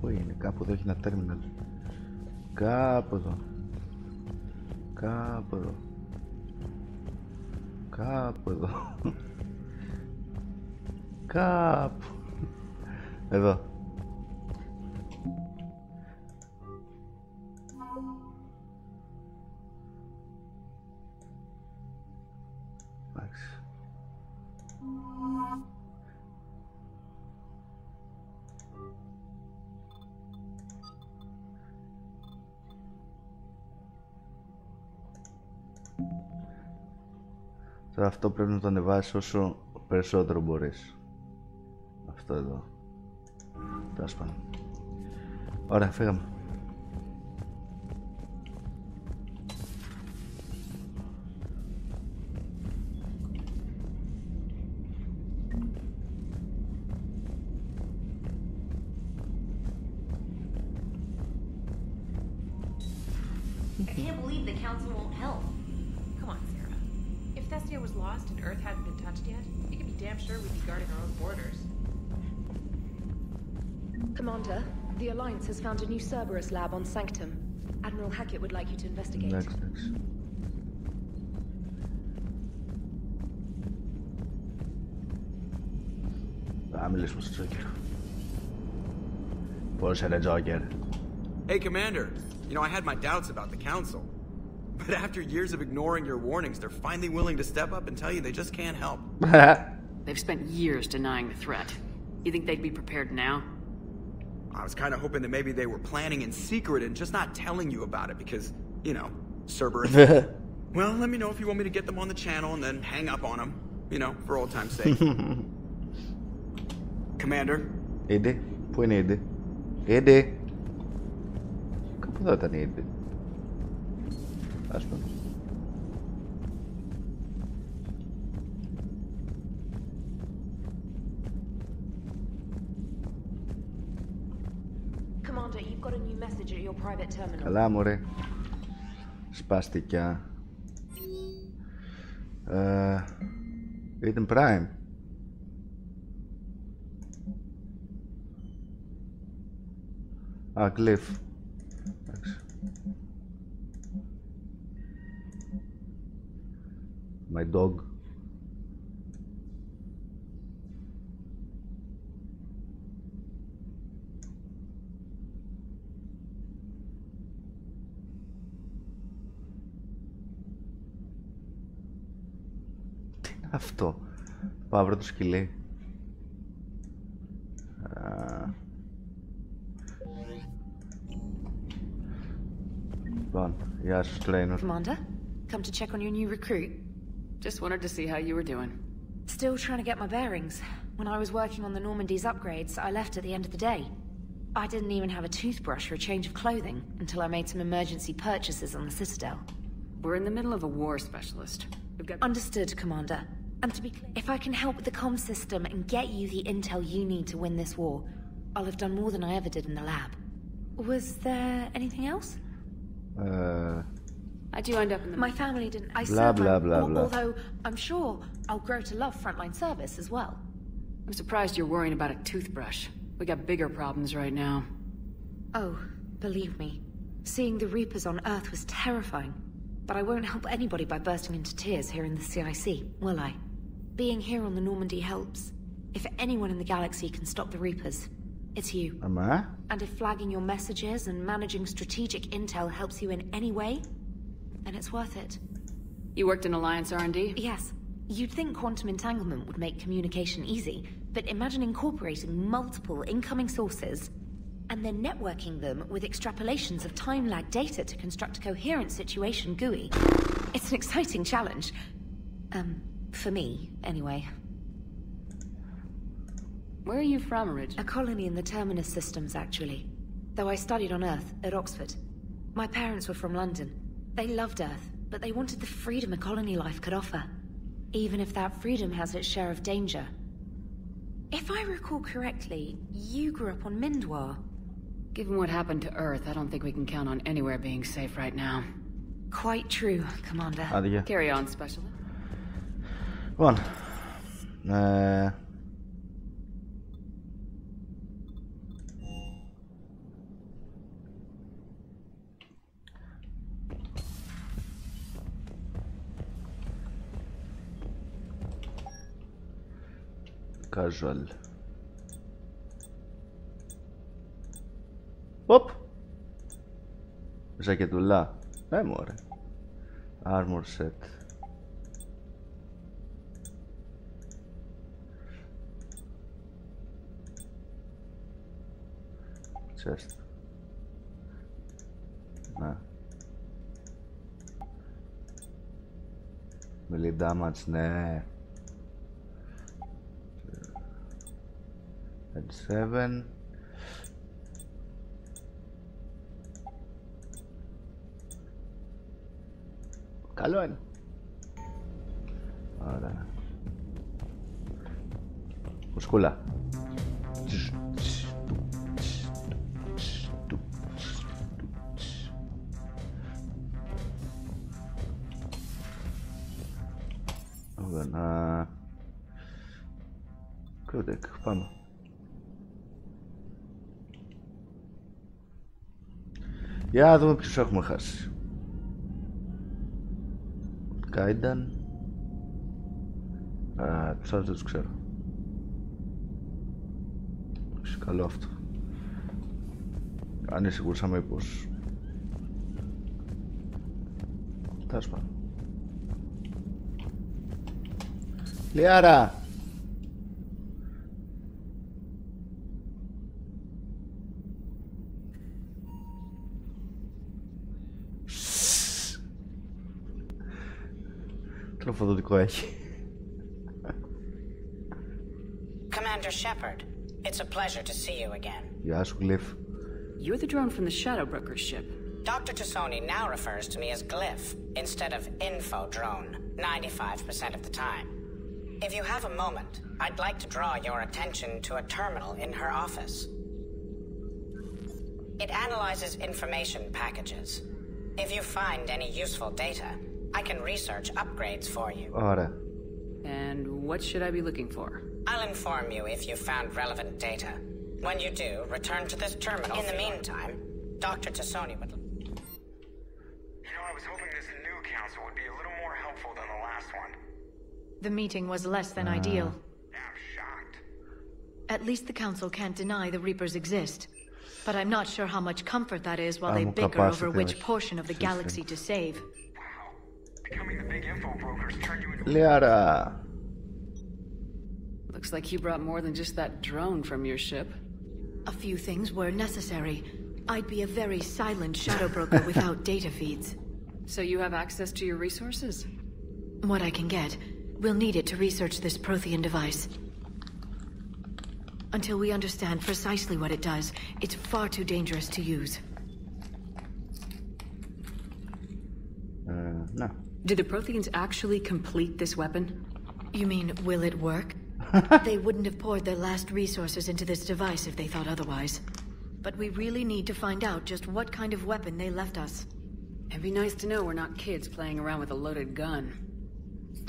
[SPEAKER 1] Πού είναι, κάπου εδώ έχει ένα terminal. Κάπου εδώ. Κάπου εδώ. Κάπου εδώ. Κάπου. Εδώ. Εντάξει. Τώρα αυτό πρέπει να το ανεβάσεις όσο περισσότερο μπορείς. Αυτό εδώ. Τέλος πάντων. Ωραία, φύγαμε.
[SPEAKER 8] can't believe the council won't help.
[SPEAKER 2] Come on, Sarah. If Thestia was lost and Earth hadn't been touched yet, you can be damn sure we'd be guarding our own borders.
[SPEAKER 8] Commander, the Alliance has found a new Cerberus lab on Sanctum. Admiral Hackett would like you to investigate.
[SPEAKER 1] Next. I'm listening to Joker. What's that, Joker?
[SPEAKER 9] Hey, Commander. You know, I had my doubts about the Council. But after years of ignoring your warnings, they're finally willing to step up and tell you they just can't help.
[SPEAKER 5] They've spent years denying the threat. You think they'd be prepared now?
[SPEAKER 9] I was kind of hoping that maybe they were planning in secret and just not telling you about it because, you know, Cerberus. Well, let me know if you want me to get them on the channel and then hang up on them. You know, for old time's sake. Commander.
[SPEAKER 1] Είδε. Πού είναι είδε? Είδε. Κάπου εδώ ήταν είδε. Ας πούμε.
[SPEAKER 8] Commander, you've got a new message at your private terminal.
[SPEAKER 1] Καλά, μωρέ. Σπαστικιά. Ήταν Prime. Α, Cliff. My dog. Τι είναι αυτό? Πάω βρω το σκυλί. Γεια σου, Trainer.
[SPEAKER 8] Commander, come to check on your new recruit.
[SPEAKER 5] Just wanted to see how you were doing.
[SPEAKER 8] Still trying to get my bearings. When I was working on the Normandy's upgrades, I left at the end of the day. I didn't even have a toothbrush or a change of clothing until I made some emergency purchases on the Citadel.
[SPEAKER 5] We're in the middle of a war, Specialist. We've got...
[SPEAKER 8] Understood, Commander. And to be clear, if I can help with the comm system and get you the intel you need to win this war, I'll have done more than I ever did in the lab. Was there anything else?
[SPEAKER 5] How'd you end up in the...
[SPEAKER 8] My family didn't... I
[SPEAKER 1] blah, blah, blah, blah.
[SPEAKER 8] Although, I'm sure I'll grow to love frontline service as well.
[SPEAKER 5] I'm surprised you're worrying about a toothbrush. We got bigger problems right now.
[SPEAKER 8] Oh, believe me. Seeing the Reapers on Earth was terrifying. But I won't help anybody by bursting into tears here in the CIC, will I? Being here on the Normandy helps. If anyone in the galaxy can stop the Reapers, it's you. And if flagging your messages and managing strategic intel helps you in any way, then it's worth it.
[SPEAKER 5] You worked in Alliance R&D?
[SPEAKER 8] Yes. You'd think quantum entanglement would make communication easy, but imagine incorporating multiple incoming sources and then networking them with extrapolations of time-lag data to construct a coherent situation GUI. It's an exciting challenge. For me, anyway.
[SPEAKER 5] Where are you from, originally?
[SPEAKER 8] A colony in the Terminus systems, actually. Though I studied on Earth, at Oxford. My parents were from London. They loved Earth, but they wanted the freedom a colony life could offer. Even if that freedom has its share of danger. If I recall correctly, you grew up on Mindwar.
[SPEAKER 5] Given what happened to Earth, I don't think we can count on anywhere being safe right now.
[SPEAKER 8] Quite true, Commander.
[SPEAKER 1] Άδεια.
[SPEAKER 5] Carry on, Specialist.
[SPEAKER 1] Λοιπόν, casual. Οπ! Ζακετουλά. Μωρέ. Armor set. Chest. Να. Melee damage, ναι. And 7. Καλό είναι. Ωραία. Κουσκούλα. έχουμε ένα... Κόντεκ, πάμε. Για να δούμε ποιους έχουμε χάσει. Κάινταν. Τους άλλους δεν τους ξέρω. Καλό αυτό. Ανησυχούσαμε πως... Τέλος πάντων. Λιάρα! Τροφοδοτικό έχει.
[SPEAKER 6] Commander Shepard, it's a pleasure to see you again.
[SPEAKER 1] Γεια σου, Glyph.
[SPEAKER 5] You're the drone from the Shadow Broker's ship.
[SPEAKER 6] Dr. Tassoni now refers to me as Glyph instead of Info Drone 95% of the time. If you have a moment, I'd like to draw your attention to a terminal in her office. It analyzes information packages. If you find any useful data, I can research upgrades for you.
[SPEAKER 1] Ωραία.
[SPEAKER 5] And what should I be looking for?
[SPEAKER 6] I'll inform you if you found relevant data. When you do, return to this terminal. In the meantime, Dr. Tassoni would...
[SPEAKER 9] You know, I was hoping this new council would be a little more helpful than the last one.
[SPEAKER 15] The meeting was less than ideal.
[SPEAKER 9] I'm shocked.
[SPEAKER 15] At least the council can't deny the Reapers exist. But I'm not sure how much comfort that is while they bicker over which portion of the galaxy to save.
[SPEAKER 9] Wow. Becoming the big info brokers turned you into...
[SPEAKER 1] Liara.
[SPEAKER 5] Looks like you brought more than just that drone from your ship.
[SPEAKER 15] A few things were necessary. I'd be a very silent shadow broker without data feeds.
[SPEAKER 5] So you have access to your resources?
[SPEAKER 15] What I can get. We'll need it to research this Prothean device. Until we understand precisely what it does, it's far too dangerous to use.
[SPEAKER 1] No.
[SPEAKER 5] Did the Protheans actually complete this weapon?
[SPEAKER 15] You mean, will it work? They wouldn't have poured their last resources into this device if they thought otherwise. But we really need to find out just what kind of weapon they left us.
[SPEAKER 5] It'd be nice to know we're not kids playing around with a loaded gun.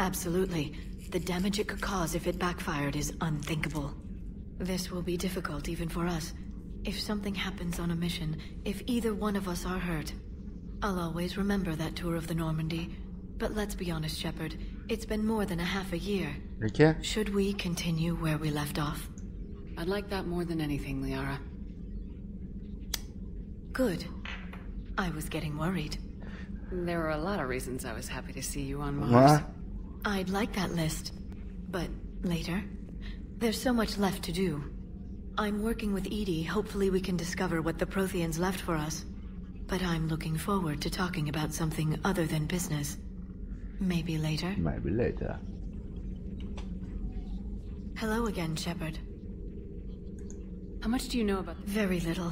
[SPEAKER 15] Absolutely. The damage it could cause if it backfired is unthinkable. This will be difficult even for us. If something happens on a mission, if either one of us are hurt, I'll always remember that tour of the Normandy. But let's be honest, Shepard. It's been more than a half a year.
[SPEAKER 1] Okay.
[SPEAKER 15] Should we continue where we left off?
[SPEAKER 5] I'd like that more than anything, Liara.
[SPEAKER 15] Good. I was getting worried.
[SPEAKER 5] There were a lot of reasons I was happy to see you on Mars.
[SPEAKER 1] What?
[SPEAKER 15] I'd like that list. But later? There's so much left to do. I'm working with Edie. Hopefully we can discover what the Protheans left for us. But I'm looking forward to talking about something other than business. Maybe later?
[SPEAKER 1] Maybe later.
[SPEAKER 15] Hello again, Shepard.
[SPEAKER 5] How much do you know about...
[SPEAKER 15] Very little.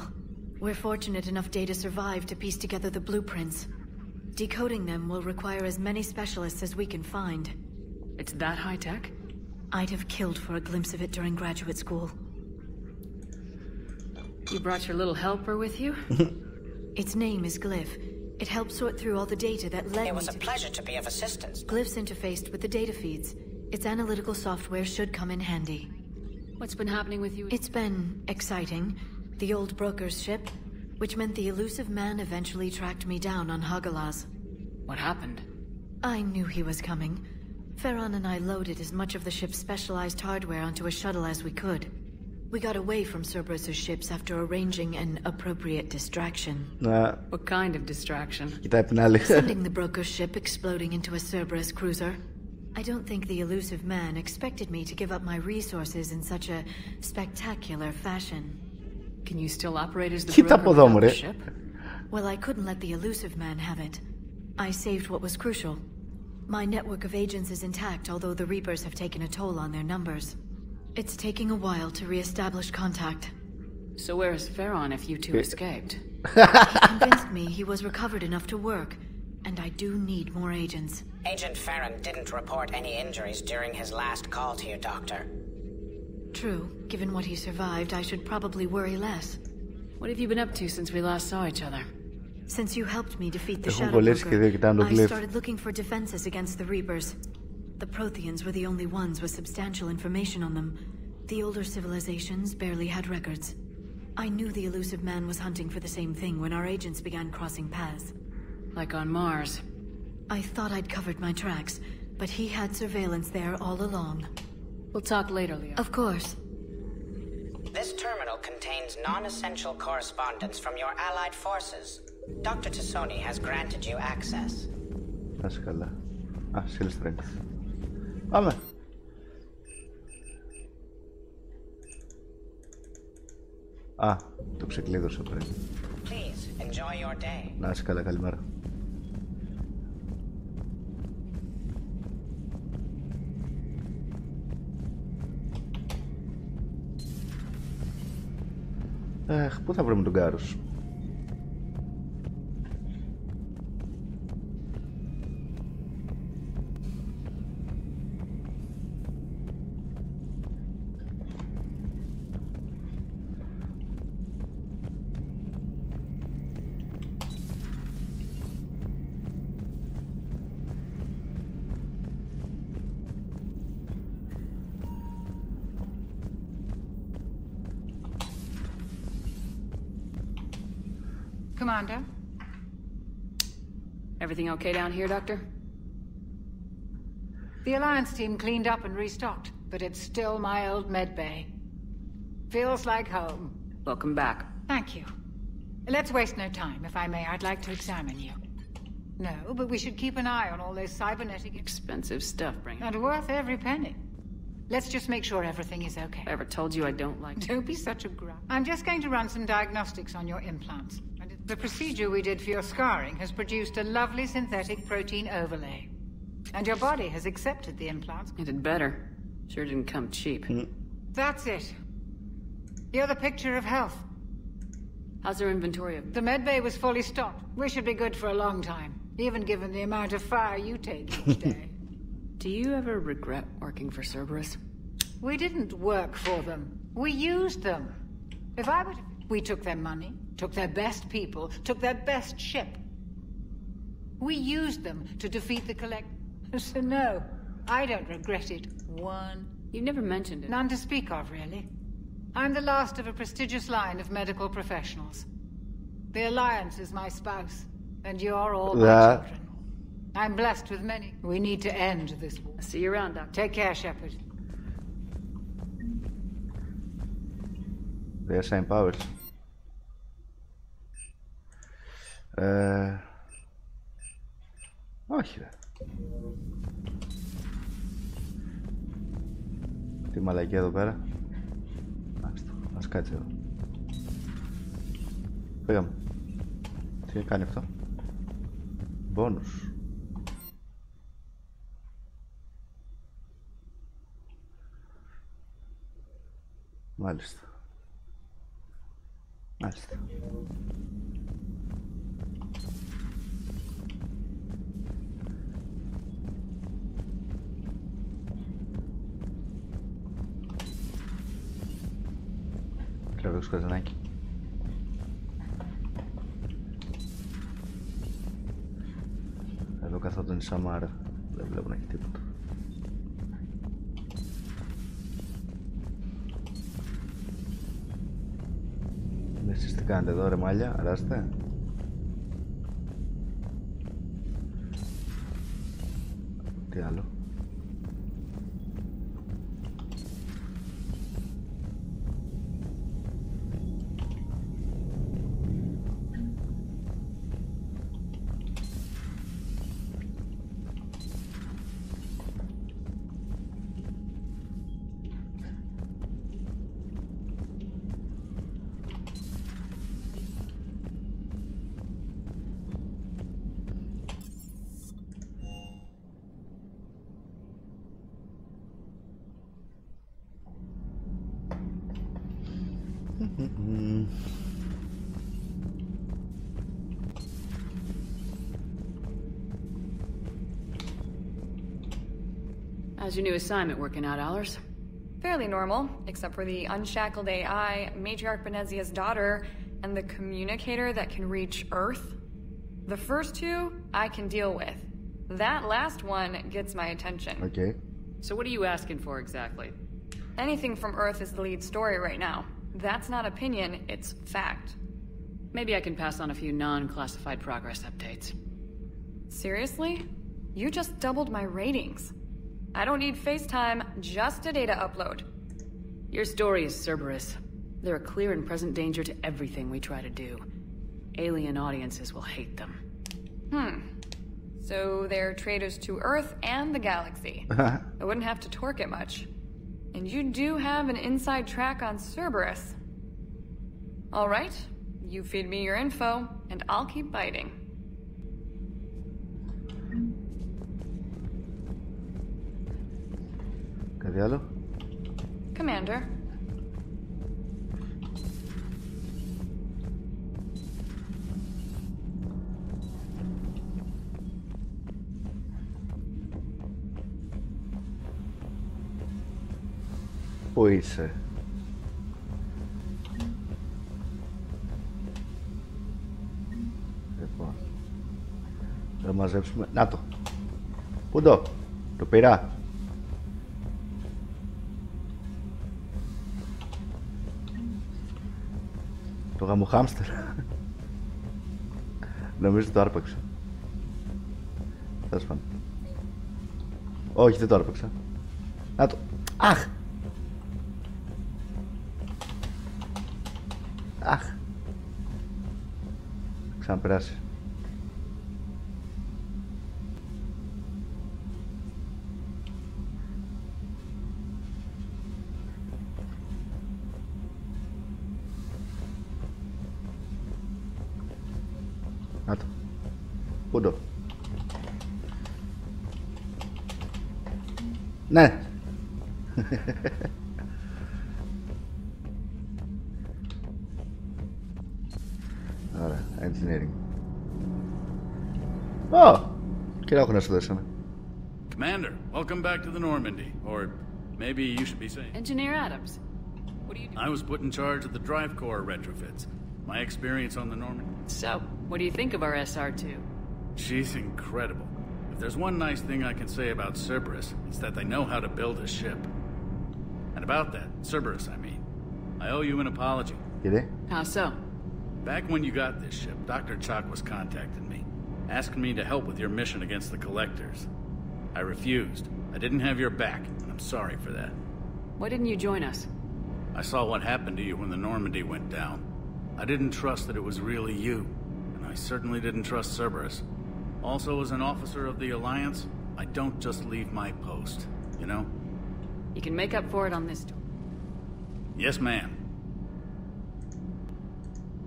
[SPEAKER 15] We're fortunate enough Data survived to piece together the blueprints. Decoding them will require as many specialists as we can find.
[SPEAKER 5] It's that high-tech?
[SPEAKER 15] I'd have killed for a glimpse of it during graduate school.
[SPEAKER 5] You brought your little helper with you?
[SPEAKER 15] Its name is Glyph. It helps sort through all the data that led me to...
[SPEAKER 6] It was a pleasure to be of assistance.
[SPEAKER 15] Glyph's interfaced with the data feeds. Its analytical software should come in handy.
[SPEAKER 5] What's been happening with you?
[SPEAKER 15] It's been exciting. The old broker's ship, which meant the elusive man eventually tracked me down on Hagalaz.
[SPEAKER 5] What happened?
[SPEAKER 15] I knew he was coming. Farron and I loaded as much of the ship's specialized hardware onto a shuttle as we could. We got away from Cerberus's ships after arranging an appropriate distraction.
[SPEAKER 5] What kind of distraction?
[SPEAKER 15] Sending the broker's ship exploding into a Cerberus cruiser. I don't think the elusive man expected me to give up my resources in such a spectacular fashion.
[SPEAKER 5] Can you still operate as the broker without the ship?
[SPEAKER 15] Well, I couldn't let the elusive man have it. I saved what was crucial. My network of agents is intact, although the Reapers have taken a toll on their numbers. It's taking a while to re-establish contact.
[SPEAKER 5] So where is Farron if you two escaped?
[SPEAKER 15] He convinced me he was recovered enough to work, and I do need more agents.
[SPEAKER 6] Agent Farron didn't report any injuries during his last call to you, Doctor.
[SPEAKER 15] True. Given what he survived, I should probably worry less.
[SPEAKER 5] What have you been up to since we last saw each other?
[SPEAKER 15] Since you helped me defeat the Shadow Broker, I started looking for defenses against the Reapers. The Protheans were the only ones with substantial information on them. The older civilizations barely had records. I knew the elusive man was hunting for the same thing when our agents began crossing paths.
[SPEAKER 5] Like on Mars.
[SPEAKER 15] I thought I'd covered my tracks, but he had surveillance there all along.
[SPEAKER 5] We'll talk later, Leo.
[SPEAKER 15] Of course.
[SPEAKER 6] This terminal contains non-essential correspondence from your allied forces. Dr. Tassoni has granted you access.
[SPEAKER 1] That's καλά. Skill strength. Πάμε. Το ξεκλείδωσα πριν.
[SPEAKER 6] Please enjoy your day.
[SPEAKER 1] Να είσαι καλά, καλημέρα. Πού θα βρούμε τον Κάρος?
[SPEAKER 22] Commander?
[SPEAKER 5] Everything okay down here, Doctor?
[SPEAKER 22] The Alliance team cleaned up and restocked, but it's still my old medbay. Feels like home.
[SPEAKER 5] Welcome back.
[SPEAKER 22] Thank you. Let's waste no time. If I may, I'd like to examine you. No, but we should keep an eye on all those cybernetic...
[SPEAKER 5] Expensive stuff, bring it.
[SPEAKER 22] And worth every penny. Let's just make sure everything is okay.
[SPEAKER 5] I ever told you I don't like...
[SPEAKER 22] Don't be such a grunt. I'm just going to run some diagnostics on your implants. The procedure we did for your scarring has produced a lovely synthetic protein overlay. And your body has accepted the implants.
[SPEAKER 5] It had better. Sure didn't come cheap.
[SPEAKER 22] That's it. You're the picture of health.
[SPEAKER 5] How's their inventory of...
[SPEAKER 22] The medbay was fully stocked. We should be good for a long time, even given the amount of fire you take each day.
[SPEAKER 5] Do you ever regret working for Cerberus?
[SPEAKER 22] We didn't work for them. We used them. If I were to... We took their money, took their best people, took their best ship. We used them to defeat the So no, I don't regret it one.
[SPEAKER 5] You never mentioned it.
[SPEAKER 22] None to speak of, really. I'm the last of a prestigious line of medical professionals. The Alliance is my spouse, and you're all my children. I'm blessed with many. We need to end this war.
[SPEAKER 5] See you around, Doctor.
[SPEAKER 22] Take care, Shepard.
[SPEAKER 1] They assign powers. Όχι ρε. Τι μαλακία εδώ πέρα. Ας κάτσει εδώ. Πήγαμε. Τι κάνει αυτό? Μπόνους. Μάλιστα. Μάλιστα. Κλέβω το σκοτεινάκι. Εδώ καθόταν η Σαμάρα. Δεν βλέπω να έχει τίποτα. Εσείς τι κάνετε εδώ ρε μάλια, αράστε. Τι άλλο?
[SPEAKER 5] How's your new assignment working out, Allers?
[SPEAKER 3] Fairly normal, except for the unshackled AI, Matriarch Benezia's daughter, and the communicator that can reach Earth. The first two, I can deal with. That last one gets my attention.
[SPEAKER 1] Okay.
[SPEAKER 5] So what are you asking for exactly?
[SPEAKER 3] Anything from Earth is the lead story right now. That's not opinion, it's fact.
[SPEAKER 5] Maybe I can pass on a few non-classified progress updates.
[SPEAKER 3] Seriously? You just doubled my ratings. I don't need FaceTime, just a data upload.
[SPEAKER 5] Your story is Cerberus. They're a clear and present danger to everything we try to do. Alien audiences will hate them.
[SPEAKER 3] So they're traitors to Earth and the galaxy. I wouldn't have to torque it much. And you do have an inside track on Cerberus. All right, you feed me your info, and I'll keep biting.
[SPEAKER 1] Κάτι άλλο?
[SPEAKER 3] Commander.
[SPEAKER 1] Πού είσαι? Λοιπόν, θα μαζέψουμε. Να το. Πού το πήρα. Το γάμο χάμστερ. Νομίζω το άρπαξα. Τέλος πάντων. Όχι, δεν το άρπαξα. Να το. Αχ! Αχ! Ξαναπεράσει. Να το. Πού το. Ναι. Ωραία, engineering. Και έχω να σου δώσω.
[SPEAKER 13] Commander, welcome back to the Normandy. Or maybe you should be saying...
[SPEAKER 5] Engineer Adams, what do you do?
[SPEAKER 13] I was put in charge of the drive core retrofits. My experience on the Normandy...
[SPEAKER 5] So, what do you think of our SR-2?
[SPEAKER 13] She's incredible. If there's one nice thing I can say about Cerberus, it's that they know how to build a ship. And about that, Cerberus, I mean, I owe you an apology.
[SPEAKER 5] How so?
[SPEAKER 13] Back when you got this ship, Dr. Chalk was contacting me, asking me to help with your mission against the Collectors. I refused. I didn't have your back, and I'm sorry for that.
[SPEAKER 5] Why didn't you join us?
[SPEAKER 13] I saw what happened to you when the Normandy went down. I didn't trust that it was really you, and I certainly didn't trust Cerberus. Also, as an officer of the Alliance, I don't just leave my post, you know?
[SPEAKER 5] You can make up for it on this tour.
[SPEAKER 13] Yes, ma'am.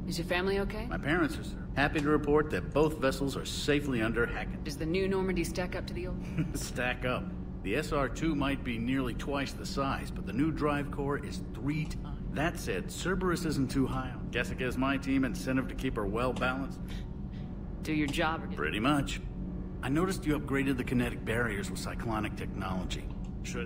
[SPEAKER 5] Is your family okay?
[SPEAKER 13] My parents are happy to report that both vessels are safely under Hackett.
[SPEAKER 5] Does the new Normandy stack up to the old?
[SPEAKER 13] Stack up. The SR-2 might be nearly twice the size, but the new drive core is 3 times. That said, Cerberus isn't too high on. Guess it gives my team incentive to keep her well balanced.
[SPEAKER 5] Do your job.
[SPEAKER 13] Pretty much. I noticed you upgraded the kinetic barriers with cyclonic technology.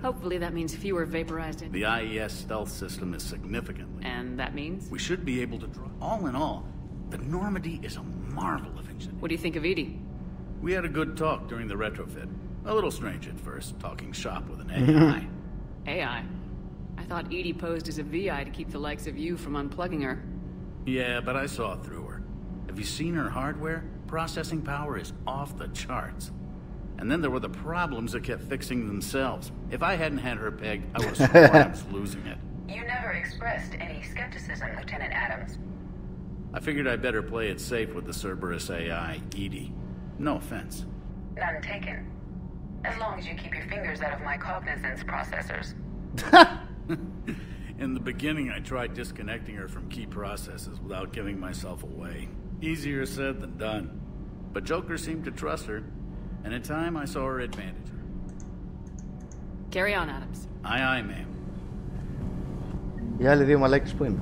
[SPEAKER 5] Hopefully that means fewer vaporized
[SPEAKER 13] The IES stealth system is significantly.
[SPEAKER 5] And that means?
[SPEAKER 13] We should be able to draw. All in all, the Normandy is a marvel of engineering.
[SPEAKER 5] What do you think of Edie?
[SPEAKER 13] We had a good talk during the retrofit. A little strange at first, talking shop with an AI.
[SPEAKER 5] AI? I thought Edie posed as a VI to keep the likes of you from unplugging her.
[SPEAKER 13] Yeah, but I saw through her. Have you seen her hardware? Processing power is off the charts. And then there were the problems that kept fixing themselves. If I hadn't had her pegged, I would have sworn I was losing it.
[SPEAKER 12] You never expressed any skepticism, Lieutenant Adams.
[SPEAKER 13] I figured I'd better play it safe with the Cerberus AI, Edie. No offense.
[SPEAKER 12] None taken. As long as you keep your fingers out of my cognizance processors.
[SPEAKER 13] In the beginning, I tried disconnecting her from key processes without giving myself away. Easier said than done. But Joker seemed to trust her, and in time I saw her advantage her.
[SPEAKER 5] Carry on, Adams.
[SPEAKER 13] Aye, aye, ma'am.
[SPEAKER 1] Οι άλλοι δύο μαλάκες που είναι.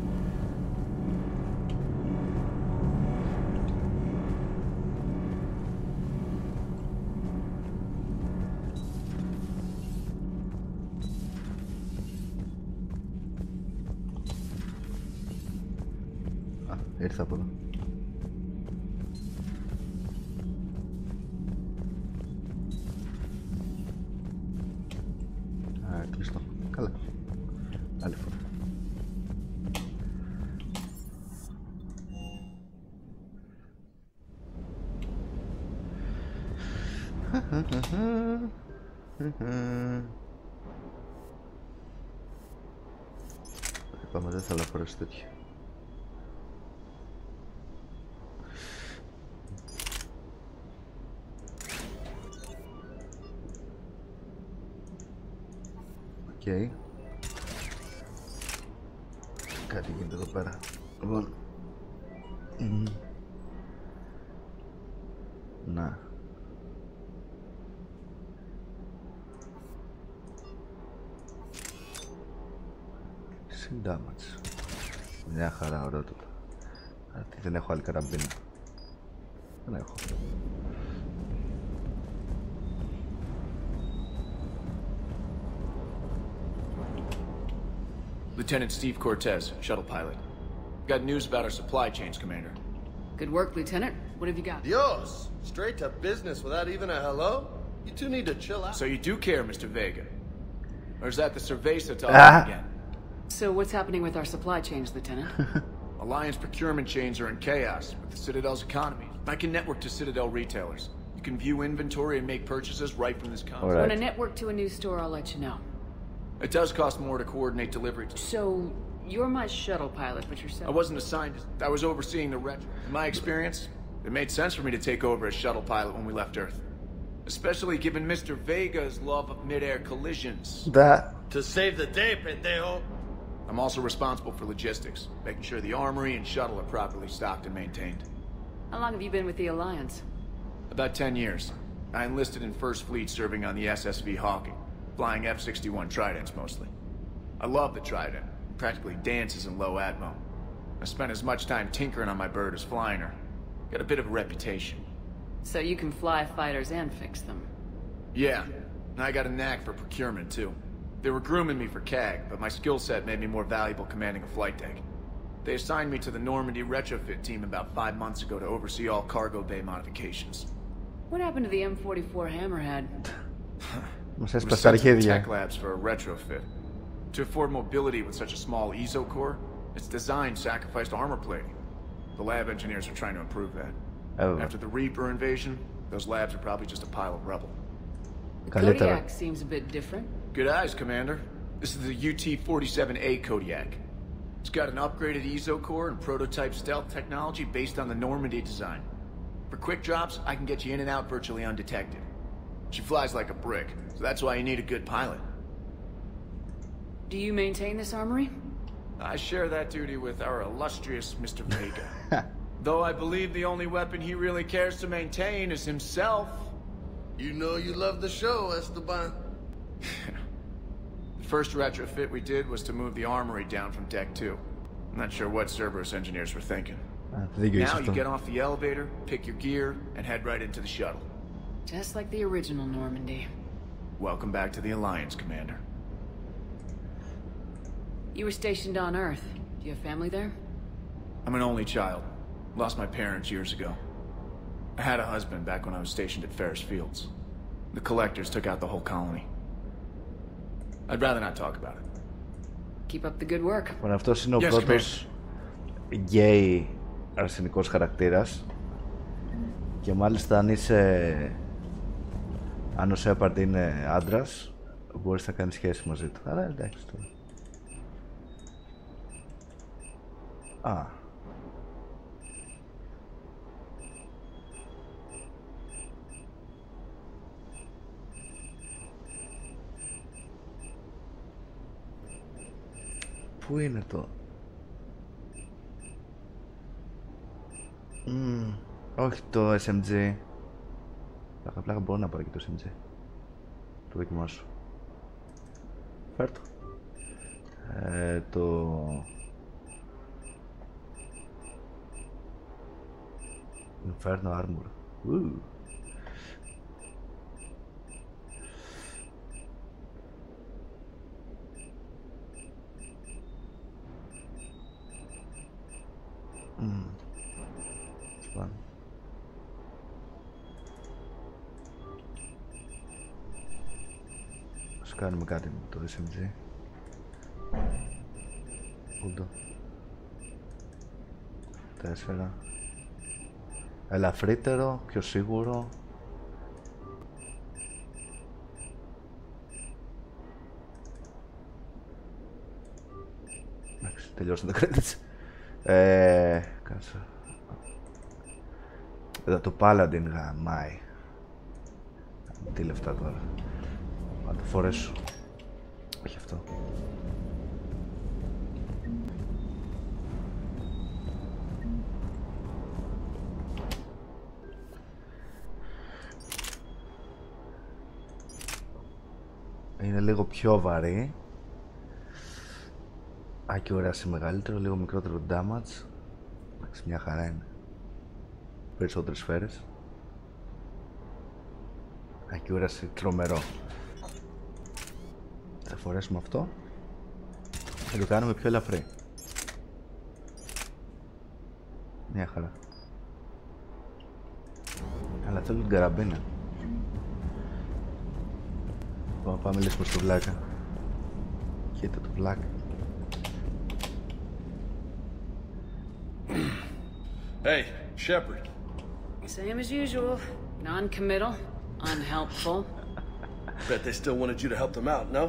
[SPEAKER 1] Ήρθα από εδώ. κλειστό. Καλά. Άλλη φορά. Είπαμε δεν θέλω να φορέσω τέτοιο. Οκ. Κάτι γίνεται εδώ πέρα. Λοιπόν. Να. Συντάμματς. Μια χαρά, ωραιότατα. Γιατί δεν έχω άλλη καραμπίνα. Δεν έχω.
[SPEAKER 10] Lieutenant Steve Cortez, shuttle pilot. Got news about our supply chains, Commander.
[SPEAKER 5] Good work, Lieutenant. What have you got?
[SPEAKER 17] Dios! Straight to business without even a hello? You two need to chill out.
[SPEAKER 10] So you do care, Mr. Vega? Or is that the Cerveza talking again?
[SPEAKER 5] So what's happening with our supply chains, Lieutenant?
[SPEAKER 10] Alliance procurement chains are in chaos with the Citadel's economy. I can network to Citadel retailers. You can view inventory and make purchases right from this console.
[SPEAKER 5] When I network to a new store, I'll let you know.
[SPEAKER 10] It does cost more to coordinate delivery.
[SPEAKER 5] So, you're my shuttle pilot, but you're
[SPEAKER 10] I wasn't assigned. I was overseeing the retro. In my experience, it made sense for me to take over as shuttle pilot when we left Earth. Especially given Mr. Vega's love of mid-air collisions.
[SPEAKER 17] To save the day, pendejo.
[SPEAKER 10] I'm also responsible for logistics, making sure the armory and shuttle are properly stocked and maintained.
[SPEAKER 5] How long have you been with the Alliance?
[SPEAKER 10] About 10 years. I enlisted in First Fleet serving on the SSV Hawking, flying F-61 Tridents mostly. I love the Trident. It practically dances in low atmo. I spent as much time tinkering on my bird as flying her. Got a bit of a reputation.
[SPEAKER 5] So you can fly fighters and fix them?
[SPEAKER 10] Yeah, and I got a knack for procurement too. They were grooming me for CAG, but my skill set made me more valuable commanding a flight deck. They assigned me to the Normandy retrofit team about 5 months ago to oversee all cargo bay modifications.
[SPEAKER 5] What happened to the M44 Hammerhead?
[SPEAKER 10] We sent to the tech labs for a retrofit. To afford mobility with such a small ESO core, its design sacrificed armor plating. The lab engineers are trying to improve that. After the Reaper invasion, those labs are probably just a pile of rubble.
[SPEAKER 5] Kodiak seems a bit different.
[SPEAKER 10] Good eyes, Commander. This is the UT-47A Kodiak. It's got an upgraded ESO core and prototype stealth technology based on the Normandy design. For quick drops, I can get you in and out virtually undetected. She flies like a brick, so that's why you need a good pilot.
[SPEAKER 5] Do you maintain this armory?
[SPEAKER 10] I share that duty with our illustrious Mr. Vega. Though I believe the only weapon he really cares to maintain is himself.
[SPEAKER 17] You know you love the show, Esteban.
[SPEAKER 10] The first retrofit we did was to move the armory down from Deck 2. I'm not sure what Cerberus engineers were thinking. Now you get off the elevator, pick your gear, and head right into the shuttle.
[SPEAKER 5] Just like the original Normandy.
[SPEAKER 10] Welcome back to the Alliance, Commander.
[SPEAKER 5] You were stationed on Earth. Do you have family there?
[SPEAKER 10] I'm an only child. Lost my parents years ago. I had a husband back when I was stationed at Ferris Fields. The collectors took out the whole colony. I'd rather not talk about it.
[SPEAKER 5] Keep up the good work.
[SPEAKER 1] Λοιπόν, αυτός είναι ο πρώτος γκέι αρσενικός χαρακτήρας. Και μάλιστα αν ο Σέπαρντ είναι άντρας, μπορείς να κάνεις σχέση μαζί του. Αλλά εντάξει τώρα. Πού είναι το... όχι το SMG. Πλάκα μπορώ να πάρω και το SMG. Το δοκιμάσω. Φέρ' το. Το... Inferno Armor. Fun. κάνουμε κάτι με το SMG. Πούντο. 4. Ελαφρύτερο, πιο σίγουρο. Εντάξει, τελειώσαν τα credits. Κάτσε. Εδώ το Paladin γαμάει. Τι λεφτά τώρα. Να το φορέσω. Όχι αυτό. Είναι λίγο πιο βαρύ. Accuracy μεγαλύτερο, λίγο μικρότερο damage. Εντάξει, μια χαρά είναι. Περισσότερες σφαίρες. Accuracy τρομερό. Θα φορέσουμε αυτό. Θα το κάνουμε πιο ελαφρύ. Μια χαρά. Αλλά θέλω την καραμπίνα. Πάμε λες προς το βλάκα. Κοίτα το βλάκα.
[SPEAKER 17] Hey, Shepard.
[SPEAKER 5] Same as usual. Non-committal. Unhelpful.
[SPEAKER 17] Bet they still wanted you to help them out, no?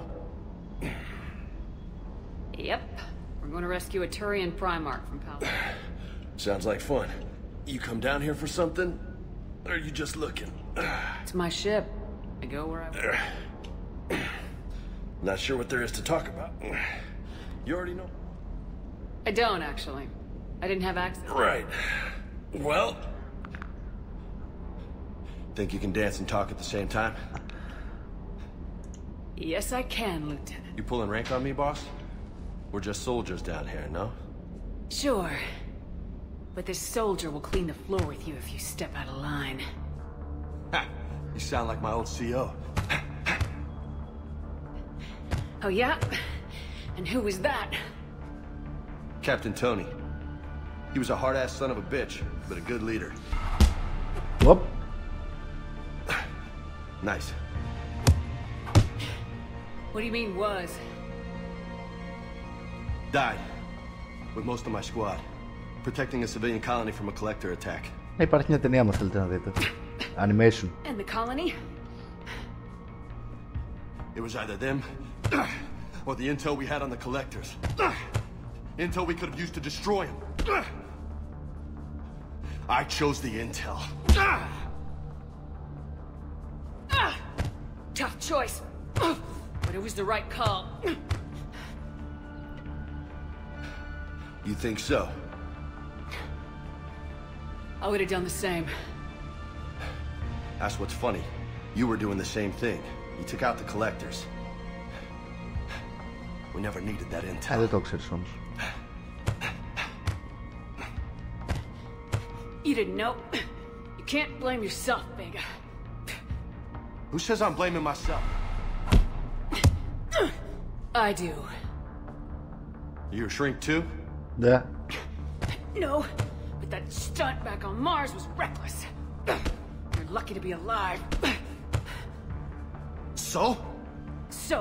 [SPEAKER 5] Yep. We're going to rescue a Turian Primarch from Palace.
[SPEAKER 17] Sounds like fun. You come down here for something? Or are you just looking?
[SPEAKER 5] It's my ship. I go where I want.
[SPEAKER 17] Not sure what there is to talk about. You already know?
[SPEAKER 5] I don't, actually. I didn't have access.
[SPEAKER 17] Right. Well... Think you can dance and talk at the same time?
[SPEAKER 5] Yes, I can, Lieutenant.
[SPEAKER 17] You pulling rank on me, boss? We're just soldiers down here, no?
[SPEAKER 5] Sure. But this soldier will clean the floor with you if you step out of line.
[SPEAKER 17] Ha! You sound like my old CO.
[SPEAKER 5] Oh, yeah? And who was that?
[SPEAKER 17] Captain Tony. He was a hard-ass son of a bitch, but a good leader.
[SPEAKER 1] Whoop.
[SPEAKER 17] Nice.
[SPEAKER 5] What do you mean, was?
[SPEAKER 17] Died. With most of my squad. Protecting a civilian colony from a collector attack.
[SPEAKER 1] Υπάρχει μια ταινία, μας θέλετε να δείτε. Animation.
[SPEAKER 5] And the colony?
[SPEAKER 17] It was either them, or the intel we had on the collectors. Intel we could have used to destroy them. I chose the intel.
[SPEAKER 5] Tough choice. But it was the right call.
[SPEAKER 17] You think so?
[SPEAKER 5] I would have done the same.
[SPEAKER 17] That's what's funny. You were doing the same thing. You took out the collectors. We never needed that intel.
[SPEAKER 1] Δεν το ξέρεις όμως.
[SPEAKER 5] You didn't know. You can't blame yourself, Vega.
[SPEAKER 17] Who says I'm blaming myself?
[SPEAKER 5] I do.
[SPEAKER 17] You're a shrink too?
[SPEAKER 1] Yeah.
[SPEAKER 5] No, but that stunt back on Mars was reckless. You're lucky to be alive.
[SPEAKER 17] So?
[SPEAKER 5] So,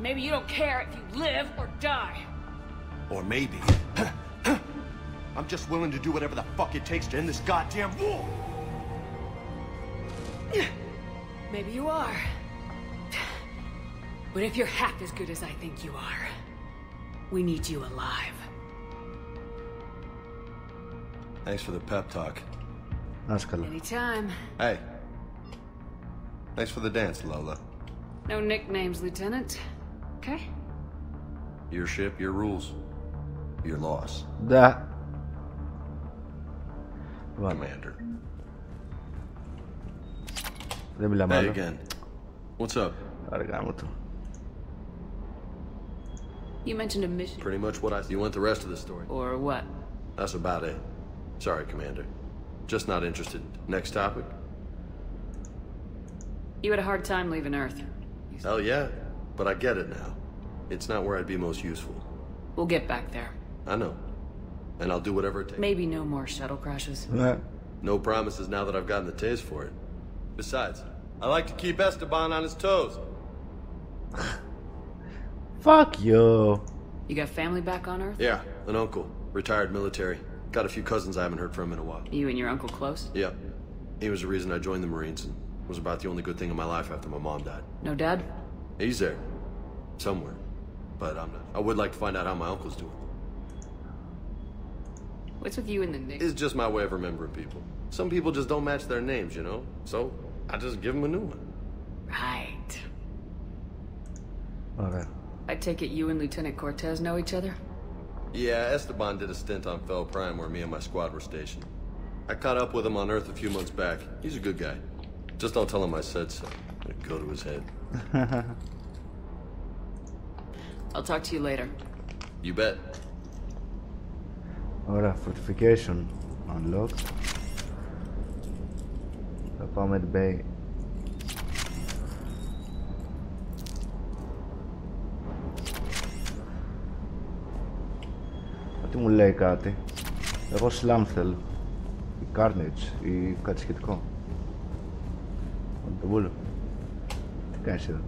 [SPEAKER 5] maybe you don't care if you live or die.
[SPEAKER 17] Or maybe... I'm just willing to do whatever the fuck it takes to end this goddamn war!
[SPEAKER 5] Maybe you are. But if you're half as good as I think you are, we need you alive.
[SPEAKER 17] Thanks for the pep talk.
[SPEAKER 5] Anytime.
[SPEAKER 17] Hey. Thanks for the dance, Lola.
[SPEAKER 5] No nicknames, Lieutenant. Okay?
[SPEAKER 17] Your ship, your rules. Your loss.
[SPEAKER 1] Да.
[SPEAKER 17] Commander.
[SPEAKER 1] Δεν μιλάμε
[SPEAKER 17] Hey
[SPEAKER 1] άλλο.
[SPEAKER 17] again. What's up?
[SPEAKER 1] Αργά μου το.
[SPEAKER 5] You mentioned a mission.
[SPEAKER 17] Pretty much what you want the rest of the story.
[SPEAKER 5] Or what?
[SPEAKER 17] That's about it. Sorry, Commander. Just not interested. Next topic?
[SPEAKER 5] You had a hard time leaving Earth.
[SPEAKER 17] Hell yeah, but I get it now. It's not where I'd be most useful.
[SPEAKER 5] We'll get back there.
[SPEAKER 17] I know. And I'll do whatever it takes.
[SPEAKER 5] Maybe no more shuttle crashes.
[SPEAKER 17] No promises now that I've gotten the taste for it. Besides, I like to keep Esteban on his toes.
[SPEAKER 1] Fuck you.
[SPEAKER 5] You got family back on Earth?
[SPEAKER 17] Yeah, an uncle, retired military. Got a few cousins I haven't heard from in a while.
[SPEAKER 5] You and your uncle close?
[SPEAKER 17] Yep. He was the reason I joined the Marines and was about the only good thing in my life after my mom died.
[SPEAKER 5] No dad?
[SPEAKER 17] He's there. Somewhere. But I'm not. I would like to find out how my uncle's doing.
[SPEAKER 5] What's with you and the Nick?
[SPEAKER 17] It's just my way of remembering people. Some people just don't match their names, you know? So, I just give them a new one.
[SPEAKER 5] Right.
[SPEAKER 1] Ωραία.
[SPEAKER 5] I take it you and Lieutenant Cortez know each other?
[SPEAKER 17] Yeah, Esteban did a stint on Fel Prime where me and my squad were stationed. I caught up with him on Earth a few months back. He's a good guy. Just don't tell him I said so. It'd go to his head.
[SPEAKER 5] I'll talk to you later.
[SPEAKER 17] You bet.
[SPEAKER 1] Ωραία, fortification unlocked. Θα πάμε την Bay. Τι μου λέει κάτι. Εγώ Slam θέλω. Ή Carnage ή κάτι σχετικό. Το βούλο. Τι κάνεις εδώ.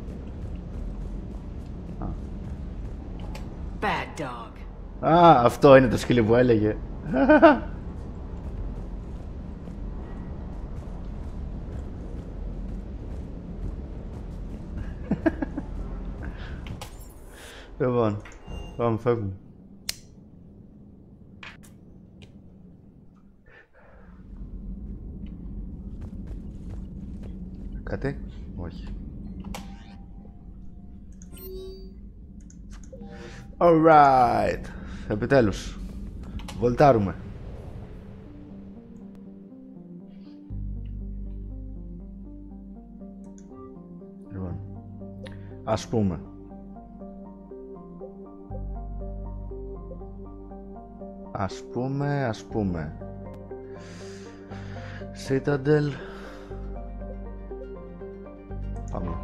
[SPEAKER 5] Bad dog.
[SPEAKER 1] Α, αυτό είναι το σκύλι που έλεγε. Λοιπόν, πάμε, φεύγουμε. Κάτι, όχι. Alright. Επιτέλους. Βολτάρουμε. Λοιπόν. Ας πούμε. Ας πούμε. Citadel. Πάμε.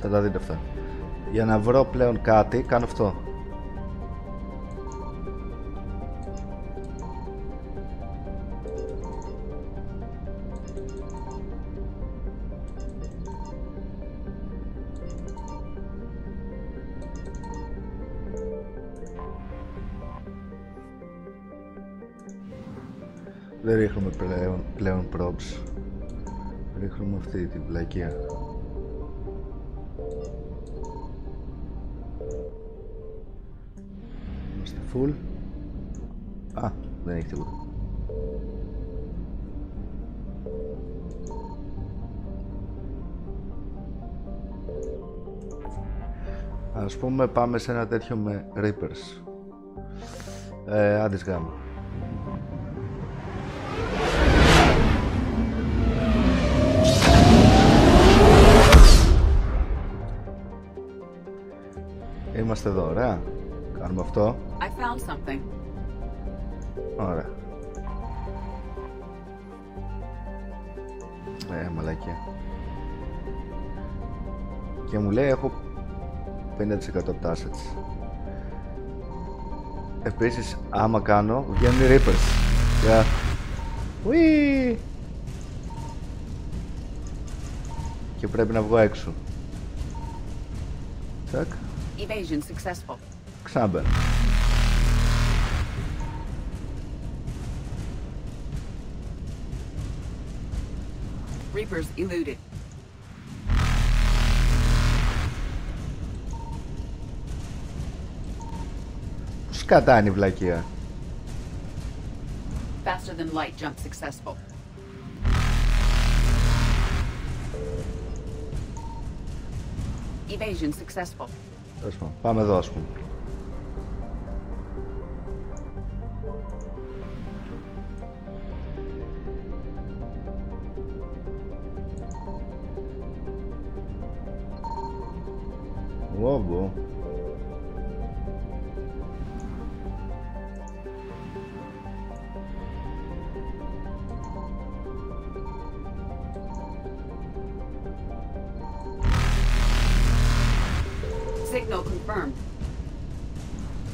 [SPEAKER 1] Θα τα δείτε αυτά. Για να βρω πλέον κάτι, κάνω αυτό. Δεν ρίχνουμε πλέον props. Ρίχνουμε αυτή την πλακία. Είμαστε full. Α, δεν έχει τίποτα. Ας πούμε πάμε σε ένα τέτοιο με Reapers. Άντις γάμα. Είμαστε εδώ, ωραία. Κάνουμε αυτό.
[SPEAKER 5] I found something.
[SPEAKER 1] Ωραία. Μαλακία. Και μου λέει έχω 50% από τα assets. Επίσης, άμα κάνω, βγαίνουν οι Reapers. Yeah. Ουί! Και πρέπει να βγω έξω. Τσακ.
[SPEAKER 5] Evasion successful.
[SPEAKER 1] Ξαναμπαίνω.
[SPEAKER 5] Reapers eluded.
[SPEAKER 1] Πώς κατά είναι η βλακεία.
[SPEAKER 5] Faster than light jump successful. Evasion successful.
[SPEAKER 1] Πάμε εδώ, ας πούμε. Wow.
[SPEAKER 5] Signal confirmed.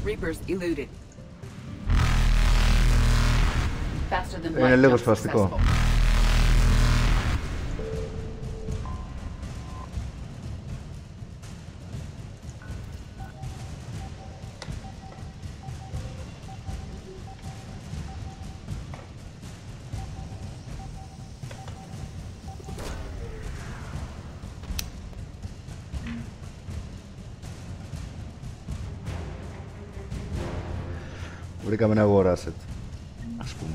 [SPEAKER 5] Reapers eluded. Faster than
[SPEAKER 1] Είναι
[SPEAKER 5] light
[SPEAKER 1] λίγο
[SPEAKER 5] jump
[SPEAKER 1] σπαστικό.
[SPEAKER 5] successful.
[SPEAKER 1] Βρήκαμε ένα war asset, ας πούμε.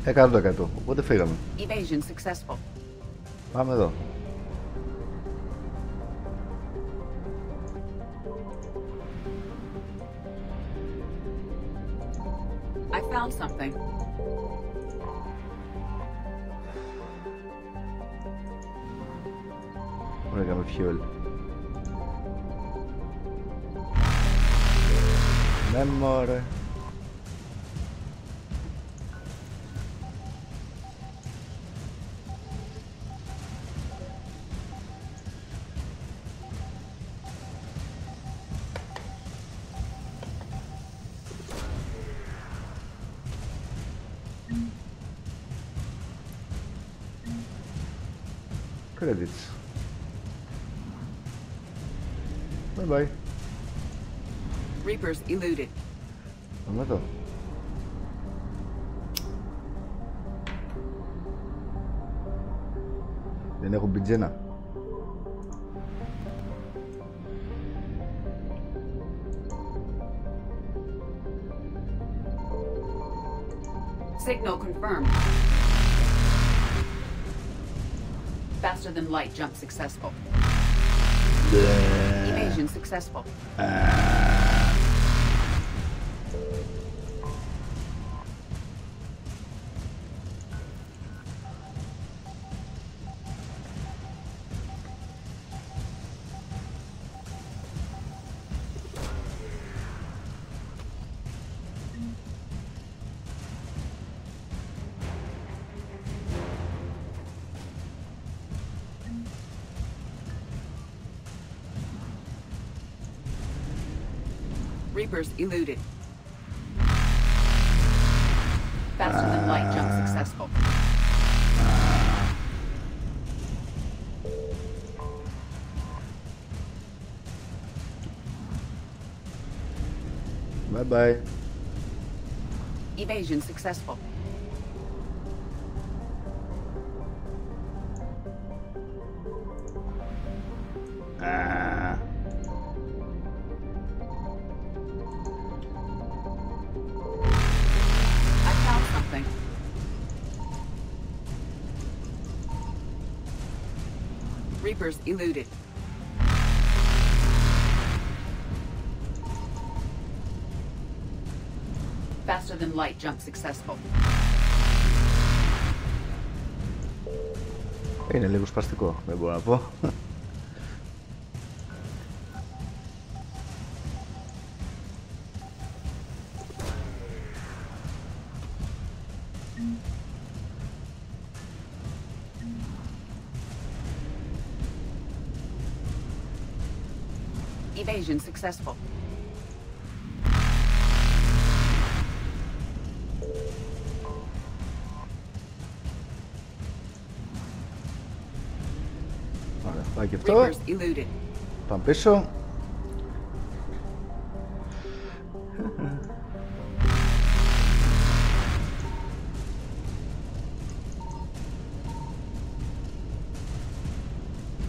[SPEAKER 1] $100, οπότε φύγαμε.
[SPEAKER 5] Evasion successful.
[SPEAKER 1] Πάμε εδώ.
[SPEAKER 5] I found something.
[SPEAKER 1] Βρήκαμε fuel. Ναι μωρέ. Credits. Bye bye.
[SPEAKER 5] Reapers eluded.
[SPEAKER 1] Πάμε εδώ. Δεν έχω μπιτζένα.
[SPEAKER 5] Signal confirmed. Faster than light jump successful. Evasion successful. Reapers eluded. Faster than light jump successful.
[SPEAKER 1] Bye bye.
[SPEAKER 5] Evasion successful. Reapers eluded. Faster than light jump successful.
[SPEAKER 1] Είναι λίγο σπαστικό, δεν μπορώ να πω.
[SPEAKER 5] Evasion successful.
[SPEAKER 1] Ωραία, πάει και αυτό. Πάμε πίσω.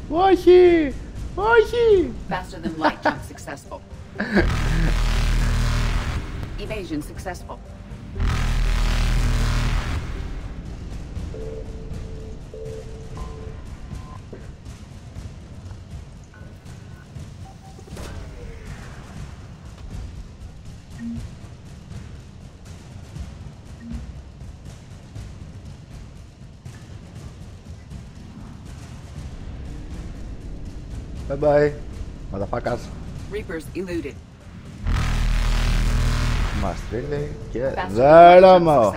[SPEAKER 1] Όχι! Όχι!
[SPEAKER 5] Faster than light jump successful. Evasion successful.
[SPEAKER 1] Bye bye, motherfuckers.
[SPEAKER 5] Reapers eluded.
[SPEAKER 1] Μας στείλει και δέραμα.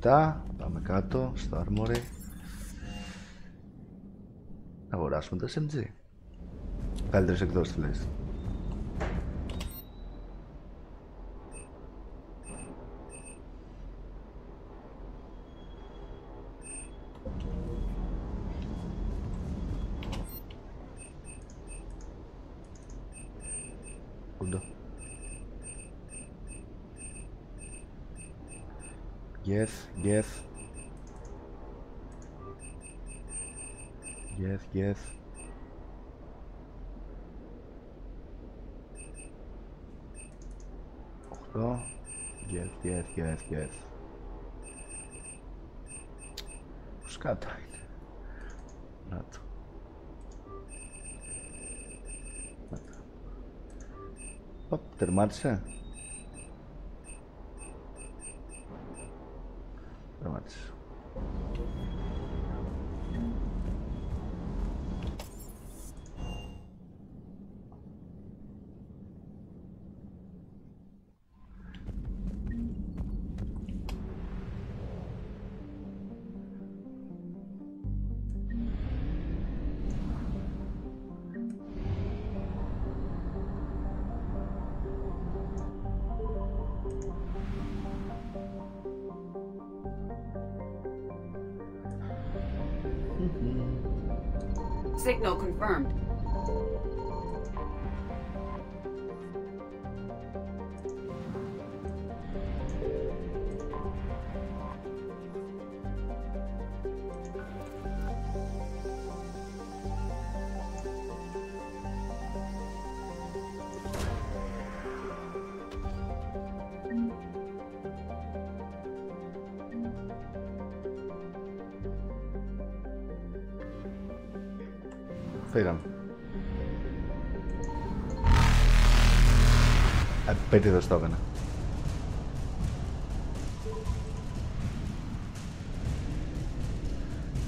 [SPEAKER 1] 7. Πάμε κάτω στο armory. Αγοράσουμε το SMG. Καλύτερες εκδόσεις τουλάχιστον. Κούντο. Γεθ. Γεθ. Πώς κάτω είναι. Να το. Τερμάτισε. Τερμάτισε.
[SPEAKER 5] Signal confirmed.
[SPEAKER 1] Φύγαμε. Απέτυχος το έκανα.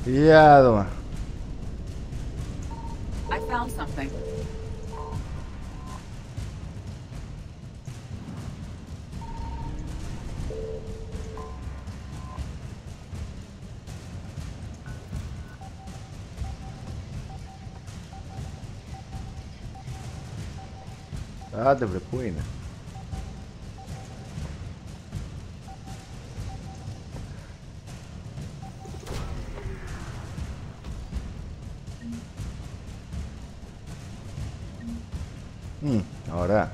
[SPEAKER 1] Για δούμε.
[SPEAKER 5] I found something.
[SPEAKER 1] Άντε βρε, πού είναι? Ωραία.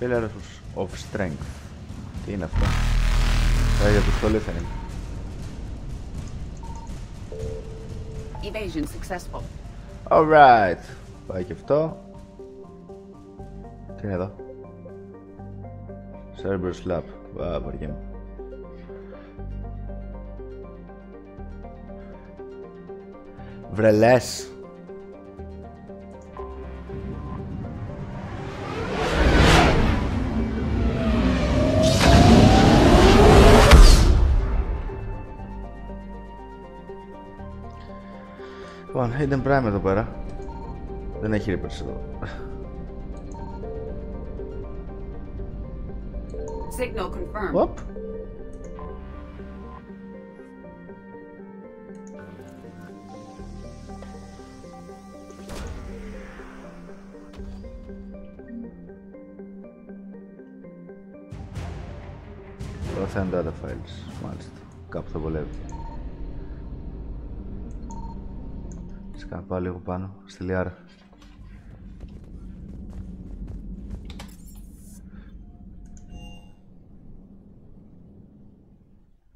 [SPEAKER 1] Pillars of Strength. Τι είναι αυτό? Για πιστόλι θα είναι.
[SPEAKER 5] Evasion successful.
[SPEAKER 1] Alright. Πάει και αυτό. Τι είναι εδώ? Cerberus Lab. Βαριέμαι μου. Βρελές. Λοιπόν, hidden prime εδώ πέρα. Δεν έχει reapers εδώ.
[SPEAKER 5] Signal confirmed.
[SPEAKER 1] Οπ. Εδώ θα είναι data files, μάλιστα. Κάπου θα βολεύει. Σκάνε πάω λίγο πάνω, στη λιάρα.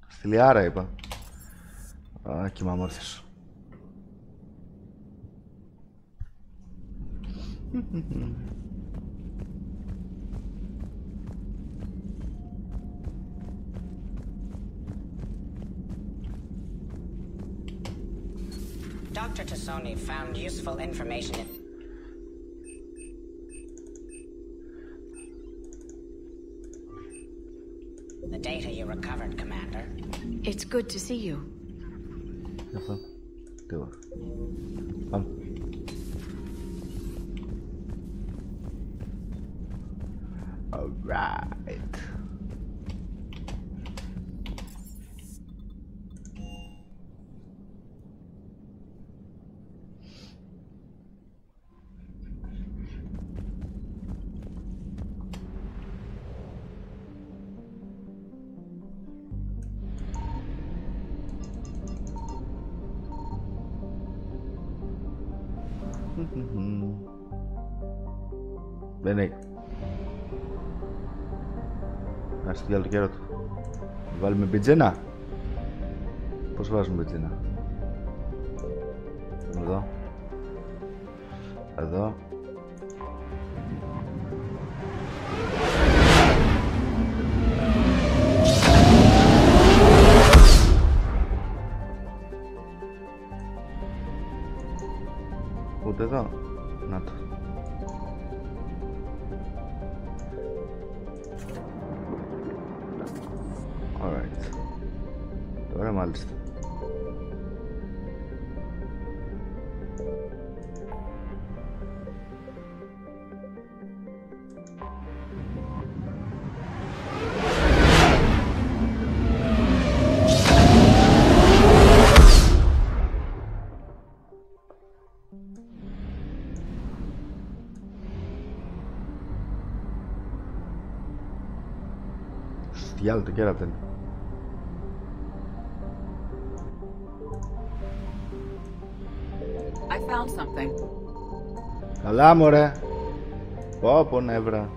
[SPEAKER 1] Στη λιάρα είπα. Α, κοιμάμαι όρθιος.
[SPEAKER 6] Dr. Tassoni found useful information in... the data you recovered, Commander.
[SPEAKER 15] It's good to see you.
[SPEAKER 1] All right. Δεν έχει. Να στη διάλογο το κέρατο. Βάλουμε μπιτζένα. Πώς βάζουμε μπιτζένα? Εδώ. Εδώ. Ούτε εδώ. Να το. Alright. Τώρα μάλιστα. Τι άλλο το κέρατο είναι.
[SPEAKER 5] I found something.
[SPEAKER 1] Καλά μωρέ. Πω νεύρα.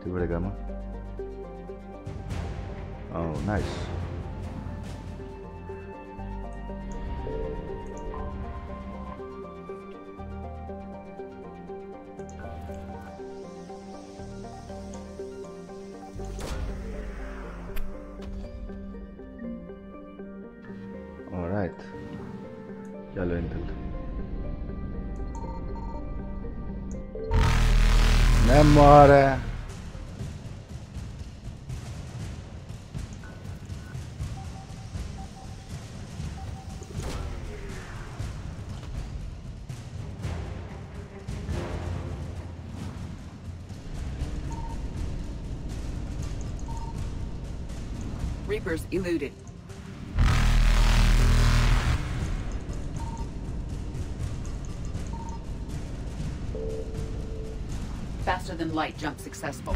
[SPEAKER 1] Τι βρήκαμε? Oh, nice. Κι άλλο Intel. Ναι μωρέ.
[SPEAKER 5] Reapers eluded. Faster than light jump successful.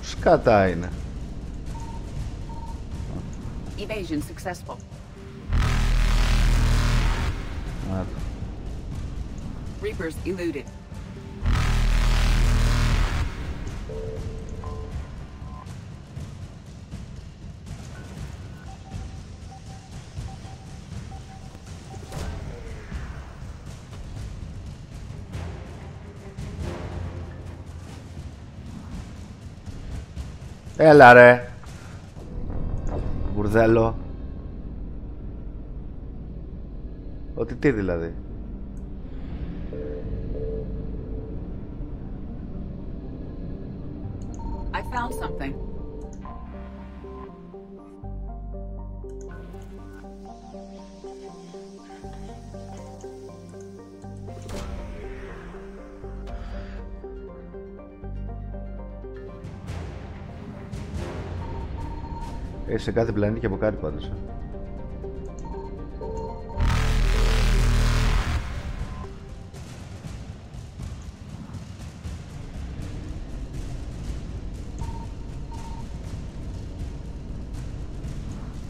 [SPEAKER 1] Σκατά είναι.
[SPEAKER 5] Evasion successful. Reapers eluded.
[SPEAKER 1] Έλα ρε. Μπουρδέλο. Ότι τι δηλαδή?
[SPEAKER 5] I found something.
[SPEAKER 1] Σε κάθε πλανήτη και από κάτι πάντως.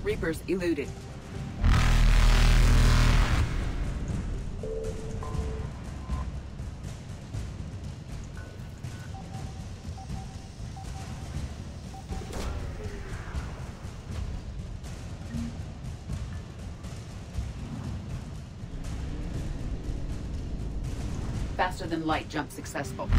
[SPEAKER 5] Reapers eluded. faster than light jump successful.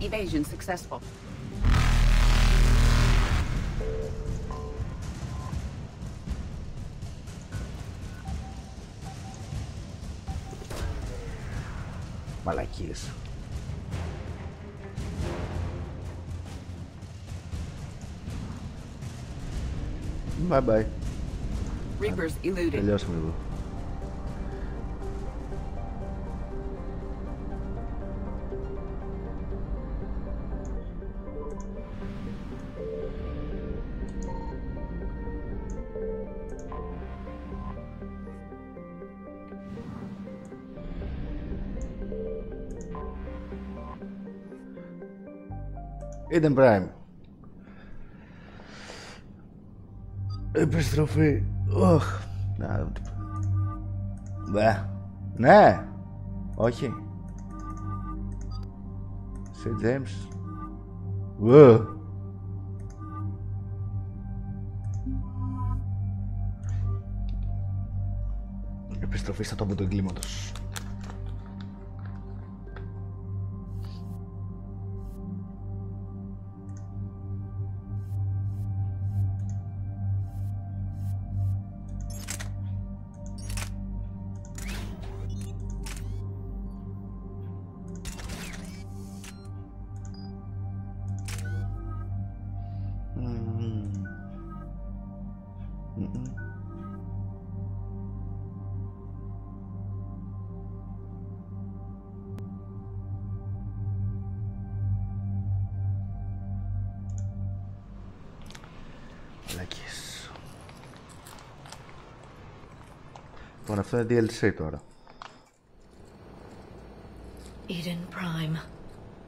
[SPEAKER 5] Evasion successful.
[SPEAKER 1] Μαλακίες. Bye bye.
[SPEAKER 5] Reapers eluded.
[SPEAKER 1] Τελειώσαμε εδώ. Eden Prime. Επιστροφή. Ναι. Όχι. Σε James. Επιστροφή στα τόπο του εγκλήματος. Λοιπόν, αυτό είναι DLC τώρα.
[SPEAKER 15] Eden Prime.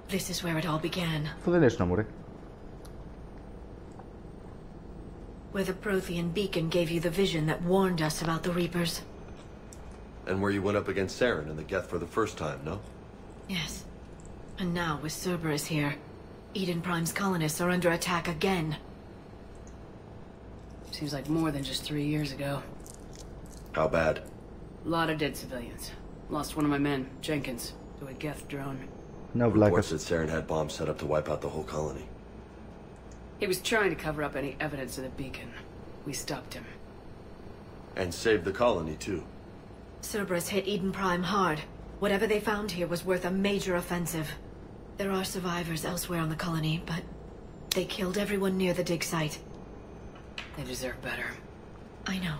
[SPEAKER 15] This is where it all began.
[SPEAKER 1] Αυτό δεν ήσουν, αμόρε.
[SPEAKER 15] Where the Prothean beacon gave you the vision that warned us about the Reapers.
[SPEAKER 17] And where you went up against Saren and the Geth for the first time, no?
[SPEAKER 15] Yes. And now, with Cerberus here, Eden Prime's colonists are under attack again.
[SPEAKER 5] Seems like more than just 3 years ago.
[SPEAKER 17] How bad?
[SPEAKER 5] A lot of dead civilians. Lost one of my men, Jenkins, to a Geth drone.
[SPEAKER 1] No,
[SPEAKER 17] reports that Saren had bombs set up to wipe out the whole colony.
[SPEAKER 5] He was trying to cover up any evidence of the beacon. We stopped him.
[SPEAKER 17] And saved the colony, too.
[SPEAKER 15] Cerberus hit Eden Prime hard. Whatever they found here was worth a major offensive. There are survivors elsewhere on the colony, but they killed everyone near the dig site.
[SPEAKER 5] They deserve better.
[SPEAKER 15] I know.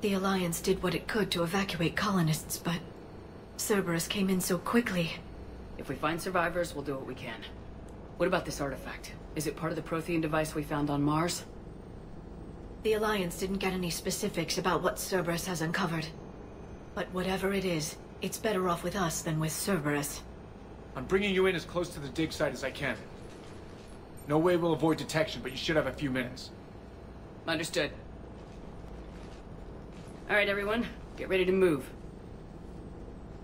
[SPEAKER 15] The Alliance did what it could to evacuate colonists, but Cerberus came in so quickly.
[SPEAKER 5] If we find survivors, we'll do what we can. What about this artifact? Is it part of the Prothean device we found on Mars?
[SPEAKER 15] The Alliance didn't get any specifics about what Cerberus has uncovered. But whatever it is, it's better off with us than with Cerberus.
[SPEAKER 14] I'm bringing you in as close to the dig site as I can. No way we'll avoid detection, but you should have a few minutes.
[SPEAKER 5] Understood. All right, everyone. Get ready to move.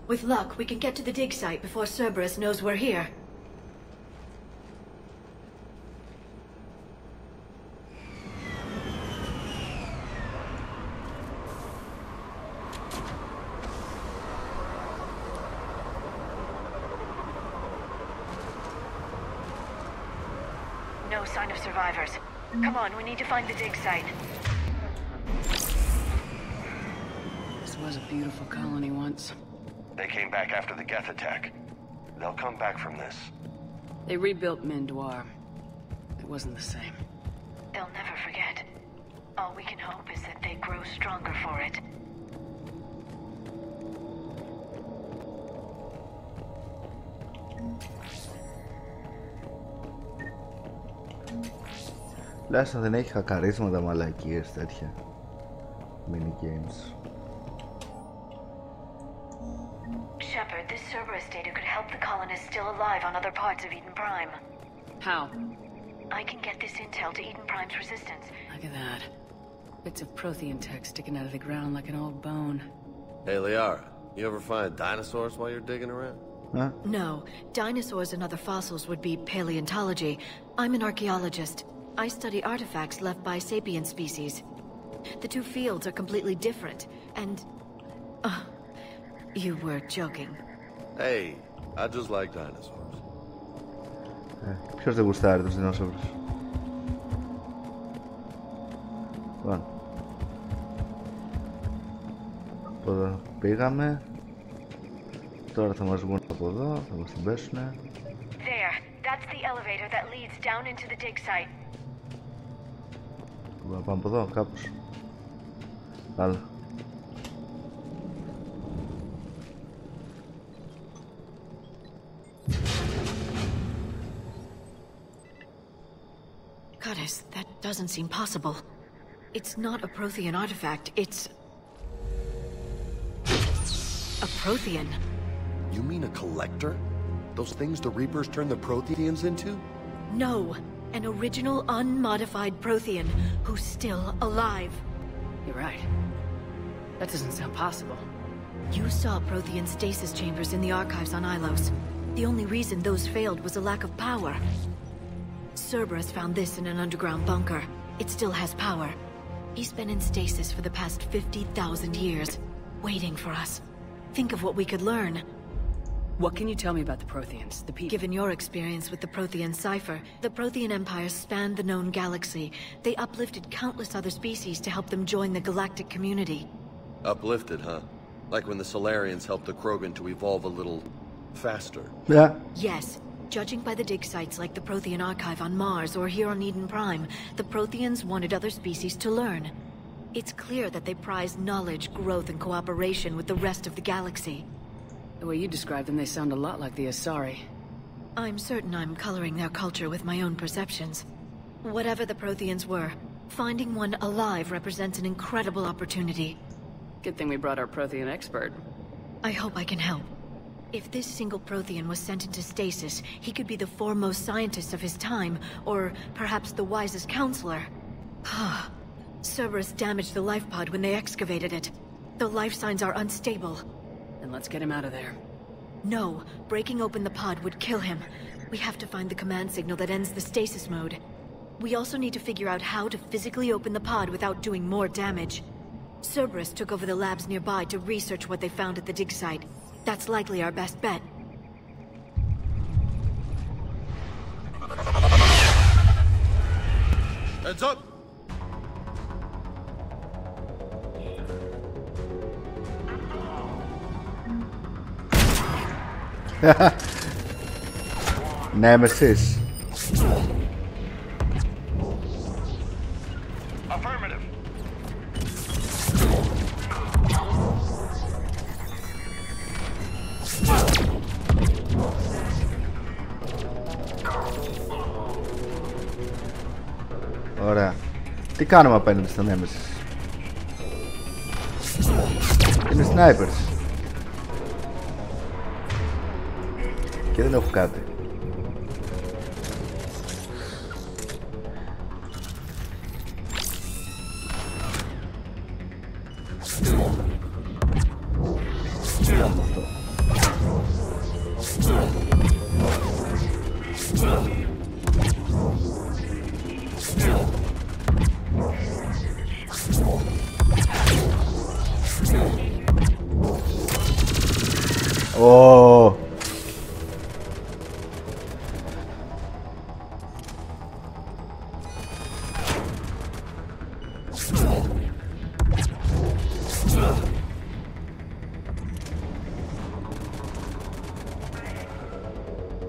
[SPEAKER 15] With luck, we can get to the dig site before Cerberus knows we're here.
[SPEAKER 8] No sign of survivors. Come on, we need to find the dig site.
[SPEAKER 5] This was a beautiful colony once.
[SPEAKER 11] They came back after the Geth attack. They'll come back from this.
[SPEAKER 5] They rebuilt Mindoir. It wasn't the same.
[SPEAKER 8] They'll never forget. All we can hope is that they grow stronger for it.
[SPEAKER 1] Τουλάχιστον δεν έχει χακαρίσματα, μαλακίες, τέτοια mini games.
[SPEAKER 8] Shepard, this Cerberus data could help the colonists still alive on other parts of Eden Prime.
[SPEAKER 5] How?
[SPEAKER 8] I can get this intel to Eden Prime's resistance.
[SPEAKER 5] Look at that. Bits of Prothean tech sticking out of the ground like an old bone.
[SPEAKER 17] Hey, Liara, you ever find dinosaurs while you're digging around?
[SPEAKER 1] Huh?
[SPEAKER 15] No. Dinosaurs and other fossils would be paleontology. I'm an archaeologist. I study artifacts left by sapient species. The two fields are completely different, and... you were joking.
[SPEAKER 17] Hey, I just like dinosaurs.
[SPEAKER 1] Ποιος δεν γουστάρει τους δεινόσαυρους? Λοιπόν. Από εδώ πήγαμε. Τώρα θα μας βγουν από εδώ, θα μας την πέσουνε.
[SPEAKER 15] There, that's the elevator that leads down into the dig site.
[SPEAKER 1] Μπορούμε να πάμε από εδώ, κάπως. Καλά.
[SPEAKER 15] Goddess, that doesn't seem possible. It's not a Prothean artifact, it's... a Prothean.
[SPEAKER 17] You mean a collector? Those things the Reapers turned the Protheans into?
[SPEAKER 15] No, an original unmodified Prothean who's still alive.
[SPEAKER 5] You're right. That doesn't sound possible.
[SPEAKER 15] You saw Prothean stasis chambers in the archives on Ilos. The only reason those failed was a lack of power. Cerberus found this in an underground bunker. It still has power. He's been in stasis for the past 50,000 years, waiting for us. Think of what we could learn.
[SPEAKER 5] What can you tell me about the Protheans, the people?
[SPEAKER 15] Given your experience with the Prothean cipher, the Prothean Empire spanned the known galaxy. They uplifted countless other species to help them join the galactic community.
[SPEAKER 17] Uplifted, huh? Like when the Solarians helped the Krogan to evolve a little... faster.
[SPEAKER 1] Yeah.
[SPEAKER 15] Yes. Judging by the dig sites like the Prothean Archive on Mars or here on Eden Prime, the Protheans wanted other species to learn. It's clear that they prize knowledge, growth, and cooperation with the rest of the galaxy.
[SPEAKER 5] The way you describe them, they sound a lot like the Asari.
[SPEAKER 15] I'm certain I'm coloring their culture with my own perceptions. Whatever the Protheans were, finding one alive represents an incredible opportunity.
[SPEAKER 5] Good thing we brought our Prothean expert.
[SPEAKER 15] I hope I can help. If this single Prothean was sent into stasis, he could be the foremost scientist of his time, or perhaps the wisest counselor. Cerberus damaged the life pod when they excavated it. The life signs are unstable.
[SPEAKER 5] Then let's get him out of there.
[SPEAKER 15] No, breaking open the pod would kill him. We have to find the command signal that ends the stasis mode. We also need to figure out how to physically open the pod without doing more damage. Cerberus took over the labs nearby to research what they found at the dig site. That's likely our best bet.
[SPEAKER 17] Heads up!
[SPEAKER 1] Nemesis.
[SPEAKER 11] Affirmative.
[SPEAKER 1] Ωραία. Τι κάνουμε απέναντι στον Nemesis? Είναι snipers. Και δεν έχω κάτι. Oh.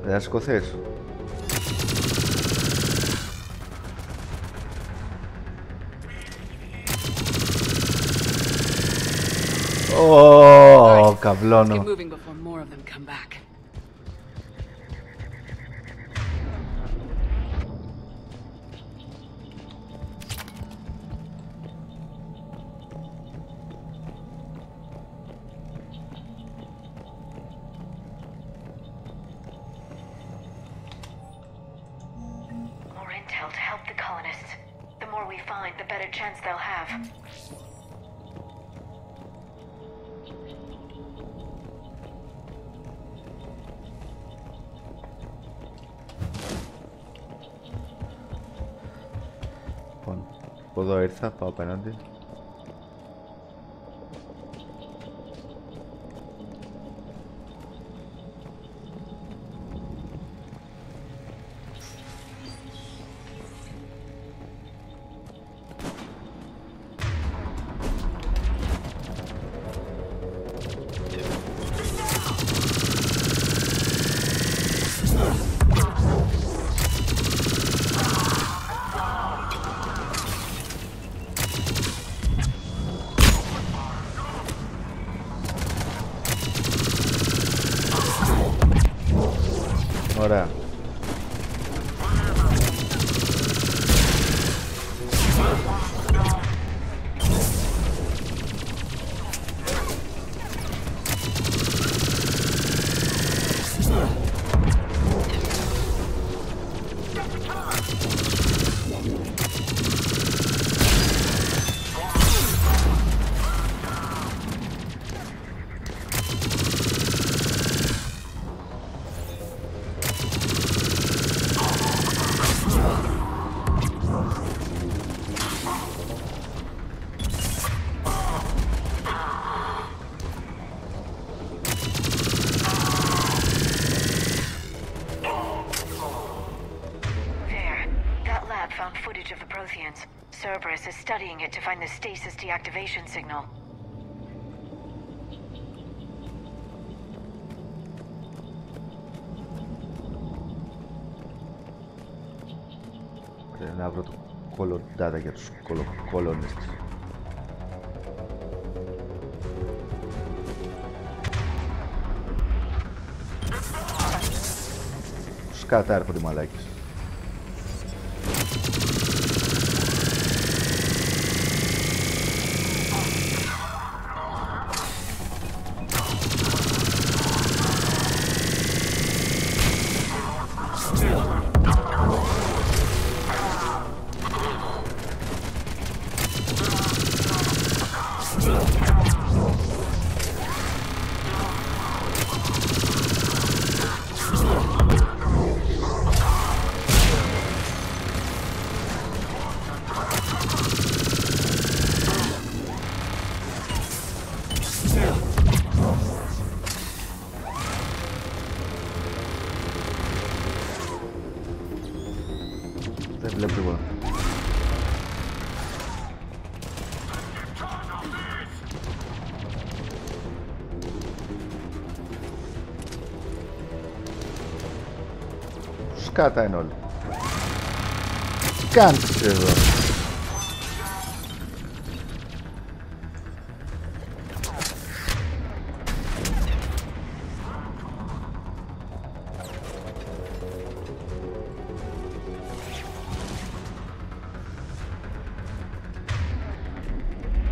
[SPEAKER 1] Δεν θα σηκωθείς. Ω, καβλώνω.
[SPEAKER 15] More intel to help the colonists. The more we find, the better
[SPEAKER 23] better chance they'll have.
[SPEAKER 1] Λοιπόν, από εδώ ήρθα, πάω απέναντι. Ωραία.
[SPEAKER 23] Cerberus is studying it to find the stasis deactivation signal.
[SPEAKER 1] Πρέπει να βρω το color data για τους colonists. Σκάτα έρχονται οι μαλάκες. Δεν βλέπω τίποτα. Σκάτα είναι όλοι. Κάντε εδώ.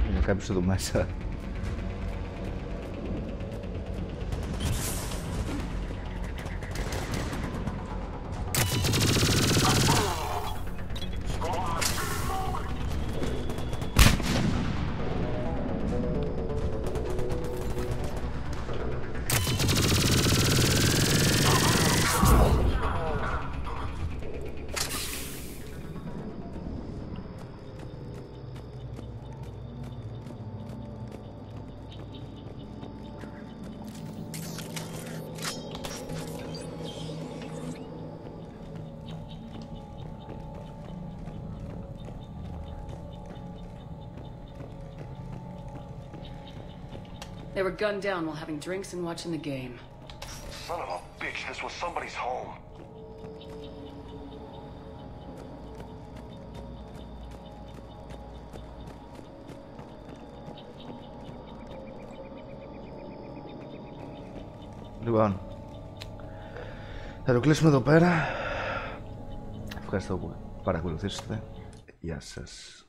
[SPEAKER 1] Είναι κάποιος εδώ μέσα.
[SPEAKER 5] They were gunned down while having drinks and watching the game.
[SPEAKER 11] Son of a bitch, this was somebody's home.
[SPEAKER 1] Λοιπόν, θα το κλείσουμε εδώ πέρα. Ευχαριστώ που παρακολουθήσατε. Γεια σας.